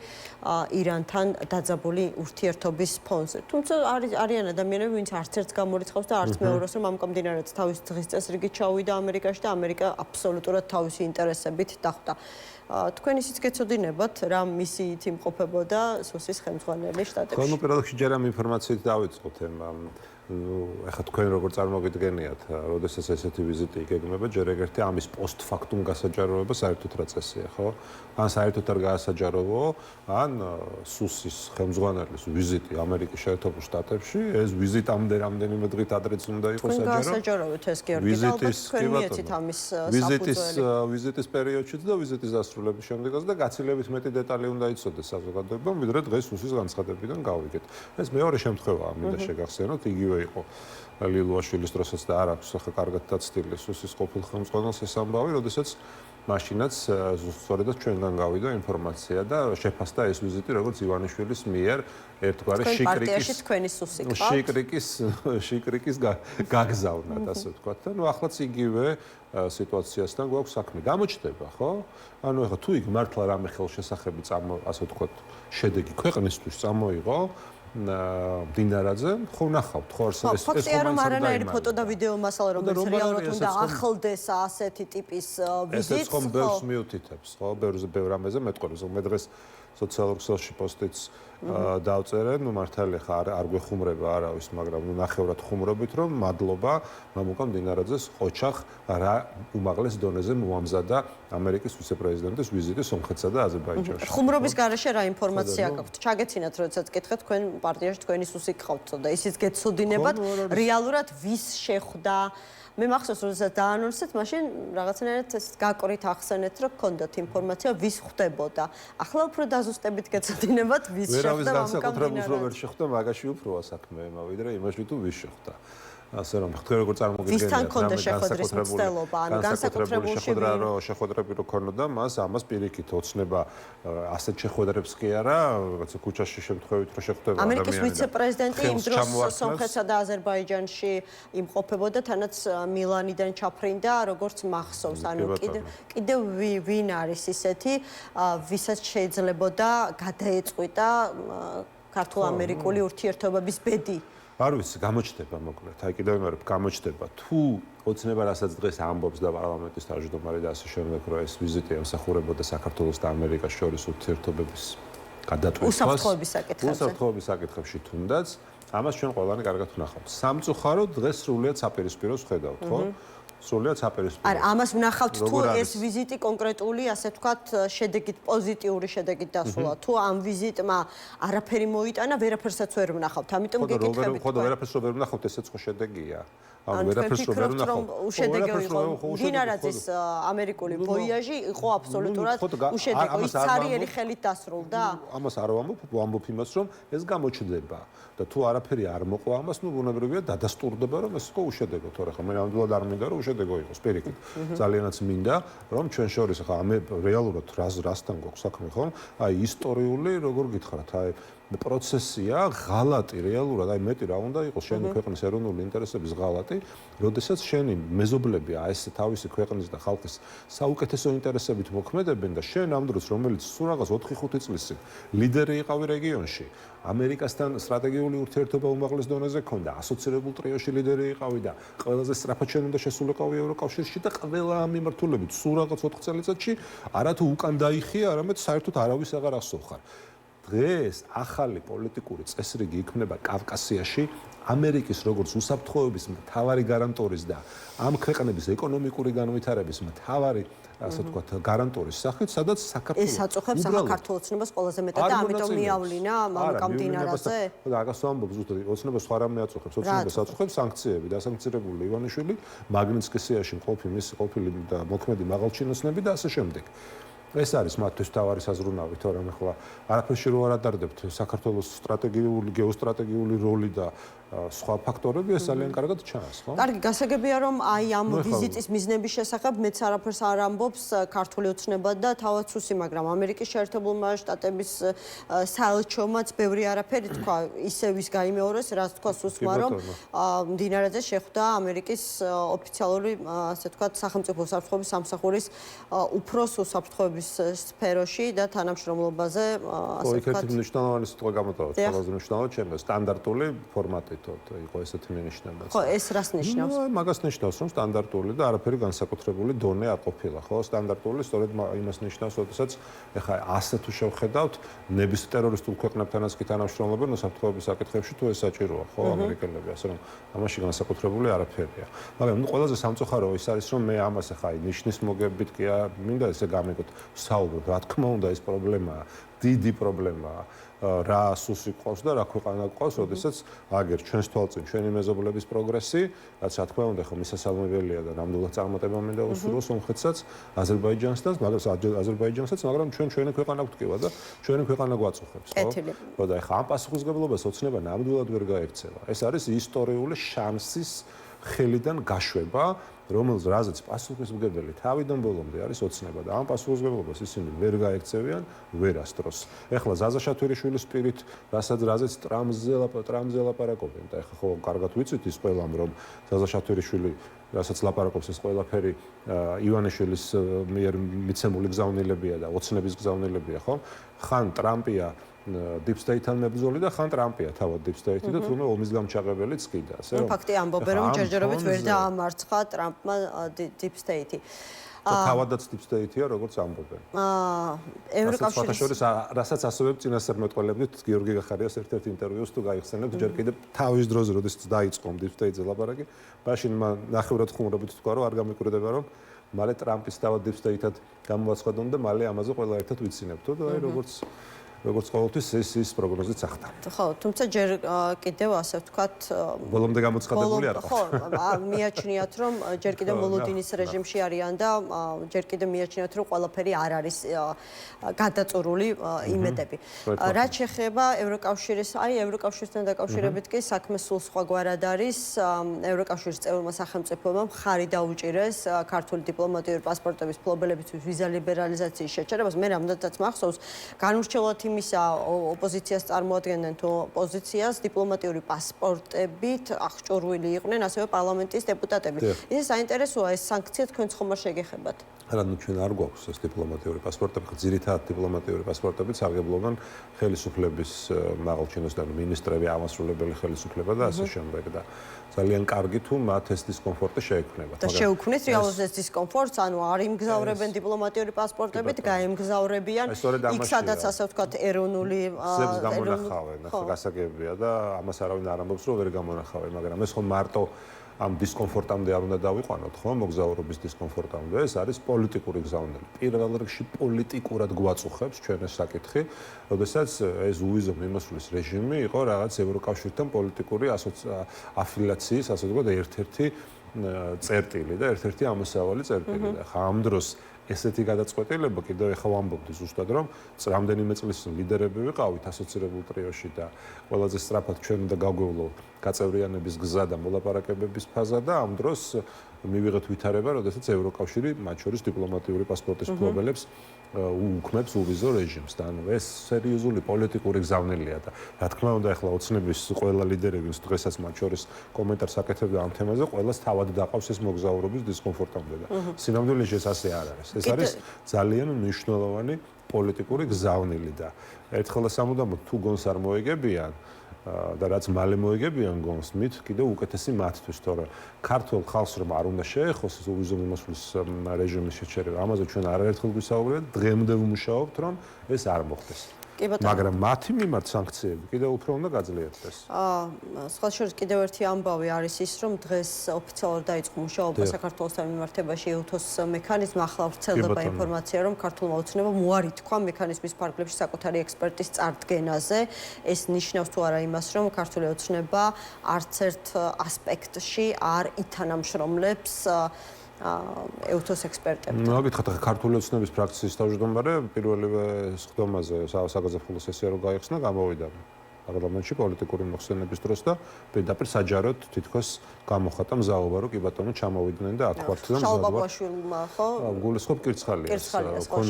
ირანთან დაძაბული ურთიერთობის ფონზე. თუმცა არიან ადამიანები, ვინც არც ერთს გამორიცხავს და არც მეორეს, რომ მამკამდინარაძე თავის დღის წესრიგით ჩავიდა ამერიკაში და ამერიკა აბსოლუტურად თავისი ინტერესებით დახვდა. თქვენ ისიც გეცოდინებათ, რა მისიით იმყოფებოდა სუსის ხელმძღვანელი შტატებში? ხო, პირველ რიგში ჯერ ამ ინფორმაციით დავიწყოთ, ეხლა თქვენ როგორ წარმოგიდგენიათ, როდესაც ესეთი ვიზიტი იგეგმება, ჯერ ეგერთი ამის პოსტფაქტუმ გასაჯაროება საერთოდ რა წესია, ხო? ან საერთოდ არ გაასაჯაროვო, ან სუსის ხელმძღვანელის ვიზიტი ამერიკის შეერთებულ შტატებში, ეს ვიზიტამდე რამდენიმე დღით ადრეც უნდა იყოს საჯარო. თქვენ გაასაჯაროვეთ ეს გიორგი და ალბათ თქვენ მიეცით ამის საფუძველი. ვიზიტის პერიოდშიც და ვიზიტის დასრულების შემდეგაც და გაცილებით მეტი დეტალი უნდა იცოდეს საზოგადოებამ, ვიდრე დღეს სუსის განცხადებიდან გავიგეთ. ეს მეორე შემთხვევაა, მინდა შეგახსენოთ, იგივე იყო ლილუაშვილის დროსაც და არ აქვს ახლა კარგად დაცდილი სუსის ყოფილ ხელმძღვანელს ეს ამბავი, როდესაც მაშინაც სწორედაც ჩვენგან გავიდა ინფორმაცია და შეფასდა ეს ვიზიტი როგორც ივანიშვილის მიერ ერთგვარი შიკრიკის გაგზავნად, ასე ვთქვათ. და ნუ ახლაც იგივე სიტუაციასთან გვაქვს საქმე. გამოჩნდება, ხო? ანუ ეხლა თუ იქ მართლა რამე ხელშესახები ასე ვთქვათ, შედეგი ქვეყნისთვის წამოიღო, დინარაძე, ხო ნახავთ, ხო ეს ფაქტია, რომ არანაირი ფოტო და ვიდეო მასალა, რომელიც რეალურად უნდა ახლდეს ასეთი ტიპის ვიზიტს, ხო ბევრს მიუთითებს, ხო ბევრ რამეზე მეტყობს, მე დღეს სოციალურ ქსელში პოსტიც დავწერე, ნუ მართალია ხა არ გვეხუმრება არავის, მაგრამ ნუ ნახევრად ხუმრობით, რომ მადლობა მამუკამ დინარაძეს ოჩახ რა უმაღლეს დონეზე მოამზადა ამერიკის ვიცე-პრეზიდენტის ვიზიტი სომხეთსა და აზერბაიჯანში. ხუმრობის გარეშე რა ინფორმაცია გაქვთ? ჩაგეცინათ, როდესაც გითხეთ, თქვენ პარტიაში თქვენი სუსი გყავთ და ისიც გეცოდინებათ, რეალურად ვის შეხვდა? მე მახსოვს, როდესაც დაანონსეთ, მაშინ რაღაცნაირად ეს გაკვრით ახსენეთ, რომ გქონდათ ინფორმაცია, ვის ხვდებოდა. ახლა უფრო დაზუსტებით გეცოდინებათ, ვის შეხვდა მამუკამ დინარაძე. განსაკუთრებულს რო ვერ შეხვდა, მაგაში უფროა საქმე, ვიდრე იმაში თუ ვის შეხვდა. ასე რომ თქვენ როგორ წარმოგიდგენიათ, ვისთან ქონდა შეხვედრის მცდელობა, ანუ განსაკუთრებულში შეხვედრები რო ქონოდა, მას ამას პირიქით ოცნება ასეთ შეხვედრებს კი არა, რაღაცა ქუჩაში შემთხვევით რო შეხვდება ადამიანები. ამერიკის ვიცე-პრეზიდენტი იმ დროს სომხეთსა და აზერბაიჯანში იმყოფებოდა, თანაც მილანიდან ჩაფრინდა, როგორც მახსოვს, ანუ კიდევ ვინ არის ისეთი, ვისაც შეიძლებოდა გადაეწყვიტა ქართულ-ამერიკული ურთიერთობების ბედი. არ ვიცი, გამოჩნდება მოკლედ. აი კიდევ იმერებ, გამოჩნდება. თუ ოცნება რასაც დღეს ამბობს და პარლამენტის თავმჯდომარე და ასე შემდეგ, რომ ეს ვიზიტი ემსახურებოდა საქართველოს და ამერიკას შორის ურთიერთობების გადატვირთვას, უსაფრთხოების საკითხებში თუნდაც, ამას ჩვენ ყველანი კარგად ვნახავთ. სამწუხაროდ დღეს სრულიად საპირისპიროს ვხედავთ, ხო? სრულიად საპირისპირო. არა, ამას ვნახავთ თუ ეს ვიზიტი კონკრეტული, ასე ვთქვათ, შედეგით, პოზიტიური შედეგით დასრულა. თუ ამ ვიზიტმა არაფერი მოიტანა, ვერაფერსაც ვერ ვნახავთ. ამიტომ გეკითხებით. ხო და ვერაფერს ვერ ვნახავთ, ესეც ხო შედეგია. ანუ ვერაფერს ვერ ვნახავთ. უშედეგო იყო. დინარაძის ამერიკული ვოიაჟი იყო აბსოლუტურად უშედეგო. ის ცარიერი ხელით დასრულდა? ამას არ ვამბობ იმას, რომ ეს გამოჩნდება. და თუ არაფერი არ მოყვა ამას, ნუ ბუნებრივია დადასტურდება, რომ ეს იყო უშედეგო. თორე ხა მე ნამდვილად არ მინდა, რომ უშედეგო იყოს პირიქით. ძალიანაც მინდა, რომ ჩვენ შორის ხა მე რეალურად რასთან გვაქვს საქმე, ხო? აი ისტორიული, როგორ გითხრათ, აი პროცესია, ღალატი რეალურად, აი მეტი რა უნდა იყოს შენი ქვეყნის ეროვნული ინტერესების ღალატი, როდესაც შენი მეზობლები ეს თავისი ქვეყნის და ხალხის საუკეთესო ინტერესებით მოქმედებენ და შენ ამ დროს, რომელიც სულ რაღაც 4-5 წლის წინ ლიდერი იყავი რეგიონში, ამერიკასთან სტრატეგიული ურთიერთობა უმაღლეს დონეზე ქონდა, ასოცირებულ ტრიოში ლიდერი იყავი და ყველაზე სწრაფად შენ უნდა შესულიყავი ევროკავშირში და ყველა ამ მიმართულებით სულ რაღაც 4 წელიწადში არათუ უკან დაიხია, არამედ საერთოდ არავის აღარ ახსოვხარ. დღეს ახალი პოლიტიკური წესრიგი იქმნება კავკასიაში ამერიკის როგორც უსაფრთხოების მთავარი გარანტორის და ამ ქვეყნების ეკონომიკური განვითარების მთავარი ასე ვთქვათ გარანტორის სახით, სადაც საქართველოს ეს აწუხებს საქართველოს ოცნებას ყველაზე მეტად და ამიტომ მიავლინა გამდინარაზე? აგას ვამბობ ზუსტად, ოცნებას სხვა რამე აწუხებს, ოცნებას აწუხებს სანქციები, დასანქცირებული ივანიშვილი, მაგნიტსკის სიაში ყოფილი და მოქმედი მაღალჩინოსნები და ასე შემდეგ. ეს არის მათთვის თავარი საზრუნავი, თორემ ახლა არაფერში რო არ ადარდებთ საქართველოს სტრატეგიული, გეოსტრატეგიული როლი და სხვა ფაქტორები ეს ძალიან კარგად ჩანს, ხო? კარგი, გასაგებია რომ აი ამ ვიზიტის მიზნების შესახებ მეც არაფერს არ ამბობს ქართული ოცნება და თავად სუსი, მაგრამ ამერიკის შეერთებულმა შტატების საელჩომაც ბევრი არაფერი თქვა, ისევ ის გაიმეორეს, რაც თქვა სუსმა, რომ მდინარეზე შეხვდა ამერიკის ოფიციალური, ასე ვთქვათ, სახელმწიფო უსაფრთხოების სამსახურის უფროს უსაფრთხოების სფეროში და თანამშრომლობაზე, ასე ვთქვათ. ერთ მნიშვნელოვანი სიტყვა გამოტოვოთ, ყველაზე მნიშვნელოვანი ჩემო სტანდარტული ფორმატი იყო ესეთი მინიშნება. ხო, ეს რას ნიშნავს? მაგას ნიშნავს, რომ სტანდარტული და არაფერი განსაკუთრებული დონე არ ყოფილა, ხო? სტანდარტული სწორედ იმას ნიშნავს, როდესაც ეხლა ასე თუ შევხედავთ, ნების ტერორისტულ ქვეყნებთანაც კი თანამშრომლობენ უსაფრთხოების საკითხებში თუ ეს საჭიროა, ხო, ამერიკელები, ასე რომ ამაში განსაკუთრებული არაფერია. მაგრამ ყველაზე სამწუხარო ის არის, რომ მე ამას ეხლა ნიშნის მოგებით კი მინდა ესე გამიგოთ, საუბრობ, რა თქმა უნდა ეს პრობლემაა, დიდი პრობლემაა. რა სუსი ყავს და რა ქვეყანა ყავს, როდესაც აგერ ჩვენს თვალწინ ჩვენი მეზობლების პროგრესი, რაც რა თქმა უნდა ხო მისასალმებელია და ნამდვილად წარმატება მინდა უსურვოს სომხეთსაც, აზერბაიჯანსაც, მაგრამ ჩვენი ქვეყანა გვტკივა და ჩვენი ქვეყანა გვაწუხებს, ხო? ხო და ეხლა ამ პასუხისმგებლობას ოცნება ნამდვილად ვერ გაექცევა. ეს არის ისტორიული შანსის ხელიდან გაშვება, რომელზეც პასუხისმგებელი თავიდან ბოლომდე არის ოცნება და ამ პასუხისმგებლობას ისინი ვერ გაექცევიან ვერასდროს. ეხლა ზაზა შათვერიშვილის პირით, რაზეც ტრამპზე ლაპარაკობენ და ეხლა ხო კარგად ვიცით ის ყველამ, რომ ზაზა შათვერიშვილი რასაც ლაპარაკობს ეს ყველაფერი ივანიშვილის მიერ მიცემული გზავნილებია და ოცნების გზავნილებია, ხო? ხან ტრამპია Deep State-თან მებრძოლი და ხან ტრამპია თავად Deep State-ი და თურმე ომის გამჩაღებელიც კიდე, ასე რომ ფაქტი ამბობენ რომ ჯერჯერობით ვერ დაამარცხა ტრამპმა Deep State-ი. თავადაც Deep State-ია, როგორც ამბობენ. ევროკავშირის რასაც ასევე წინასწარმეტყველებდით გიორგი გახარიას ერთ-ერთ ინტერვიუს თუ გაიხსენებთ, ჯერ კიდევ თავის დროზე, როდესაც დაიწყო Deep State-ზე ლაპარაკი, მაშინ მან ნახევრად ხუმრობით თქვა, რომ არ გამიკვირდება, რომ მალე ტრამპის თავად Deep State-ად გამოვაცხადონ და მალე ამაზე ყველა ერთად ვიცინებთო და აი როგორც ყოველთვის ის პროგნოზიც ახდა. ხო, თუმცა ჯერ კიდევ ასე ვთქვათ, ბოლომდე გამოცხადებული არ ხო, მიაჩნიათ რომ ჯერ კიდევ მოლოდინის რეჟიმში არიან და ჯერ კიდევ მიაჩნიათ რომ ყველაფერი არ არის გადაწურული იმედები. რაც შეეხება ევროკავშირისთან დაკავშირებით კი საქმე სულ სხვაგვარად არის. ევროკავშირის წევრმა სახელმწიფოებმა მხარი დაუჭირეს ქართული დიპლომატიური პასპორტების ფლობელებისთვის ვიზა ლიბერალიზაციის შეჩერებას. მე რამდენადაც მახსოვს, განურჩევლად იმისა ოპოზიციას წარმოადგენენ თუ ოპოზიციას დიპლომატიური პასპორტებით აღჭურვილი იყვნენ ასევე პარლამენტის დეპუტატები. ისე საინტერესოა ეს სანქცია თქვენ ხომ არ შეგეხებათ? არა, ნუ ჩვენ არ გვაქვს ეს დიპლომატიური პასპორტები, ძირითადად დიპლომატიური პასპორტები სარგებლობენ ხელისუფლების მაღალჩინოსნები, მინისტრები, ამასრულებელი ხელისუფლება და ასე შემდეგ და ძალიან კარგი თუ მათ ეს დისკომფორტი შეექმნებათ. და შეუქმნეს რეალურად ეს დისკომფორტს, ანუ არ იმგზავრებენ დიპლომატიური პასპორტებით, გაემგზავრებიან იქ სადაც ასე ვთქვათ ეროვნული ზებს გამონახავენ, ახლა გასაგებია და ამას არავინ არ ამბობს რომ ვერ გამონახავენ, მაგრამ ეს ხომ მარტო ამ დისკომფორტამდე არ უნდა დავიყვანოთ, ხო, მოგზაურობის დისკომფორტამდე, ეს არის პოლიტიკური გზავნილი. პირველ რიგში პოლიტიკურად გვაწუხებს ჩვენ ეს საკითხი, როდესაც ეს უვიზო მიმოსვლის რეჟიმი იყო რაღაც ევროკავშირთან პოლიტიკური აფილიაციის, ასე ვთქვათ, ერთ-ერთი წერტილი და ერთ-ერთი ამოსავალი წერტილი. ხა ამ დროს ესეთი გადაწყვეტილება კიდევ ეხლა ვამბობდი ზუსტად რომ რამდენიმე წლის ლიდერები ვიყავით ასოცირებულ ტრიოში და ყველაზე სწრაფად ჩვენ უნდა გაგვევლო გაწევრიანების გზა და მოლაპარაკებების ფაზა და ამ დროს მივიღეთ ვითარება, როდესაც ევროკავშირი მათ შორის დიპლომატიური პასპორტის ფლობელებს უქმებს უვიზო რეჟიმს და ანუ ეს სერიოზული პოლიტიკური გზავნილია და რა თქმა უნდა ახლა ოცნების ყველა ლიდერი ვინც დღესაც მათ შორის კომენტარს აკეთებდა ამ თემაზე, ყველას თავად დაყავს ეს მოგზაურობის დისკომფორტამდე და სინამდვილეში ეს ასე არ არის. ეს არის ძალიან მნიშვნელოვანი პოლიტიკური გზავნილი და ერთხელ და სამუდამოდ თუ გონს არ მოიგებიან და რაც მალე მოიგებიან გონს მით კიდევ უკეთესი მათთვის, თორე ქართულ ხალხს რომ არ უნდა შეეხოს ეს უვიზო მიმოსვლის რეჟიმის შეჩერება. ამაზე ჩვენ არაერთხელ გვისაუბრეთ, დღემდე ვმუშაობთ რომ ეს არ მოხდეს. კი ბატონო. მაგრამ მათი მიმართ სანქციები კიდევ უფრო უნდა გაძლიერდეს. სხვა შორის კიდევ ერთი ამბავი არის ის, რომ დღეს ოფიციალურად დაიწყო მუშაობა საქართველოსთან მიმართებაში EUTOS მექანიზმი. ახლა ვრცელდება ინფორმაცია, რომ ქართულმა ოცნებამ უარი თქვა მექანიზმის ფარგლებში საკუთარი ექსპერტის წარდგენაზე. ეს ნიშნავს თუ არა იმას, რომ ქართული ოცნება არც ერთ ასპექტში არ ითანამშრომლებს EUTOS ექსპერტებთან. მოგითხოთ, ქართული ოცნების ფრაქციის თავმჯდომარე პირველივე სხდომაზე საგაზაფხულო სესია რო გაიხსნა, გამოვიდა პარლამენტში პოლიტიკური მოხსენების დროს და პირდაპირ საჯაროდ თითქოს გამოხატა მზაობა, რომ კი ბატონო ჩამოვიდნენ და აქ ვართ და მზადვა. შალპაპუაშვილმა ხო? გულისხმობ კირცხალია.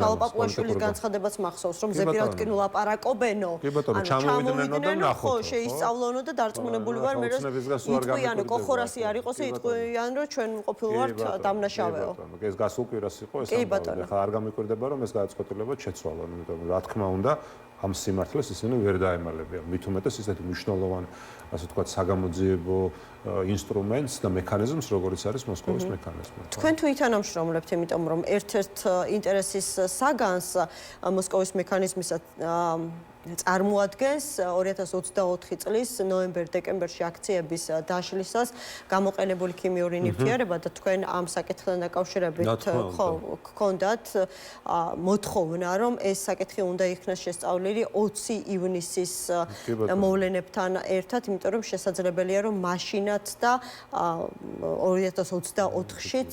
შალპაპუაშვილის განცხადებაც მახსოვს, რომ ზეპირად კი ნულაპარაკობენო. კი ბატონო, ჩამოვიდნენო და ნახოთ. შეისწავლონო და დარწმუნებული ვარ, მე რომ იტყვიანო კოხორასი არ იყოს, იტყვიან რომ ჩვენ ყოფილვართ დამნაშავეო. ეს გასულ კვირას იყო ეს ამბავი. ხა არ გამიკვირდება რომ ეს გადაწყვეტილება შეცვალონ, იმიტომ რომ რა თქმა უნდა ამ სიმართლეს ისინი ვერ დაემალებიან. მით უმეტეს ისეთი მნიშვნელოვან, ასე ვთქვათ, საგამოძიებო ინსტრუმენტს და მექანიზმს, როგორიც არის მოსკოვის მექანიზმი. თქვენ თუ ითანამშრომლებთ, იმიტომ რომ ერთ-ერთ ინტერესის საგანს მოსკოვის მექანიზმისაც წარმოადგენს 2024 წლის ნოემბერ-დეკემბერში აქციების დაშლისას გამოყენებული ქიმიური ნივთიერება და თქვენ ამ საკითხთან დაკავშირებით ხო გქონდათ მოთხოვნა, რომ ეს საკითხი უნდა იქნას შესწავლილი 20 ივნისის მოვლენებთან ერთად, იმიტომ რომ შესაძლებელია, რომ მაშინაც და 2024-შიც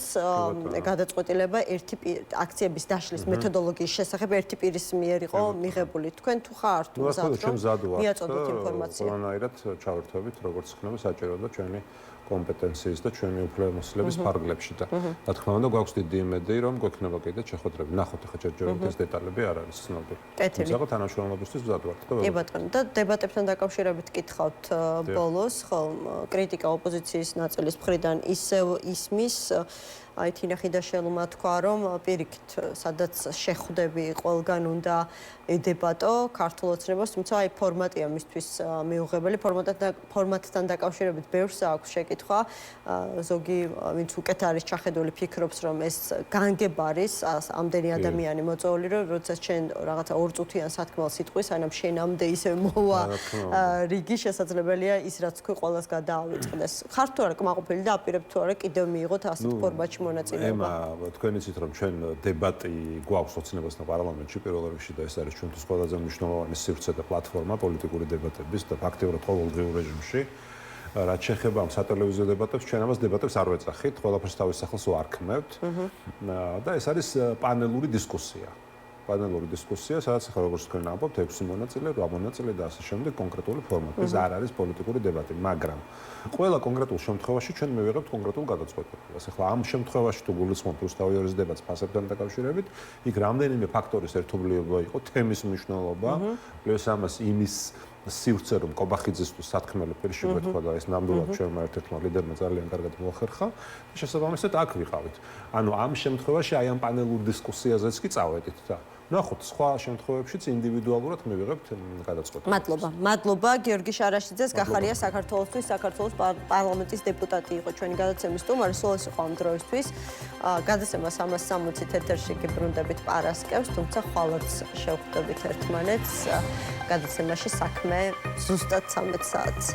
გადაწყვეტილება ერთი აქციების დაშლის მეთოდოლოგიის შესახებ ერთი პირის მიერ იყო მიღებული. თქვენ თუ ხარ ნუ ახლა შემზადვა. მიაწოდოთ ინფორმაცია. ყველანაირად ჩავერთვებით, როგორც ხდება საჭირო და ჩვენი კომპეტენციის და ჩვენი უფლებამოსილების ფარგლებში და რა თქმა უნდა გვაქვს დიდი იმედი, რომ გვექნება კიდე შეხვედრები. ნახოთ ახლა ჯერჯერობით ეს დეტალები არ არის ცნობილი. თუმცა თანამშრომლობისთვის მზად ვართ და კი ბატონო, და დებატებთან დაკავშირებით კითხავთ ბოლოს, ხო, კრიტიკა ოპოზიციის ნაწილის მხრიდან ისევ ისმის აი თინახი და შელუმა თქვა, რომ პირიქით, სადაც შეხვდები ყველგან უნდა ედებატო ქართულ ოცნებას, თუმცა აი ფორმატია მისთვის მიუღებელი, ფორმატთან დაკავშირებით ბევრს აქვს შეკითხვა. ზოგი ვინც უკეთ არის ჩახედული ფიქრობს, რომ ეს განგებარის ამდენი ადამიანი მოწვეული, რომ როდესაც შენ რაღაცა 2 წუთიან სათქმელს იტყვის, ანამ შენამდე ისე მოვა რიგი, შესაძლებელია ის რაც თქვი ყველას გადაავიწყდეს. ხართ თუ არა კმაყოფილი და აპირებთ თუ არა კიდევ მიიღოთ ასეთ ფორმატში მონაწილეობა. თქვენ იცით რომ ჩვენ დებატი გვაქვს ოცნებასთან პარლამენტში პირველ რიგში და ეს არის ჩვენთვის ყველაზე მნიშვნელოვანი სივრცე და პლატფორმა პოლიტიკური დებატების და ფაქტიურად ყოველდღიურ რეჟიმში. რაც შეეხება ამ სატელევიზიო დებატებს, ჩვენ ამას დებატებს არ ვეძახით, ყველაფერს თავის სახელს ვარქმევთ. და ეს არის პანელური დისკუსია. პანელური დისკუსია, სადაც ახლა როგორც თქვენ ამბობთ, 6 მონაწილე, 8 მონაწილე და ასე შემდეგ კონკრეტული ფორმატი. ეს არ არის პოლიტიკური დებატი, მაგრამ ყველა კონკრეტულ შემთხვევაში ჩვენ მივიღებთ კონკრეტულ გადაწყვეტილებას. ახლა ამ შემთხვევაში თუ გულისხმობთ რუსთავი ორის დებატს ფასებთან დაკავშირებით, იქ რამდენიმე ფაქტორის ერთობლიობა იყო, თემის მნიშვნელობა, პლუს ამას იმის სივრცე რომ კობახიძისთვის სათქმელი პირში გვეთქვა და ეს ნამდვილად ჩვენმა ერთ-ერთმა ლიდერმა ძალიან კარგად მოახერხა და შესაბამისად აქ ვიყავით. ანუ ამ შემთხვევაში აი ამ პანელურ დისკუსიაზეც კი წავედით და ნახოთ სხვა შემთხვევებშიც ინდივიდუალურად მივიღებთ გადაწყვეტილებას. მადლობა გიორგი შარაშიძეს, გახარია საქართველოსთვის, საქართველოს პარლამენტის დეპუტატი იყო ჩვენი გადაცემის სტუმარი, სულ ეს იყო ამ დროისთვის. გადაცემას 360 ეთერში გიბრუნდებით პარასკევს, თუმცა ხვალაც შევხვდებით ერთმანეთს გადაცემაში საქმე ზუსტად 13 საათს.